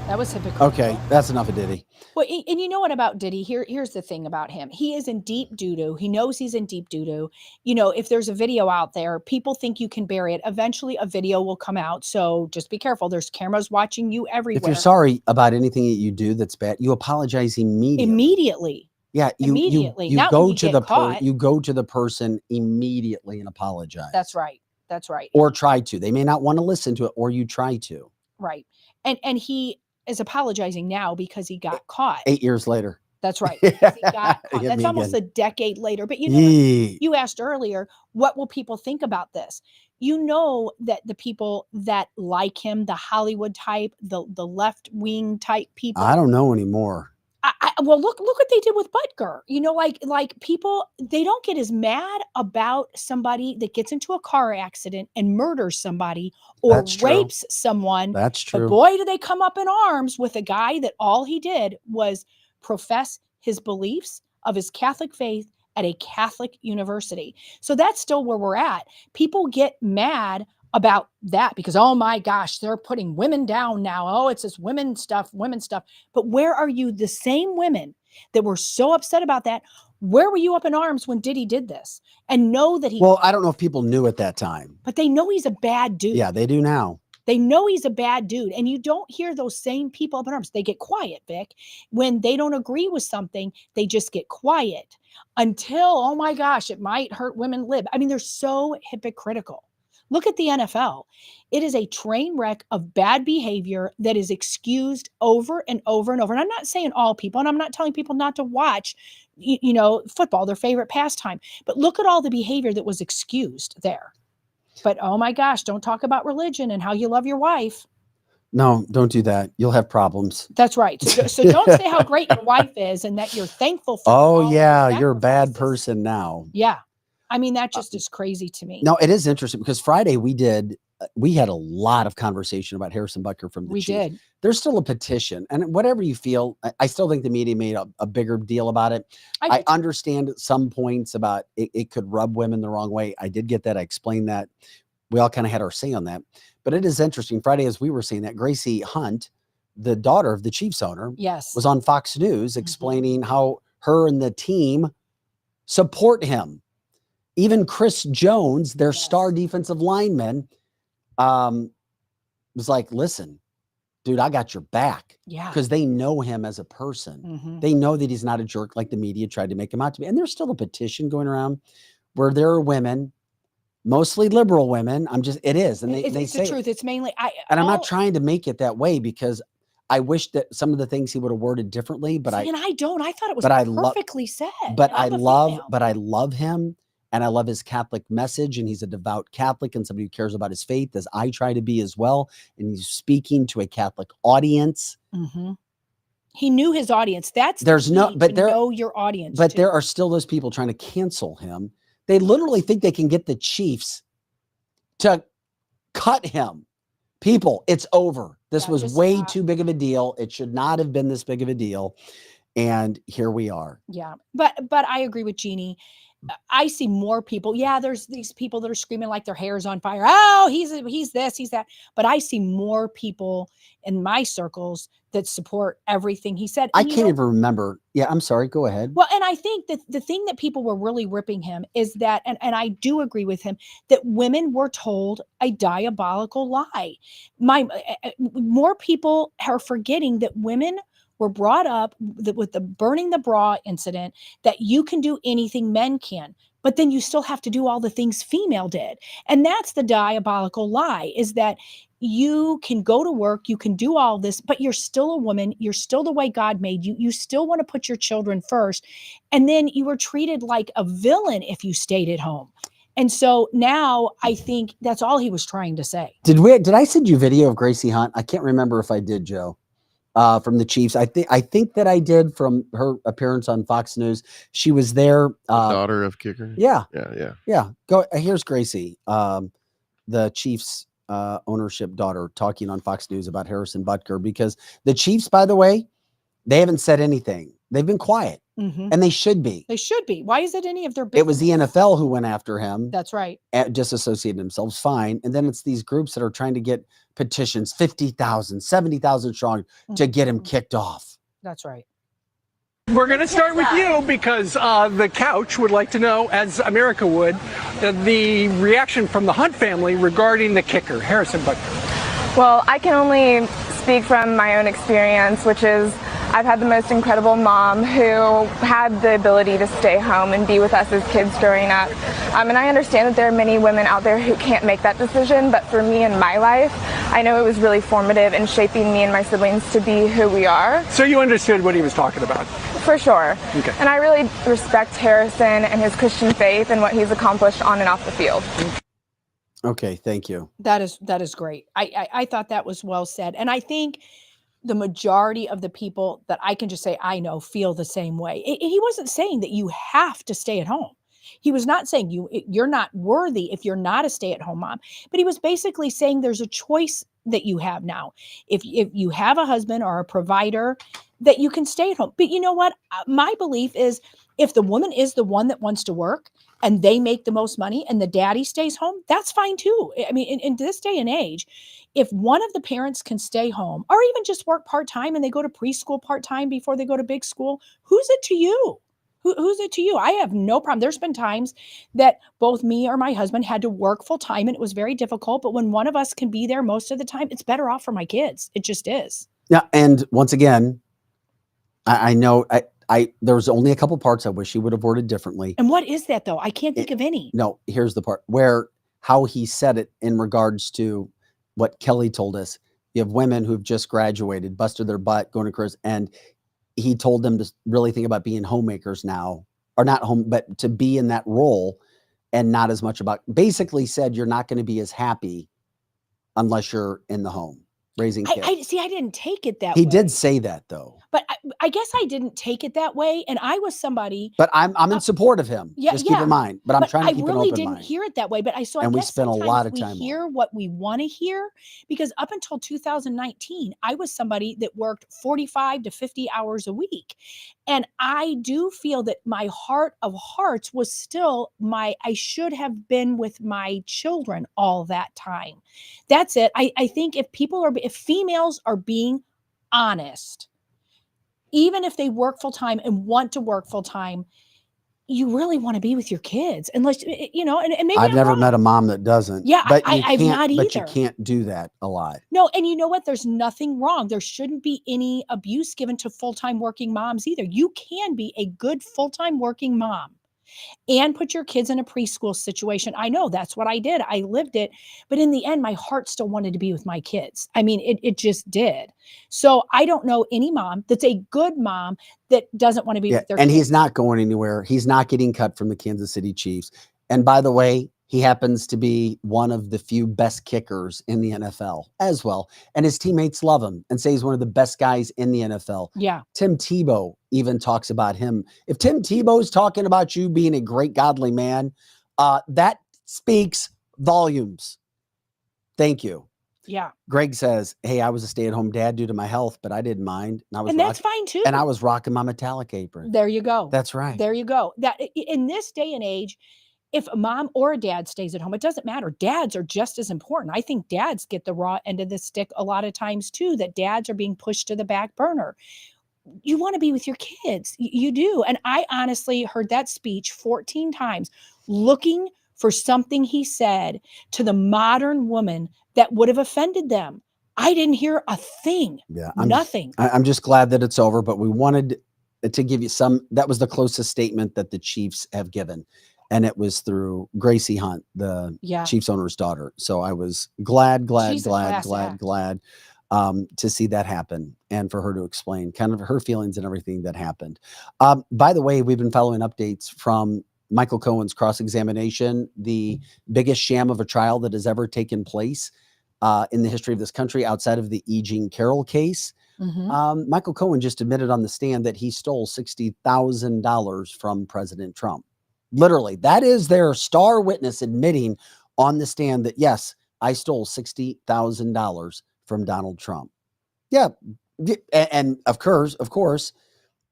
[SPEAKER 1] That was hypocritical.
[SPEAKER 2] Okay, that's enough of Diddy.
[SPEAKER 1] Well, and you know what about Diddy? Here's the thing about him. He is in deep doo-doo. He knows he's in deep doo-doo. You know, if there's a video out there, people think you can bury it. Eventually, a video will come out. So just be careful. There's cameras watching you everywhere.
[SPEAKER 2] If you're sorry about anything that you do that's bad, you apologize immediately.
[SPEAKER 1] Immediately.
[SPEAKER 2] Yeah,
[SPEAKER 1] immediately.
[SPEAKER 2] You
[SPEAKER 1] Not
[SPEAKER 2] go
[SPEAKER 1] when you
[SPEAKER 2] to
[SPEAKER 1] get
[SPEAKER 2] the
[SPEAKER 1] caught.
[SPEAKER 2] you go to the person immediately and apologize.
[SPEAKER 1] That's right. That's right.
[SPEAKER 2] Or try to. They may not want to listen to it, or you try to.
[SPEAKER 1] Right. And he is apologizing now because he got caught.
[SPEAKER 2] 8 years later.
[SPEAKER 1] That's right. Because he got caught. That's almost a decade later. But you know, you asked earlier, what will people think about this? You know that the people that like him, the Hollywood type, the left-wing type people.
[SPEAKER 2] I don't know anymore.
[SPEAKER 1] Well, look what they did with Butker. You know, like people, they don't get as mad about somebody that gets into a car accident and murders somebody or rapes someone.
[SPEAKER 2] That's true.
[SPEAKER 1] But boy, do they come up in arms with a guy that all he did was profess his beliefs of his Catholic faith at a Catholic university. So that's still where we're at. People get mad about that because, oh my gosh, they're putting women down now. Oh, it's this women stuff. But where are you? The same women that were so upset about that, where were you up in arms when Diddy did this? And know that he...
[SPEAKER 2] Well, I don't know if people knew at that time.
[SPEAKER 1] But they know he's a bad dude.
[SPEAKER 2] Yeah, they do now.
[SPEAKER 1] They know he's a bad dude. And you don't hear those same people up in arms. They get quiet, Vic. When they don't agree with something, they just get quiet until, oh my gosh, it might hurt women live. I mean, they're so hypocritical. Look at the NFL. It is a train wreck of bad behavior that is excused over and over and over. And I'm not saying all people, and I'm not telling people not to watch, football, their favorite pastime. But look at all the behavior that was excused there. But oh my gosh, don't talk about religion and how you love your wife.
[SPEAKER 2] No, don't do that. You'll have problems.
[SPEAKER 1] That's right. So don't say how great your wife is and that you're thankful for.
[SPEAKER 2] Oh yeah, you're a bad person now.
[SPEAKER 1] Yeah. I mean, that just is crazy to me.
[SPEAKER 2] No, it is interesting because Friday we had a lot of conversation about Harrison Butker from the Chiefs. We did. There's still a petition, and whatever you feel, I still think the media made a bigger deal about it. I understand at some points about it could rub women the wrong way. I did get that. I explained that. We all kind of had our say on that. But it is interesting. Friday, as we were saying that, Gracie Hunt, the daughter of the Chiefs owner, was on Fox News explaining how her and the team support him. Even Chris Jones, their star defensive lineman, was like, listen, dude, I got your back. Yeah. Because they know him as a person. They know that he's not a jerk like the media tried to make him out to be. And there's still a petition going around where there are women, mostly liberal women. It is. And they say the truth. It's mainly, I'm not trying to make it that way because I wish that some of the things he would have worded differently, but I thought it was perfectly said. But I love him. And I love his Catholic message, and he's a devout Catholic and somebody who cares about his faith, as I try to be as well. And he's speaking to a Catholic audience.
[SPEAKER 1] He knew his audience. Know your audience.
[SPEAKER 2] But there are still those people trying to cancel him. They literally think they can get the Chiefs to cut him. People, it's over. This was way too big of a deal. It should not have been this big of a deal. And here we are. Yeah,
[SPEAKER 1] but I agree with Jeannie. I see more people. Yeah, there's these people that are screaming like their hair's on fire. Oh, he's this, he's that. But I see more people in my circles that support everything he said.
[SPEAKER 2] I can't even remember. Yeah, I'm sorry. Go ahead.
[SPEAKER 1] Well, and I think that the thing that people were really ripping him is that, and I do agree with him, that women were told a diabolical lie. More people are forgetting that women were brought up with the burning the bra incident, that you can do anything men can, but then you still have to do all the things female did. And that's the diabolical lie, is that you can go to work, you can do all this, but you're still a woman. You're still the way God made you. You still want to put your children first. And then you were treated like a villain if you stayed at home. And so now I think that's all he was trying to say.
[SPEAKER 2] Did I send you video of Gracie Hunt? I can't remember if I did, Joe. From the Chiefs. I think that I did, from her appearance on Fox News. She was there.
[SPEAKER 3] Daughter of kicker.
[SPEAKER 2] Yeah. Go. Here's Gracie, the Chiefs ownership daughter, talking on Fox News about Harrison Butker, because the Chiefs, by the way, they haven't said anything. They've been quiet. And they should be.
[SPEAKER 1] They should be. Why is it any of their business?
[SPEAKER 2] It was the NFL who went after him.
[SPEAKER 1] That's right.
[SPEAKER 2] Disassociated themselves. Fine. And then it's these groups that are trying to get petitions, 50,000, 70,000 strong, to get him kicked off.
[SPEAKER 1] That's right.
[SPEAKER 9] We're going to start with you because the couch would like to know, as America would, the reaction from the Hunt family regarding the kicker, Harrison Butker.
[SPEAKER 10] Well, I can only speak from my own experience, which is I've had the most incredible mom who had the ability to stay home and be with us as kids growing up. And I understand that there are many women out there who can't make that decision, but for me in my life, I know it was really formative in shaping me and my siblings to be who we are.
[SPEAKER 9] So you understood what he was talking about?
[SPEAKER 10] For sure.
[SPEAKER 9] Okay.
[SPEAKER 10] And I really respect Harrison and his Christian faith and what he's accomplished on and off the field.
[SPEAKER 2] Okay, thank you.
[SPEAKER 1] That is great. I thought that was well said. And I think the majority of the people that I can just say I know feel the same way. He wasn't saying that you have to stay at home. He was not saying you're not worthy if you're not a stay-at-home mom, but he was basically saying there's a choice that you have now. If you have a husband or a provider, that you can stay at home. But you know what? My belief is, if the woman is the one that wants to work and they make the most money and the daddy stays home, that's fine too. I mean, in this day and age, if one of the parents can stay home or even just work part-time and they go to preschool part-time before they go to big school, who's it to you? Who's it to you? I have no problem. There's been times that both me or my husband had to work full time and it was very difficult. But when one of us can be there most of the time, it's better off for my kids. It just is.
[SPEAKER 2] Yeah. And once again, I know there was only a couple parts I wish he would have worded differently.
[SPEAKER 1] And what is that though? I can't think of any.
[SPEAKER 2] No, here's the part where how he said it in regards to what Kelly told us. You have women who've just graduated, busted their butt, going to careers, and he told them to really think about being homemakers now, or not home, but to be in that role and not as much about, basically said you're not going to be as happy unless you're in the home raising kids.
[SPEAKER 1] I see. I didn't take it that way.
[SPEAKER 2] He did say that though.
[SPEAKER 1] But I guess I didn't take it that way. And I was somebody.
[SPEAKER 2] But I'm in support of him.
[SPEAKER 1] Yeah,
[SPEAKER 2] Just keep in mind. But I'm trying to keep an open mind.
[SPEAKER 1] I really didn't hear it that way. But I
[SPEAKER 2] And we
[SPEAKER 1] guess
[SPEAKER 2] spent a lot of
[SPEAKER 1] sometimes
[SPEAKER 2] time
[SPEAKER 1] we hear what we want to hear, because up until 2019, I was somebody that worked 45 to 50 hours a week. And I do feel that my heart of hearts was still I should have been with my children all that time. That's it. I think if females are being honest, even if they work full time and want to work full time, you really want to be with your kids, unless, and maybe
[SPEAKER 2] I've
[SPEAKER 1] I'm
[SPEAKER 2] never
[SPEAKER 1] wrong.
[SPEAKER 2] met a mom that doesn't.
[SPEAKER 1] Yeah,
[SPEAKER 2] but
[SPEAKER 1] I've not either.
[SPEAKER 2] But you can't do that a lot.
[SPEAKER 1] No, and you know what? There's nothing wrong. There shouldn't be any abuse given to full-time working moms either. You can be a good full-time working mom and put your kids in a preschool situation. I know that's what I did. I lived it. But in the end, my heart still wanted to be with my kids. I mean, it just did. So I don't know any mom that's a good mom that doesn't want to be with their
[SPEAKER 2] kids. And he's not going anywhere. He's not getting cut from the Kansas City Chiefs. And by the way, he happens to be one of the few best kickers in the NFL as well. And his teammates love him and say he's one of the best guys in the NFL.
[SPEAKER 1] Yeah.
[SPEAKER 2] Tim Tebow even talks about him. If Tim Tebow's talking about you being a great godly man, that speaks volumes. Thank you.
[SPEAKER 1] Yeah.
[SPEAKER 2] Greg says, hey, I was a stay-at-home dad due to my health, but I didn't mind.
[SPEAKER 1] And that's fine too.
[SPEAKER 2] And I was rocking my metallic apron.
[SPEAKER 1] There you go.
[SPEAKER 2] That's right.
[SPEAKER 1] There you go. That in this day and age, if a mom or a dad stays at home, it doesn't matter. Dads are just as important. I think dads get the raw end of the stick a lot of times too, that dads are being pushed to the back burner. You want to be with your kids. You do. And I honestly heard that speech 14 times looking for something he said to the modern woman that would have offended them. I didn't hear a thing.
[SPEAKER 2] Yeah.
[SPEAKER 1] Nothing.
[SPEAKER 2] I'm just glad that it's over, but we wanted to give you that was the closest statement that the Chiefs have given. And it was through Gracie Hunt, the Chiefs owner's daughter. So I was glad to see that happen and for her to explain kind of her feelings and everything that happened. By the way, we've been following updates from Michael Cohen's cross-examination, the biggest sham of a trial that has ever taken place in the history of this country outside of the E. Jean Carroll case. Mm-hmm. Michael Cohen just admitted on the stand that he stole $60,000 from President Trump. Literally, that is their star witness admitting on the stand that, yes, I stole $60,000 from Donald Trump. Yeah. And of course,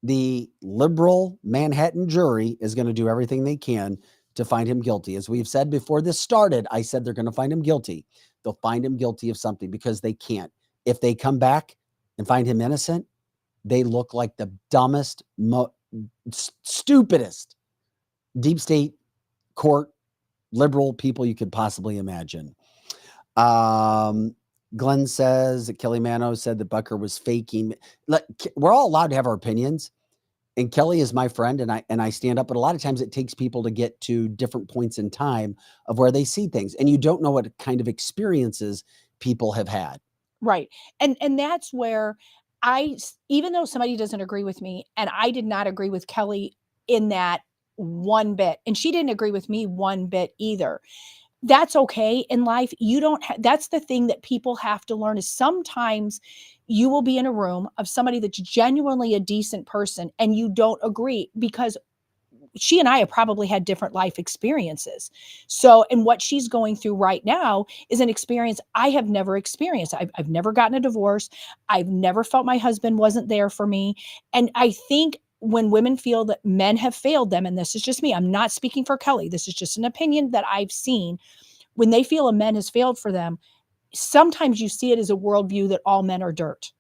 [SPEAKER 2] the liberal Manhattan jury is going to do everything they can to find him guilty. As we've said before this started, I said they're going to find him guilty. They'll find him guilty of something because they can't. If they come back and find him innocent, they look like the dumbest, stupidest deep state court liberal people you could possibly imagine. Glenn says that Kelly Mano said that Butker was faking. We're all allowed to have our opinions, and Kelly is my friend, and I stand up. But a lot of times it takes people to get to different points in time of where they see things, and you don't know what kind of experiences people have had.
[SPEAKER 1] Right, and that's where even though somebody doesn't agree with me, and I did not agree with Kelly in that one bit, and she didn't agree with me one bit either. That's okay in life. You don't that's the thing that people have to learn, is sometimes you will be in a room of somebody that's genuinely a decent person and you don't agree, because she and I have probably had different life experiences. So, and what she's going through right now is an experience I have never experienced. I've never gotten a divorce. I've never felt my husband wasn't there for me. And I think when women feel that men have failed them, and this is just me, I'm not speaking for Kelly, this is just an opinion that I've seen, when they feel a man has failed for them, sometimes you see it as a worldview that all men are dirt.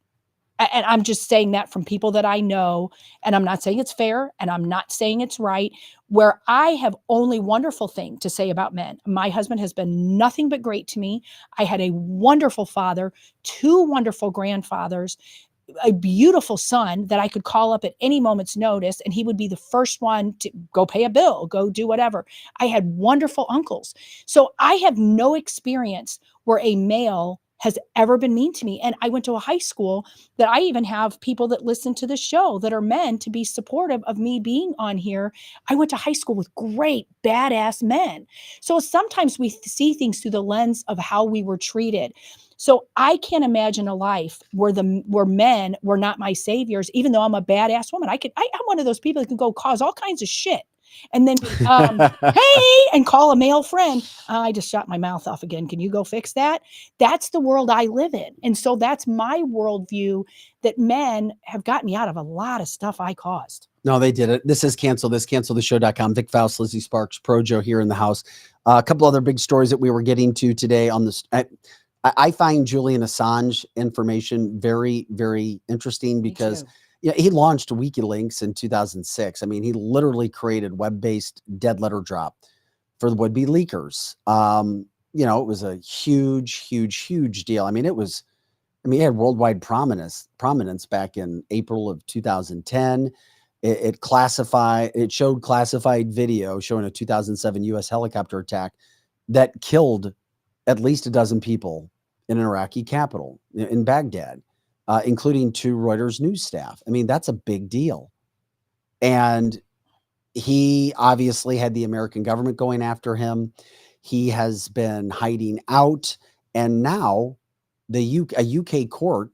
[SPEAKER 1] And I'm just saying that from people that I know, and I'm not saying it's fair, and I'm not saying it's right, where I have only wonderful thing to say about men. My husband has been nothing but great to me. I had a wonderful father, 2 wonderful grandfathers. a beautiful son that I could call up at any moment's notice, and he would be the first one to go pay a bill, go do whatever. I had wonderful uncles. So I have no experience where a male has ever been mean to me. And I went to a high school that I even have people that listen to the show that are men to be supportive of me being on here. I went to high school with great badass men. So sometimes we see things through the lens of how we were treated. So I can't imagine a life where men were not my saviors, even though I'm a badass woman. I'm one of those people that can go cause all kinds of shit. And then, hey, and call a male friend. I just shot my mouth off again. Can you go fix that? That's the world I live in. And so that's my worldview, that men have got me out of a lot of stuff I caused.
[SPEAKER 2] No, they did it. This is canceltheshow.com. Vic Faust, Lizzie Sparks, Projo here in the house. A couple other big stories that we were getting to today on this. I find Julian Assange information very, very interesting because he launched WikiLeaks in 2006. I mean, he literally created web-based dead letter drop for the would-be leakers. It was a huge deal. I mean, it had worldwide prominence back in April of 2010. It showed classified video showing a 2007 U.S. helicopter attack that killed at least a dozen people in an Iraqi capital in Baghdad, including 2 Reuters news staff. I mean, that's a big deal. And he obviously had the American government going after him. He has been hiding out. And now a UK court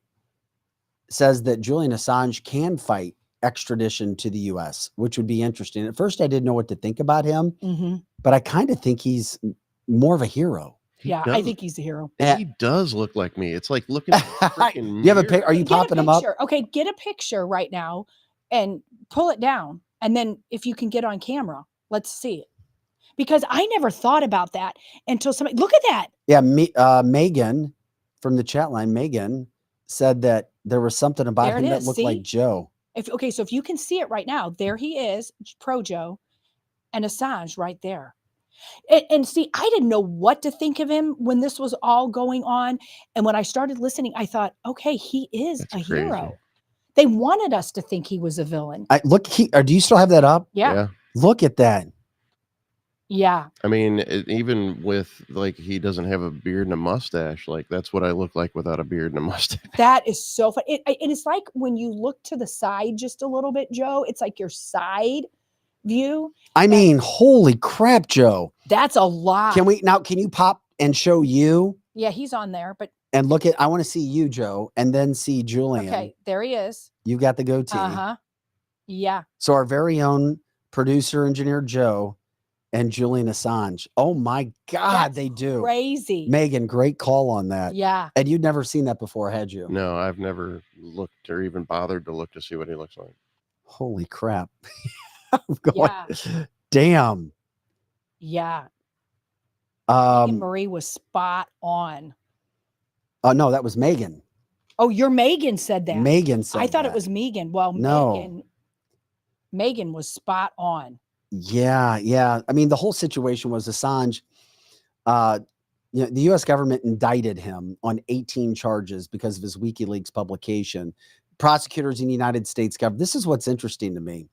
[SPEAKER 2] says that Julian Assange can fight extradition to the US, which would be interesting. At first, I didn't know what to think about him, but I kind of think he's more of a hero.
[SPEAKER 1] I think he's the hero.
[SPEAKER 3] He does look like me. It's like looking at a freaking
[SPEAKER 2] You have a pic? Are you popping him up?
[SPEAKER 1] Okay, get a picture right now and pull it down. And then if you can get on camera, let's see it. Because I never thought about that until somebody, look at that.
[SPEAKER 2] Yeah, Megan from the chat line, Megan said that there was something about him that looked like Joe.
[SPEAKER 1] So if you can see it right now, there he is, Projo, and Assange right there. And see, I didn't know what to think of him when this was all going on. And when I started listening, I thought, okay, he is a hero. They wanted us to think he was a villain.
[SPEAKER 2] Do you still have that up?
[SPEAKER 1] Yeah.
[SPEAKER 2] Look at that.
[SPEAKER 1] Yeah.
[SPEAKER 3] I mean, even with he doesn't have a beard and a mustache. Like, that's what I look like without a beard and a mustache.
[SPEAKER 1] That is so fun. It's like when you look to the side just a little bit, Joe, it's like your side view.
[SPEAKER 2] I mean, holy crap, Joe.
[SPEAKER 1] That's a lot.
[SPEAKER 2] Can you pop and show you?
[SPEAKER 1] Yeah, he's on there, but.
[SPEAKER 2] And I want to see you, Joe, and then see Julian.
[SPEAKER 1] Okay, there he is.
[SPEAKER 2] You got the goatee.
[SPEAKER 1] Yeah.
[SPEAKER 2] So our very own producer, engineer, Joe, and Julian Assange. Oh my God, they do.
[SPEAKER 1] Crazy.
[SPEAKER 2] Megan, great call on that.
[SPEAKER 1] Yeah.
[SPEAKER 2] And you'd never seen that before, had you?
[SPEAKER 3] No, I've never looked or even bothered to look to see what he looks like.
[SPEAKER 2] Holy crap. Damn.
[SPEAKER 1] Yeah. Marie was spot on.
[SPEAKER 2] Oh, no, that was Megan.
[SPEAKER 1] Oh, your Megan said that.
[SPEAKER 2] Megan said
[SPEAKER 1] I thought
[SPEAKER 2] that.
[SPEAKER 1] it was Megan. Well,
[SPEAKER 2] no.
[SPEAKER 1] Megan was spot on.
[SPEAKER 2] Yeah. I mean, the whole situation was Assange. The U.S. government indicted him on 18 charges because of his WikiLeaks publication. Prosecutors in the United States government. This is what's interesting to me.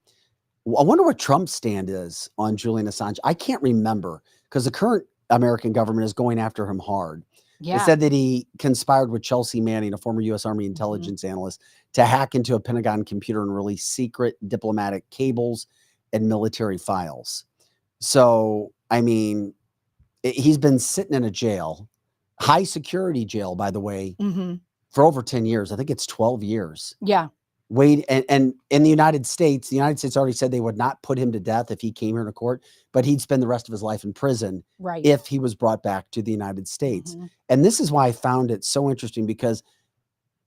[SPEAKER 2] I wonder what Trump's stand is on Julian Assange. I can't remember because the current American government is going after him hard.
[SPEAKER 1] Yeah.
[SPEAKER 2] They said that he conspired with Chelsea Manning, a former U.S. Army intelligence analyst, to hack into a Pentagon computer and release secret diplomatic cables and military files. So, I mean, he's been sitting in a jail, high security jail, by the way, for over 10 years. I think it's 12 years.
[SPEAKER 1] Yeah.
[SPEAKER 2] Wait, and in the United States already said they would not put him to death if he came here to court, but he'd spend the rest of his life in prison if he was brought back to the United States. And this is why I found it so interesting, because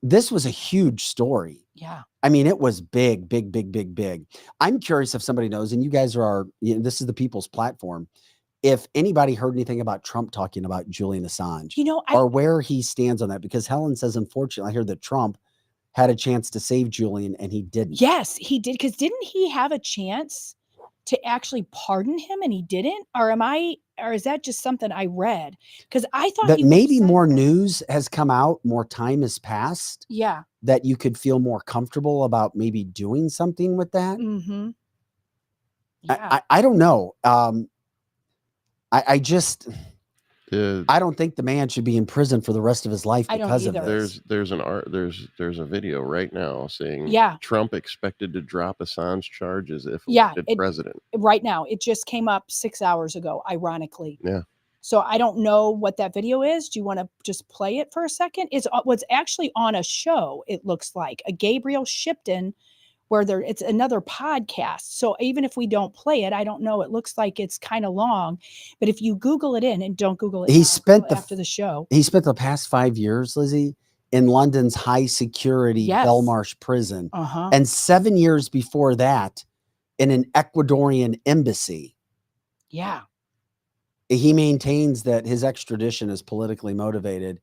[SPEAKER 2] this was a huge story.
[SPEAKER 1] Yeah.
[SPEAKER 2] I mean, it was big. I'm curious if somebody knows, and you guys are, this is the people's platform. If anybody heard anything about Trump talking about Julian Assange, or where he stands on that, because Helen says, unfortunately, I hear that Trump had a chance to save Julian and he didn't.
[SPEAKER 1] Yes, he did. Because didn't he have a chance to actually pardon him and he didn't? Or is that just something I read? Because I thought
[SPEAKER 2] that
[SPEAKER 1] he would've
[SPEAKER 2] maybe
[SPEAKER 1] said
[SPEAKER 2] more
[SPEAKER 1] that.
[SPEAKER 2] news has come out, more time has passed,
[SPEAKER 1] Yeah.
[SPEAKER 2] that you could feel more comfortable about maybe doing something with that.
[SPEAKER 1] Mm-hmm. Yeah.
[SPEAKER 2] I don't know. I just
[SPEAKER 3] The-
[SPEAKER 2] I don't think the man should be in prison for the rest of his life
[SPEAKER 1] I don't
[SPEAKER 2] because of
[SPEAKER 1] either.
[SPEAKER 2] this.
[SPEAKER 3] there's a video right now saying
[SPEAKER 1] Yeah.
[SPEAKER 3] Trump expected to drop Assange charges if
[SPEAKER 1] Yeah,
[SPEAKER 3] elected president.
[SPEAKER 1] right now. It just came up 6 hours ago, ironically.
[SPEAKER 3] Yeah.
[SPEAKER 1] So I don't know what that video is. Do you want to just play it for a second? It's what's actually on a show, it looks like, a Gabriel Shipton, where it's another podcast. So even if we don't play it, I don't know. It looks like it's kind of long. But if you Google it in, and don't Google it
[SPEAKER 2] He
[SPEAKER 1] now,
[SPEAKER 2] spent
[SPEAKER 1] Google after the show.
[SPEAKER 2] He spent the past 5 years, Lizzie, in London's high security
[SPEAKER 1] Yes.
[SPEAKER 2] Belmarsh prison.
[SPEAKER 1] Uh-huh.
[SPEAKER 2] And 7 years before that, in an Ecuadorian embassy.
[SPEAKER 1] Yeah.
[SPEAKER 2] He maintains that his extradition is politically motivated.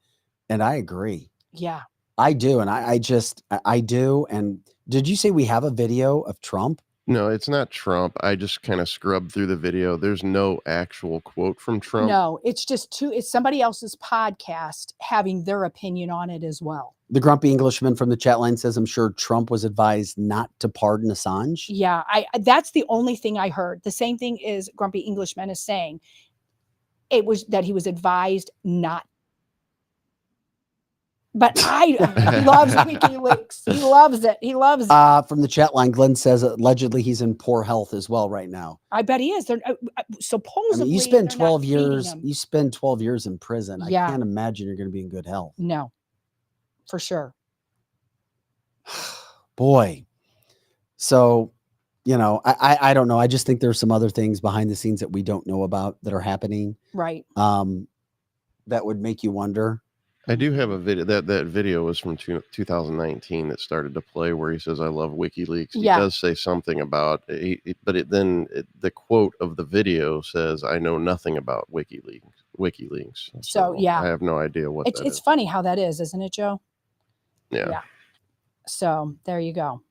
[SPEAKER 2] And I agree.
[SPEAKER 1] Yeah.
[SPEAKER 2] I do. And I do. And did you say we have a video of Trump?
[SPEAKER 3] No, it's not Trump. I just kind of scrubbed through the video. There's no actual quote from Trump.
[SPEAKER 1] No, it's just it's somebody else's podcast having their opinion on it as well.
[SPEAKER 2] The grumpy Englishman from the chat line says, I'm sure Trump was advised not to pardon Assange.
[SPEAKER 1] Yeah, that's the only thing I heard. The same thing is Grumpy Englishman is saying. It was that he was advised not. But he loves WikiLeaks. He loves it. He loves it.
[SPEAKER 2] From the chat line, Glenn says allegedly he's in poor health as well right now.
[SPEAKER 1] I bet he is. They're supposedly.
[SPEAKER 2] I mean, you spend
[SPEAKER 1] they're
[SPEAKER 2] 12
[SPEAKER 1] not feeding
[SPEAKER 2] years.
[SPEAKER 1] him.
[SPEAKER 2] You spend 12 years in prison.
[SPEAKER 1] Yeah.
[SPEAKER 2] I can't imagine you're going to be in good health.
[SPEAKER 1] No, for sure.
[SPEAKER 2] Boy. So, I don't know. I just think there's some other things behind the scenes that we don't know about that are happening.
[SPEAKER 1] Right.
[SPEAKER 2] That would make you wonder.
[SPEAKER 3] I do have a video. That video was from 2019 that started to play where he says, I love WikiLeaks. He does say something about it, but the quote of the video says, I know nothing about WikiLeaks.
[SPEAKER 1] So yeah.
[SPEAKER 3] I have no idea what that
[SPEAKER 1] It's
[SPEAKER 3] is.
[SPEAKER 1] funny how that is, isn't it, Joe?
[SPEAKER 3] Yeah.
[SPEAKER 1] So there you go.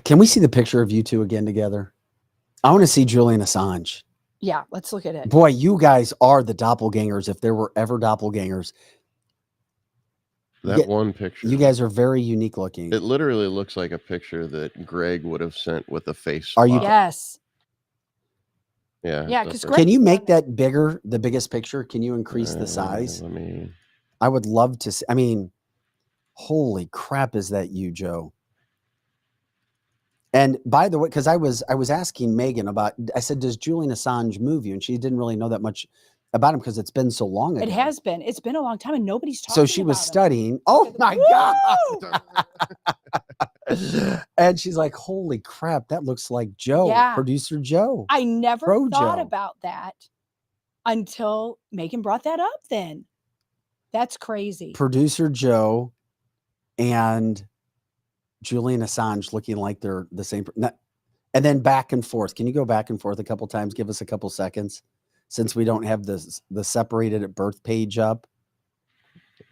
[SPEAKER 2] Can we see the picture of you two again together? I want to see Julian Assange.
[SPEAKER 1] Yeah, let's look at it.
[SPEAKER 2] Boy, you guys are the doppelgangers if there were ever doppelgangers.
[SPEAKER 3] That one picture.
[SPEAKER 2] You guys are very unique looking.
[SPEAKER 3] It literally looks like a picture that Greg would have sent with a face.
[SPEAKER 2] Are you?
[SPEAKER 1] Yes.
[SPEAKER 3] Yeah.
[SPEAKER 1] Yeah, because
[SPEAKER 2] Can you make that bigger, the biggest picture? Can you increase the size? I would love to see. I mean, holy crap, is that you, Joe? And by the way, because I was asking Megan about, I said, does Julian Assange move you? And she didn't really know that much about him because it's been so long ago.
[SPEAKER 1] It has been. It's been a long time and nobody's talking
[SPEAKER 2] So she was studying. Oh my God. And she's like, holy crap, that looks like Joe,
[SPEAKER 1] Yeah.
[SPEAKER 2] producer Joe.
[SPEAKER 1] I never
[SPEAKER 2] Pro
[SPEAKER 1] thought
[SPEAKER 2] Joe.
[SPEAKER 1] about that until Megan brought that up then. That's crazy.
[SPEAKER 2] Producer Joe and Julian Assange looking like they're the same. And then back and forth. Can you go back and forth a couple times? Give us a couple seconds since we don't have the separated at birth page up.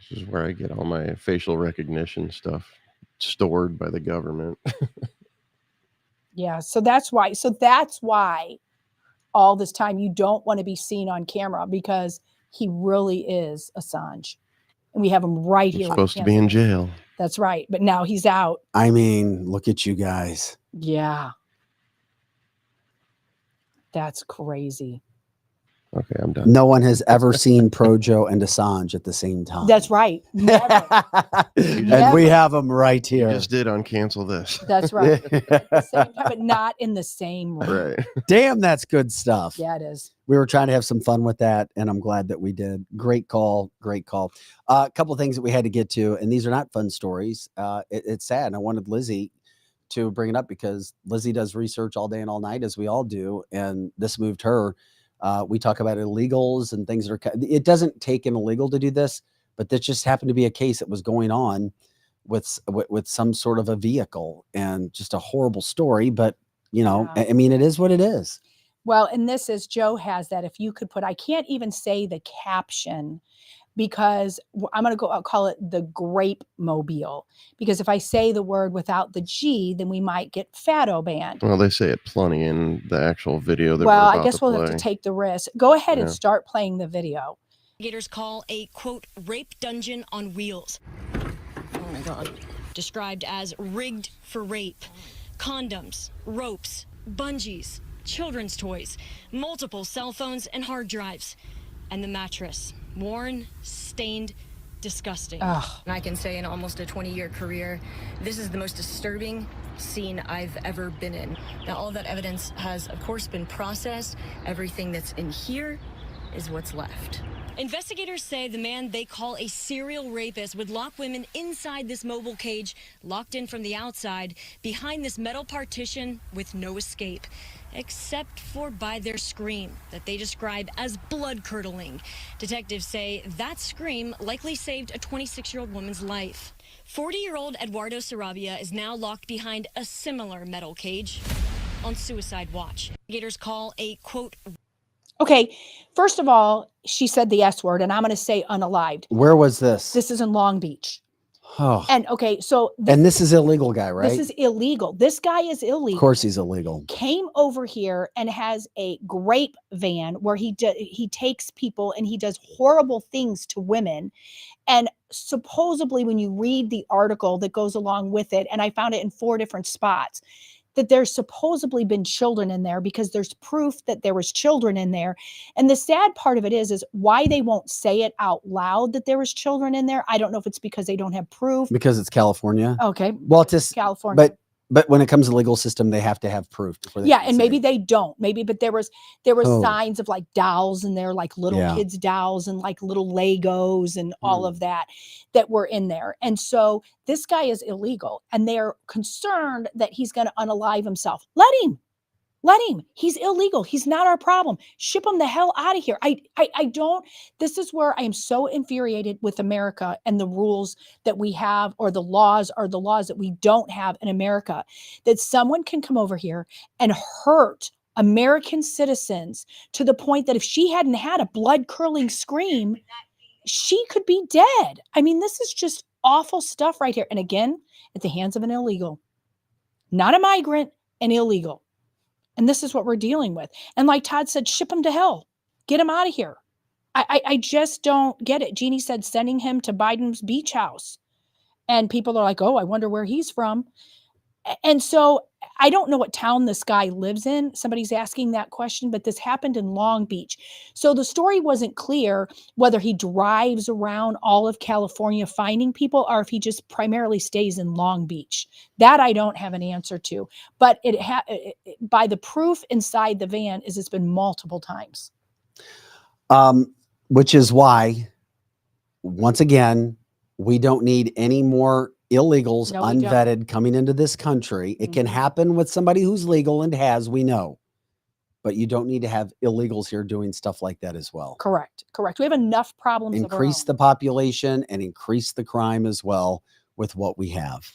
[SPEAKER 3] This is where I get all my facial recognition stuff stored by the government.
[SPEAKER 1] Yeah. So that's why all this time you don't want to be seen on camera because he really is Assange. And we have him right here.
[SPEAKER 3] He's supposed to be in jail.
[SPEAKER 1] That's right. But now he's out.
[SPEAKER 2] I mean, look at you guys.
[SPEAKER 1] Yeah. That's crazy.
[SPEAKER 3] Okay, I'm done.
[SPEAKER 2] No one has ever seen Pro Joe and Assange at the same time.
[SPEAKER 1] That's right. Never.
[SPEAKER 2] And we have them right here.
[SPEAKER 3] You just did on Cancel This.
[SPEAKER 1] That's right. Same time, but not in the same room.
[SPEAKER 3] Right.
[SPEAKER 2] Damn, that's good stuff.
[SPEAKER 1] Yeah, it is.
[SPEAKER 2] We were trying to have some fun with that, and I'm glad that we did. Great call. Great call. A couple of things that we had to get to, and these are not fun stories. It's sad. And I wanted Lizzie to bring it up because Lizzie does research all day and all night, as we all do, and this moved her. We talk about illegals and things that are. It doesn't take an illegal to do this, but this just happened to be a case that was going on with some sort of a vehicle, and just a horrible story. But
[SPEAKER 1] Yeah.
[SPEAKER 2] I mean, it is what it is.
[SPEAKER 1] Well, and this is Joe has that. If you could put, I can't even say the caption, because I'm going to I'll call it the grape mobile, because if I say the word without the G, then we might get Fatto banned.
[SPEAKER 3] Well, they say it plenty in the actual video that
[SPEAKER 1] Well,
[SPEAKER 3] we're
[SPEAKER 1] I
[SPEAKER 3] about
[SPEAKER 1] guess
[SPEAKER 3] to
[SPEAKER 1] we'll
[SPEAKER 3] play.
[SPEAKER 1] have to take the risk. Go ahead and
[SPEAKER 3] Yeah.
[SPEAKER 1] start playing the video.
[SPEAKER 11] Investigators call a, quote, rape dungeon on wheels. Oh my God. Described as rigged for rape. Condoms, ropes, bungees, children's toys, multiple cell phones and hard drives. And the mattress, worn, stained, disgusting.
[SPEAKER 1] Ugh.
[SPEAKER 11] And I can say in almost a 20-year career, this is the most disturbing scene I've ever been in. Now, all of that evidence has, of course, been processed. Everything that's in here is what's left. Investigators say the man they call a serial rapist would lock women inside this mobile cage, locked in from the outside, behind this metal partition with no escape, except for by their scream that they describe as blood-curdling. Detectives say that scream likely saved a 26-year-old woman's life. 40-year-old Eduardo Sarabia is now locked behind a similar metal cage on suicide watch. Investigators call a, quote,
[SPEAKER 1] Okay, first of all, she said the S word, and I'm going to say unalived.
[SPEAKER 2] Where was this?
[SPEAKER 1] This is in Long Beach.
[SPEAKER 2] Oh.
[SPEAKER 1] And okay, so
[SPEAKER 2] This is illegal guy, right?
[SPEAKER 1] This is illegal. This guy is illegal.
[SPEAKER 2] Of course he's illegal.
[SPEAKER 1] Came over here and has a grape van where he takes people and he does horrible things to women. And supposedly when you read the article that goes along with it, and I found it in 4 different spots, that there's supposedly been children in there, because there's proof that there was children in there. And the sad part of it is why they won't say it out loud that there was children in there. I don't know if it's because they don't have proof.
[SPEAKER 2] Because it's California.
[SPEAKER 1] Okay.
[SPEAKER 2] Well, it's just
[SPEAKER 1] California.
[SPEAKER 2] But when it comes to the legal system, they have to have proof before they
[SPEAKER 1] and maybe they don't. But there was signs of like dolls in there, like little kids' dolls and like little Legos and all of that were in there. And so this guy is illegal, and they're concerned that he's going to unalive himself. Let him. He's illegal. He's not our problem. Ship him the hell out of here. I don't. This is where I am so infuriated with America and the rules that we have, or the laws that we don't have in America, that someone can come over here and hurt American citizens to the point that if she hadn't had a blood-curdling scream, she could be dead. I mean, this is just awful stuff right here. And again, at the hands of an illegal, not a migrant, an illegal. And this is what we're dealing with. And like Todd said, ship him to hell. Get him out of here. I just don't get it. Jeannie said sending him to Biden's beach house. And people are like, oh, I wonder where he's from. And so I don't know what town this guy lives in. Somebody's asking that question, but this happened in Long Beach. So the story wasn't clear whether he drives around all of California finding people, or if he just primarily stays in Long Beach. That I don't have an answer to. But by the proof inside the van it's been multiple times.
[SPEAKER 2] Which is why, once again, we don't need any more illegals, unvetted, coming into this country. It can happen with somebody who's legal and we know, but you don't need to have illegals here doing stuff like that as well.
[SPEAKER 1] Correct. We have enough problems.
[SPEAKER 2] Increase the population and increase the crime as well with what we have.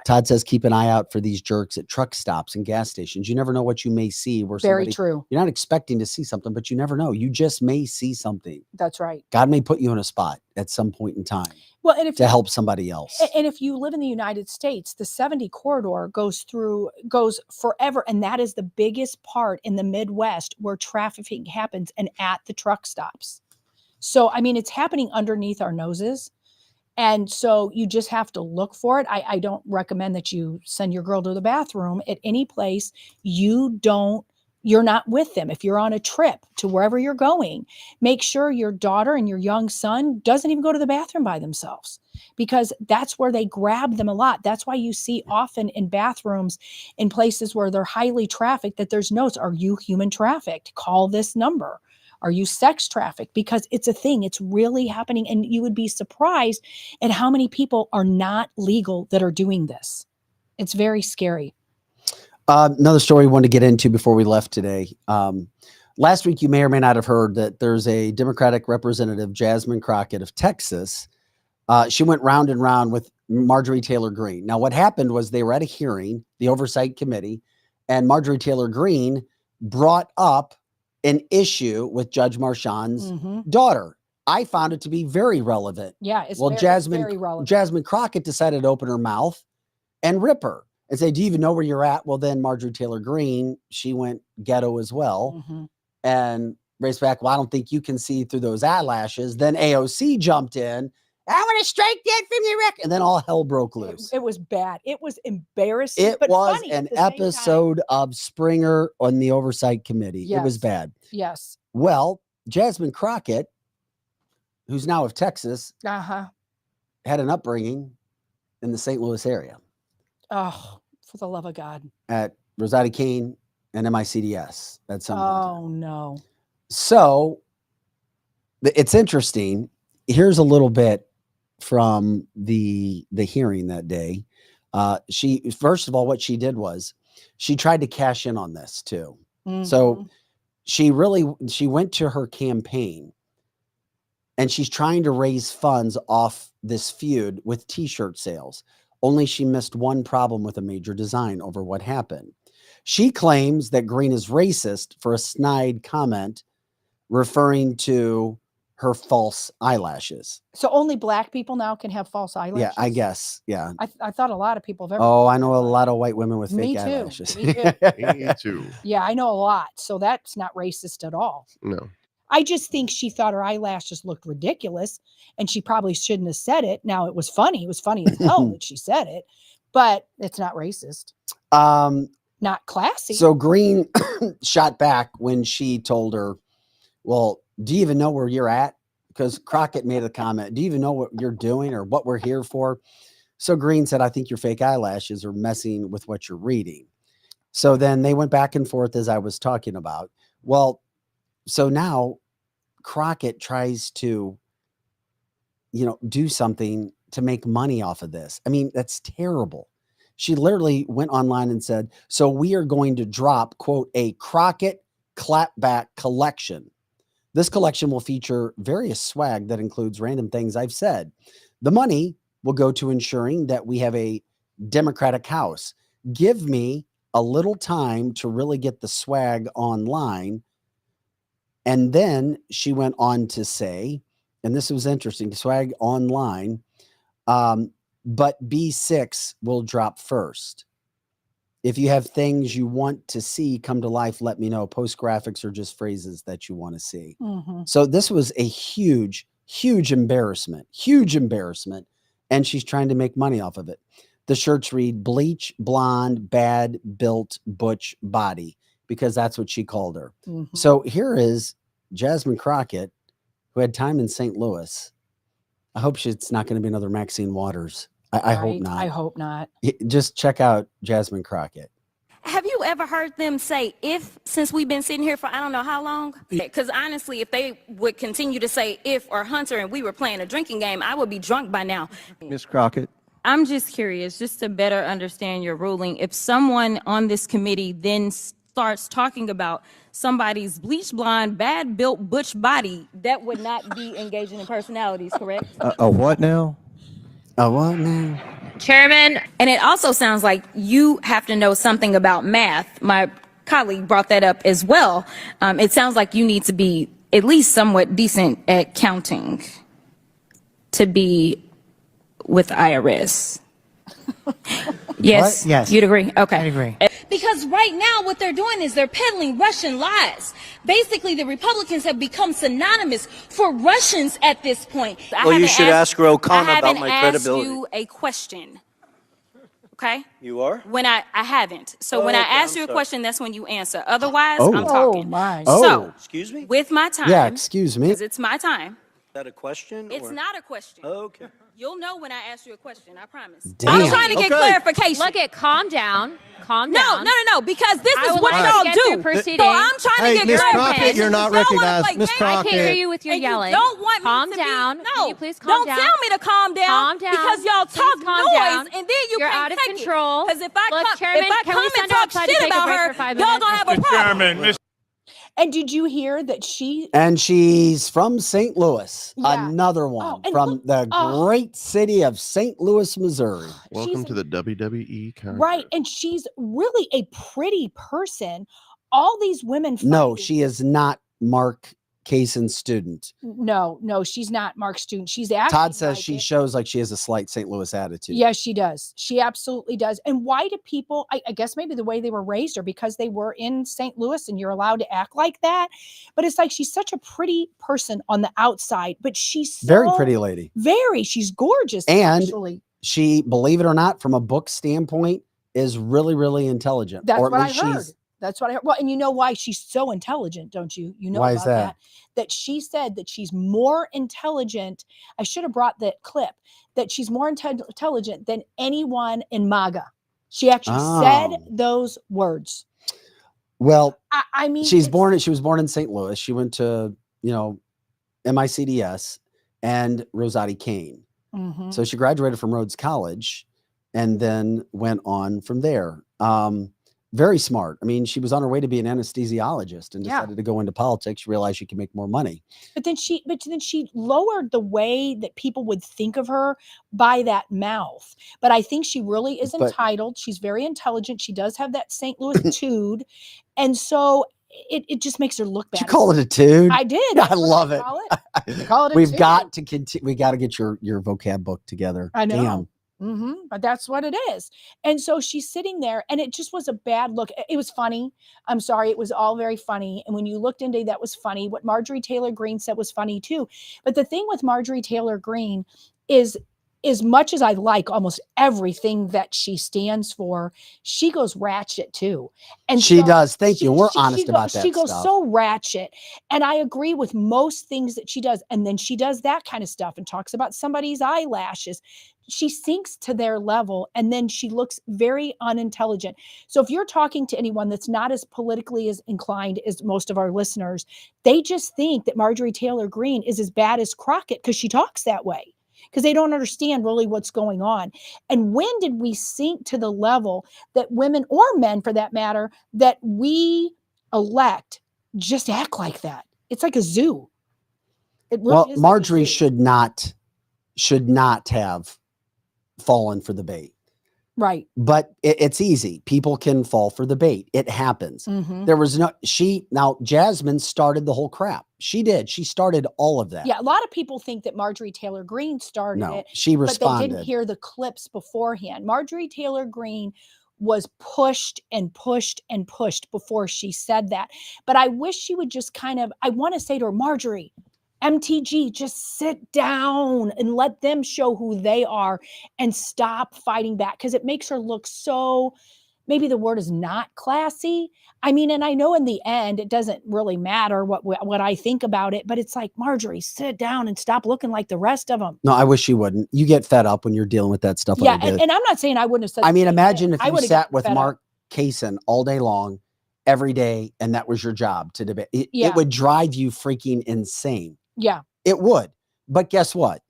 [SPEAKER 2] Todd says, keep an eye out for these jerks at truck stops and gas stations. You never know what you may see.
[SPEAKER 1] Very true.
[SPEAKER 2] You're not expecting to see something, but you never know. You just may see something.
[SPEAKER 1] That's right.
[SPEAKER 2] God may put you in a spot at some point in time.
[SPEAKER 1] Well, and
[SPEAKER 2] to help somebody else.
[SPEAKER 1] And if you live in the United States, the 70 corridor goes forever. And that is the biggest part in the Midwest where trafficking happens, and at the truck stops. So, I mean, it's happening underneath our noses. And so you just have to look for it. I don't recommend that you send your girl to the bathroom at any place you're not with them. If you're on a trip to wherever you're going, make sure your daughter and your young son doesn't even go to the bathroom by themselves, because that's where they grab them a lot. That's why you see often in bathrooms in places where they're highly trafficked that there's notes. Are you human trafficked? Call this number. Are you sex trafficked? Because it's a thing. It's really happening. And you would be surprised at how many people are not legal that are doing this. It's very scary.
[SPEAKER 2] Another story we wanted to get into before we left today. Last week, you may or may not have heard that there's a Democratic representative, Jasmine Crockett of Texas. She went round and round with Marjorie Taylor Greene. Now, what happened was they were at a hearing, the Oversight Committee, and Marjorie Taylor Greene brought up an issue with Judge Marchand's daughter. I found it to be very relevant.
[SPEAKER 1] Yeah, it's
[SPEAKER 2] Well,
[SPEAKER 1] very relevant.
[SPEAKER 2] Jasmine Crockett decided to open her mouth and rip her and say, do you even know where you're at? Well, then Marjorie Taylor Greene, she went ghetto as well. And raised back, well, I don't think you can see through those eyelashes. Then AOC jumped in. I want to strike that from your record. And then all hell broke loose.
[SPEAKER 1] It was bad. It was embarrassing.
[SPEAKER 2] It
[SPEAKER 1] but
[SPEAKER 2] was
[SPEAKER 1] funny
[SPEAKER 2] an
[SPEAKER 1] at the same
[SPEAKER 2] episode
[SPEAKER 1] time.
[SPEAKER 2] of Springer on the Oversight Committee. It was
[SPEAKER 1] Yes.
[SPEAKER 2] bad.
[SPEAKER 1] Yes.
[SPEAKER 2] Well, Jasmine Crockett, who's now of Texas,
[SPEAKER 1] Uh-huh.
[SPEAKER 2] had an upbringing in the St. Louis area
[SPEAKER 1] Oh, for the love of God.
[SPEAKER 2] at Rosati Kane and MICDS at some point.
[SPEAKER 1] Oh, no.
[SPEAKER 2] So it's interesting. Here's a little bit from the hearing that day. She, first of all, what she did was she tried to cash in on this too. So she went to her campaign and she's trying to raise funds off this feud with t-shirt sales. Only she missed one problem with a major design over what happened. She claims that Greene is racist for a snide comment referring to her false eyelashes.
[SPEAKER 1] So only black people now can have false eyelashes?
[SPEAKER 2] Yeah, I guess. Yeah.
[SPEAKER 1] I thought a lot of people have ever.
[SPEAKER 2] Oh, I know a lot of white women with
[SPEAKER 1] Me
[SPEAKER 2] fake
[SPEAKER 1] too.
[SPEAKER 2] eyelashes.
[SPEAKER 1] Me too.
[SPEAKER 3] Me too.
[SPEAKER 1] Yeah, I know a lot. So that's not racist at all.
[SPEAKER 3] No.
[SPEAKER 1] I just think she thought her eyelashes looked ridiculous and she probably shouldn't have said it. Now it was funny. It was funny as hell that she said it, but it's not racist. Not classy.
[SPEAKER 2] So Greene shot back when she told her, well, do you even know where you're at? Because Crockett made a comment. Do you even know what you're doing or what we're here for? So Greene said, I think your fake eyelashes are messing with what you're reading. So then they went back and forth as I was talking about. Well, so now Crockett tries to, do something to make money off of this. I mean, that's terrible. She literally went online and said, so we are going to drop, quote, a Crockett clapback collection. This collection will feature various swag that includes random things I've said. The money will go to ensuring that we have a Democratic House. Give me a little time to really get the swag online. And then she went on to say, and this was interesting, swag online, but B6 will drop first. If you have things you want to see come to life, let me know. Post graphics or just phrases that you want to see. So this was a huge, huge embarrassment. And she's trying to make money off of it. The shirts read bleach, blonde, bad, built, butch body, because that's what she called her. So here is Jasmine Crockett, who had time in St. Louis. I hope it's not going to be another Maxine Waters. I hope not.
[SPEAKER 1] I hope not.
[SPEAKER 2] Just check out Jasmine Crockett.
[SPEAKER 12] Have you ever heard them say if, since we've been sitting here for I don't know how long? Because honestly, if they would continue to say if or Hunter and we were playing a drinking game, I would be drunk by now.
[SPEAKER 13] Ms. Crockett.
[SPEAKER 14] I'm just curious, just to better understand your ruling. If someone on this committee then starts talking about somebody's bleach blonde, bad built butch body, that would not be engaging in personalities, correct?
[SPEAKER 13] A what now?
[SPEAKER 2] A what now?
[SPEAKER 12] Chairman. And it also sounds like you have to know something about math. My colleague brought that up as well. It sounds like you need to be at least somewhat decent at counting to be with IRS. Yes.
[SPEAKER 13] What? Yes.
[SPEAKER 12] You'd agree? Okay.
[SPEAKER 13] I agree.
[SPEAKER 12] Because right now what they're doing is they're peddling Russian lies. Basically, the Republicans have become synonymous for Russians at this point.
[SPEAKER 15] Well, you should ask Ro Khan about my
[SPEAKER 12] I haven't
[SPEAKER 15] credibility.
[SPEAKER 12] asked you a question. Okay?
[SPEAKER 15] You are?
[SPEAKER 12] When I haven't. So when I
[SPEAKER 15] Okay,
[SPEAKER 12] ask
[SPEAKER 15] I'm
[SPEAKER 12] you a
[SPEAKER 15] sorry.
[SPEAKER 12] question, that's when you answer. Otherwise,
[SPEAKER 2] Oh.
[SPEAKER 12] I'm talking.
[SPEAKER 1] Oh, my.
[SPEAKER 12] So,
[SPEAKER 15] Excuse me? Is
[SPEAKER 12] with my time.
[SPEAKER 2] Yeah, excuse me.
[SPEAKER 12] Because it's my time.
[SPEAKER 15] that a question?
[SPEAKER 12] It's
[SPEAKER 15] or?
[SPEAKER 12] not a question.
[SPEAKER 15] Okay.
[SPEAKER 12] You'll know when I ask you a question, I promise.
[SPEAKER 2] Damn.
[SPEAKER 12] I'm trying to get
[SPEAKER 15] Okay.
[SPEAKER 12] clarification.
[SPEAKER 14] Look at, calm down,
[SPEAKER 12] No, because this
[SPEAKER 14] I
[SPEAKER 12] is
[SPEAKER 14] would
[SPEAKER 12] what
[SPEAKER 14] like
[SPEAKER 12] y'all
[SPEAKER 14] to get
[SPEAKER 12] do.
[SPEAKER 14] through proceeding.
[SPEAKER 12] So I'm trying
[SPEAKER 13] Hey,
[SPEAKER 12] to get
[SPEAKER 13] Miss
[SPEAKER 12] clarification.
[SPEAKER 13] Crockett, you're not
[SPEAKER 12] Y'all wanna
[SPEAKER 13] recognized.
[SPEAKER 12] play
[SPEAKER 13] Miss
[SPEAKER 12] games?
[SPEAKER 14] I can't hear
[SPEAKER 13] Crockett.
[SPEAKER 14] you with your
[SPEAKER 12] And
[SPEAKER 14] yelling.
[SPEAKER 12] You don't want
[SPEAKER 14] Calm
[SPEAKER 12] me to
[SPEAKER 14] down.
[SPEAKER 12] Be,
[SPEAKER 14] Can
[SPEAKER 12] no,
[SPEAKER 14] you please calm
[SPEAKER 12] don't
[SPEAKER 14] down?
[SPEAKER 12] tell me to calm down.
[SPEAKER 14] Calm down.
[SPEAKER 12] Because y'all
[SPEAKER 14] Please
[SPEAKER 12] talk
[SPEAKER 14] calm
[SPEAKER 12] noise,
[SPEAKER 14] down.
[SPEAKER 12] and then you
[SPEAKER 14] You're
[SPEAKER 12] can't
[SPEAKER 14] out of
[SPEAKER 12] take
[SPEAKER 14] control.
[SPEAKER 12] Because if I
[SPEAKER 14] Look,
[SPEAKER 12] come,
[SPEAKER 14] Chairman,
[SPEAKER 12] if I
[SPEAKER 14] can
[SPEAKER 12] come
[SPEAKER 14] we
[SPEAKER 12] and
[SPEAKER 14] send her
[SPEAKER 12] talk
[SPEAKER 14] outside to
[SPEAKER 12] shit
[SPEAKER 14] take a
[SPEAKER 12] about
[SPEAKER 14] break
[SPEAKER 12] her,
[SPEAKER 14] for 5
[SPEAKER 12] y'all
[SPEAKER 14] minutes?
[SPEAKER 12] gonna have a problem.
[SPEAKER 1] And did you hear that she
[SPEAKER 2] And she's from St. Louis.
[SPEAKER 1] Yeah.
[SPEAKER 2] Another one
[SPEAKER 1] and
[SPEAKER 2] from
[SPEAKER 1] look-
[SPEAKER 2] the great city of St. Louis, Missouri.
[SPEAKER 3] Welcome
[SPEAKER 1] She's-
[SPEAKER 3] to the WWE Congress.
[SPEAKER 1] right? And she's really a pretty person. All these women.
[SPEAKER 2] No,
[SPEAKER 1] find-
[SPEAKER 2] she is not Mark Kaysen's student.
[SPEAKER 1] No, she's not Mark's student. She's acting
[SPEAKER 2] Todd says
[SPEAKER 1] like
[SPEAKER 2] she
[SPEAKER 1] it.
[SPEAKER 2] shows like she has a slight St. Louis attitude.
[SPEAKER 1] Yes, she does. She absolutely does. And why do people, I guess maybe the way they were raised or because they were in St. Louis and you're allowed to act like that. But it's like she's such a pretty person on the outside, but she's so
[SPEAKER 2] Very pretty lady.
[SPEAKER 1] she's gorgeous.
[SPEAKER 2] And
[SPEAKER 1] actually.
[SPEAKER 2] She, believe it or not, from a book standpoint, is really, really intelligent.
[SPEAKER 1] That's
[SPEAKER 2] or at
[SPEAKER 1] what I
[SPEAKER 2] least
[SPEAKER 1] heard. That's what I heard. Well, and you know why she's so intelligent, don't you? You know
[SPEAKER 2] Why
[SPEAKER 1] about
[SPEAKER 2] is that?
[SPEAKER 1] That she said that she's more intelligent. I should have brought that clip. That she's more intelligent than anyone in MAGA. She actually said those words.
[SPEAKER 2] Well,
[SPEAKER 1] I mean,
[SPEAKER 2] she was born in St. Louis. She went to, MICDS and Rosati Kane.
[SPEAKER 1] Mm-hmm.
[SPEAKER 2] So she graduated from Rhodes College and then went on from there. Very smart. I mean, she was on her way to be an anesthesiologist and decided to go into politics. She realized she could make more money.
[SPEAKER 1] But then she lowered the way that people would think of her by that mouth. But I think she really is entitled. She's very intelligent. She does have that St. Louis tude. And so it just makes her look bad.
[SPEAKER 2] Did you call it a tude?
[SPEAKER 1] I did.
[SPEAKER 2] I love it.
[SPEAKER 1] Call it a
[SPEAKER 2] We've
[SPEAKER 1] tude.
[SPEAKER 2] got to continue. We got to get your vocab book together.
[SPEAKER 1] I know.
[SPEAKER 2] Damn.
[SPEAKER 1] But that's what it is. And so she's sitting there and it just was a bad look. It was funny. I'm sorry. It was all very funny. And when you looked into that was funny. What Marjorie Taylor Greene said was funny too. But the thing with Marjorie Taylor Greene is, as much as I like almost everything that she stands for, she goes ratchet too. And
[SPEAKER 2] she does. Thank you. We're honest about that.
[SPEAKER 1] She goes
[SPEAKER 2] stuff.
[SPEAKER 1] so ratchet. And I agree with most things that she does. And then she does that kind of stuff and talks about somebody's eyelashes. She sinks to their level and then she looks very unintelligent. So if you're talking to anyone that's not as politically as inclined as most of our listeners, they just think that Marjorie Taylor Greene is as bad as Crockett because she talks that way. Because they don't understand really what's going on. And when did we sink to the level that women or men, for that matter, that we elect just act like that? It's like a zoo. It really is
[SPEAKER 2] Marjorie
[SPEAKER 1] like a zoo.
[SPEAKER 2] should not have fallen for the bait.
[SPEAKER 1] Right.
[SPEAKER 2] But it's easy. People can fall for the bait. It happens.
[SPEAKER 1] Mm-hmm.
[SPEAKER 2] There was now Jasmine started the whole crap. She did. She started all of that.
[SPEAKER 1] Yeah. A lot of people think that Marjorie Taylor Greene started it.
[SPEAKER 2] She responded.
[SPEAKER 1] But they didn't hear the clips beforehand. Marjorie Taylor Greene was pushed and pushed and pushed before she said that. But I wish she would just I want to say to her, Marjorie, MTG, just sit down and let them show who they are and stop fighting back because it makes her look so, maybe the word is not classy. I mean, and I know in the end, it doesn't really matter what I think about it, but it's like, Marjorie, sit down and stop looking like the rest of them.
[SPEAKER 2] No, I wish she wouldn't. You get fed up when you're dealing with that stuff.
[SPEAKER 1] Yeah, and I'm not saying I wouldn't have said
[SPEAKER 2] I mean, imagine if you sat with
[SPEAKER 1] fed
[SPEAKER 2] Mark Kaysen all day long, every day, and that was your job to debate. It would drive you freaking insane.
[SPEAKER 1] Yeah.
[SPEAKER 2] It would. But guess what?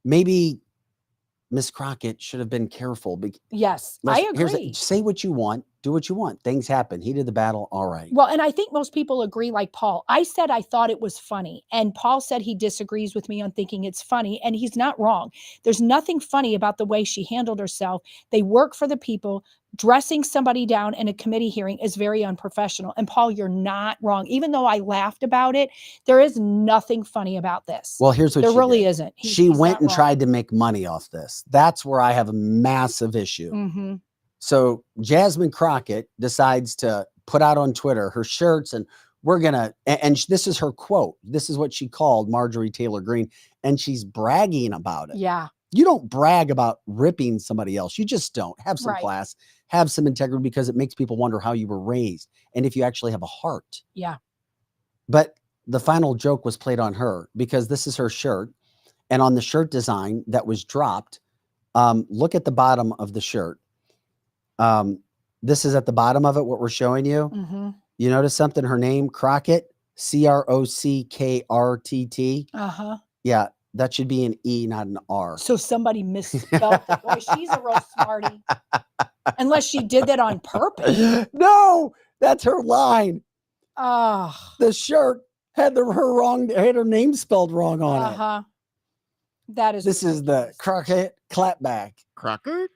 [SPEAKER 2] Maybe Miss Crockett should have been careful.
[SPEAKER 1] Yes, I agree.
[SPEAKER 2] Say what you want. Do what you want. Things happen. Heat of the battle. All right.
[SPEAKER 1] Well, and I think most people agree like Paul. I said I thought it was funny. And Paul said he disagrees with me on thinking it's funny. And he's not wrong. There's nothing funny about the way she handled herself. They work for the people. Dressing somebody down in a committee hearing is very unprofessional. And Paul, you're not wrong. Even though I laughed about it, there is nothing funny about this.
[SPEAKER 2] Well, here's what
[SPEAKER 1] there
[SPEAKER 2] she
[SPEAKER 1] really
[SPEAKER 2] did.
[SPEAKER 1] isn't.
[SPEAKER 2] She went and tried to make money off this. That's where I have a massive issue.
[SPEAKER 1] Mm-hmm.
[SPEAKER 2] So Jasmine Crockett decides to put out on Twitter her shirts and and this is her quote. This is what she called Marjorie Taylor Greene. And she's bragging about it.
[SPEAKER 1] Yeah.
[SPEAKER 2] You don't brag about ripping somebody else. You just don't. Have some class, have some integrity because it makes people wonder how you were raised and if you actually have a heart.
[SPEAKER 1] Yeah.
[SPEAKER 2] But the final joke was played on her because this is her shirt. And on the shirt design that was dropped, look at the bottom of the shirt. This is at the bottom of it, what we're showing you.
[SPEAKER 1] Mm-hmm.
[SPEAKER 2] You notice something? Her name, Crockett, Crockt.
[SPEAKER 1] Uh-huh.
[SPEAKER 2] Yeah, that should be an E, not an R.
[SPEAKER 1] So somebody misspelled it. Boy, she's a real smarty. Unless she did that on purpose.
[SPEAKER 2] No, that's her line.
[SPEAKER 1] Oh.
[SPEAKER 2] The shirt had her name spelled wrong on it.
[SPEAKER 1] Uh-huh. That is
[SPEAKER 2] This is the Crockett clapback.
[SPEAKER 3] Crockett?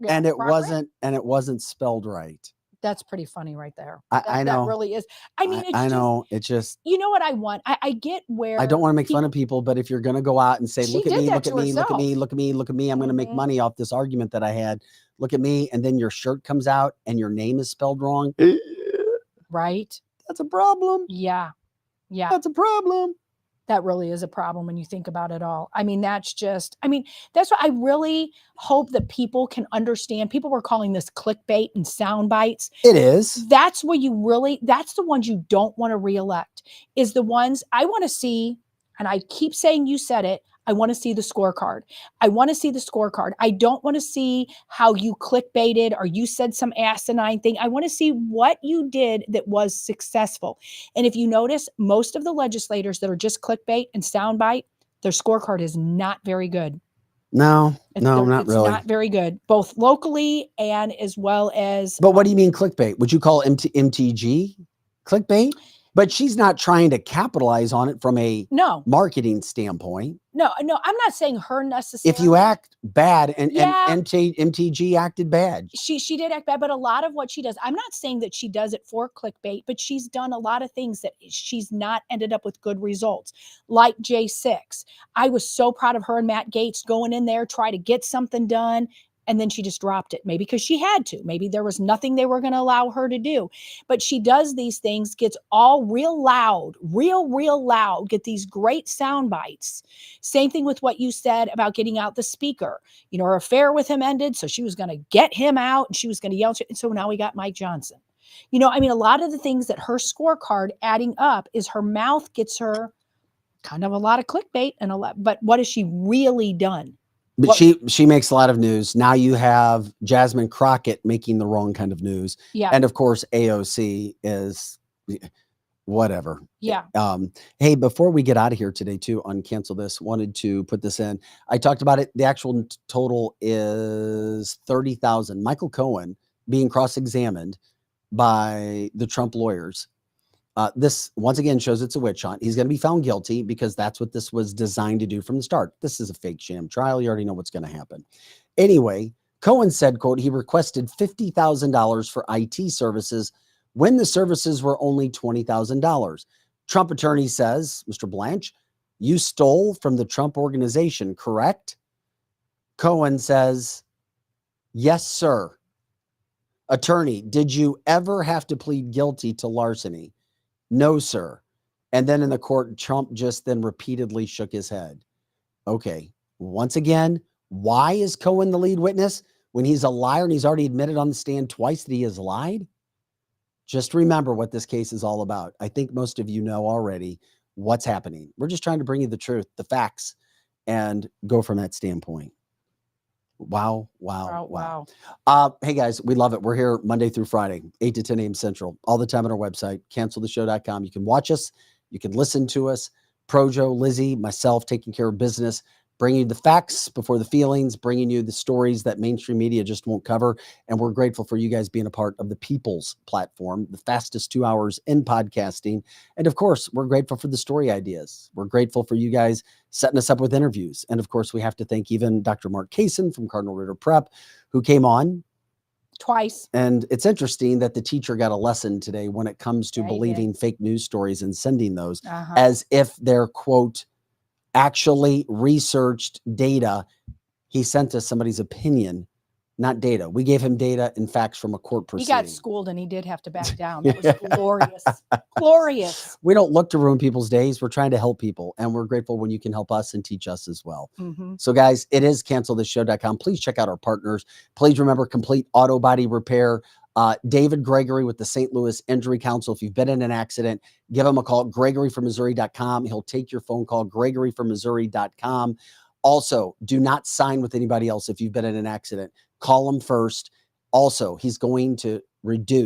[SPEAKER 2] And it wasn't spelled right.
[SPEAKER 1] That's pretty funny right there.
[SPEAKER 2] I know.
[SPEAKER 1] That really is. I mean, it's
[SPEAKER 2] I
[SPEAKER 1] just,
[SPEAKER 2] know. It's just,
[SPEAKER 1] you know what I want? I get where
[SPEAKER 2] I don't want to make fun of people, but if you're going to go out and say,
[SPEAKER 1] She
[SPEAKER 2] look at
[SPEAKER 1] did
[SPEAKER 2] me,
[SPEAKER 1] that
[SPEAKER 2] look at
[SPEAKER 1] to
[SPEAKER 2] me, look at me,
[SPEAKER 1] herself.
[SPEAKER 2] look at me, look at me, I'm going to make
[SPEAKER 1] Mhm.
[SPEAKER 2] money off this argument that I had. Look at me. And then your shirt comes out and your name is spelled wrong.
[SPEAKER 1] Right?
[SPEAKER 2] That's a problem.
[SPEAKER 1] Yeah. Yeah.
[SPEAKER 2] That's a problem.
[SPEAKER 1] That really is a problem when you think about it all. I mean, that's what I really hope that people can understand. People were calling this clickbait and sound bites.
[SPEAKER 2] It is.
[SPEAKER 1] That's the ones you don't want to reelect, is the ones I want to see. And I keep saying, you said it. I want to see the scorecard. I want to see the scorecard. I don't want to see how you clickbaited or you said some asinine thing. I want to see what you did that was successful. And if you notice, most of the legislators that are just clickbait and soundbite, their scorecard is not very good.
[SPEAKER 2] No, not
[SPEAKER 1] It's
[SPEAKER 2] really.
[SPEAKER 1] not very good, both locally and as well as.
[SPEAKER 2] But what do you mean clickbait? Would you call MTG clickbait? But she's not trying to capitalize on it from a marketing standpoint.
[SPEAKER 1] No, I'm not saying her necessarily.
[SPEAKER 2] If you act bad and
[SPEAKER 1] Yeah.
[SPEAKER 2] MTG acted bad.
[SPEAKER 1] She did act bad, but a lot of what she does, I'm not saying that she does it for clickbait, but she's done a lot of things that she's not ended up with good results, like J6. I was so proud of her and Matt Gaetz going in there, try to get something done. And then she just dropped it, maybe because she had to. Maybe there was nothing they were going to allow her to do. But she does these things, gets all real loud, real loud, get these great sound bites. Same thing with what you said about getting out the speaker. You know, her affair with him ended, so she was going to get him out and she was going to yell. And so now we got Mike Johnson. You know, I mean, a lot of the things that her scorecard adding up is her mouth gets her kind of a lot of clickbait and a lot, but what has she really done?
[SPEAKER 2] But she makes a lot of news. Now you have Jasmine Crockett making the wrong kind of news.
[SPEAKER 1] Yeah.
[SPEAKER 2] And of course, AOC is whatever.
[SPEAKER 1] Yeah.
[SPEAKER 2] Hey, before we get out of here today too, on Cancel This, wanted to put this in. I talked about it. The actual total is 30,000. Michael Cohen being cross-examined by the Trump lawyers. This once again shows it's a witch hunt. He's going to be found guilty because that's what this was designed to do from the start. This is a fake sham trial. You already know what's going to happen. Anyway, Cohen said, quote, he requested $50,000 for IT services when the services were only $20,000. Trump attorney says, Mr. Blanche, you stole from the Trump organization, correct? Cohen says, yes, sir. Attorney, did you ever have to plead guilty to larceny? No, sir. And then in the court, Trump just then repeatedly shook his head. Okay. Once again, why is Cohen the lead witness when he's a liar and he's already admitted on the stand twice that he has lied? Just remember what this case is all about. I think most of you know already what's happening. We're just trying to bring you the truth, the facts, and go from that standpoint. Wow. Hey guys, we love it. We're here Monday through Friday, 8 to 10 a.m. Central, all the time on our website, canceltheshow.com. You can watch us. You can listen to us. Projo, Lizzie, myself, taking care of business, bringing you the facts before the feelings, bringing you the stories that mainstream media just won't cover. And we're grateful for you guys being a part of the People's Platform, the fastest 2 hours in podcasting. And of course, we're grateful for the story ideas. We're grateful for you guys setting us up with interviews. And of course, we have to thank even Dr. Mark Kaysen from Cardinal Ritter Prep, who came on
[SPEAKER 1] twice.
[SPEAKER 2] And it's interesting that the teacher got a lesson today when it comes to believing fake news stories and sending those as if they're, quote, actually researched data. He sent us somebody's opinion, not data. We gave him data and facts from a court proceeding.
[SPEAKER 1] He got schooled and he did have to back down. That was glorious. Glorious.
[SPEAKER 2] We don't look to ruin people's days. We're trying to help people. And we're grateful when you can help us and teach us as well. So guys, it is cancelthisshow.com. Please check out our partners. Please remember Complete Auto Body Repair. David Gregory with the St. Louis Injury Council. If you've been in an accident, give him a call, gregoryfrommissouri.com. He'll take your phone call, gregoryfrommissouri.com. Also, do not sign with anybody else if you've been in an accident. Call him first. Also, he's going to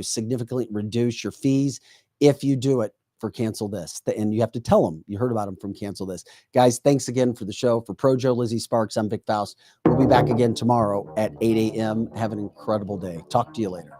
[SPEAKER 2] significantly reduce your fees if you do it for Cancel This. And you have to tell him you heard about him from Cancel This. Guys, thanks again for the show. For Projo, Lizzie Sparks, I'm Vic Faust. We'll be back again tomorrow at 8 a.m. Have an incredible day. Talk to you later.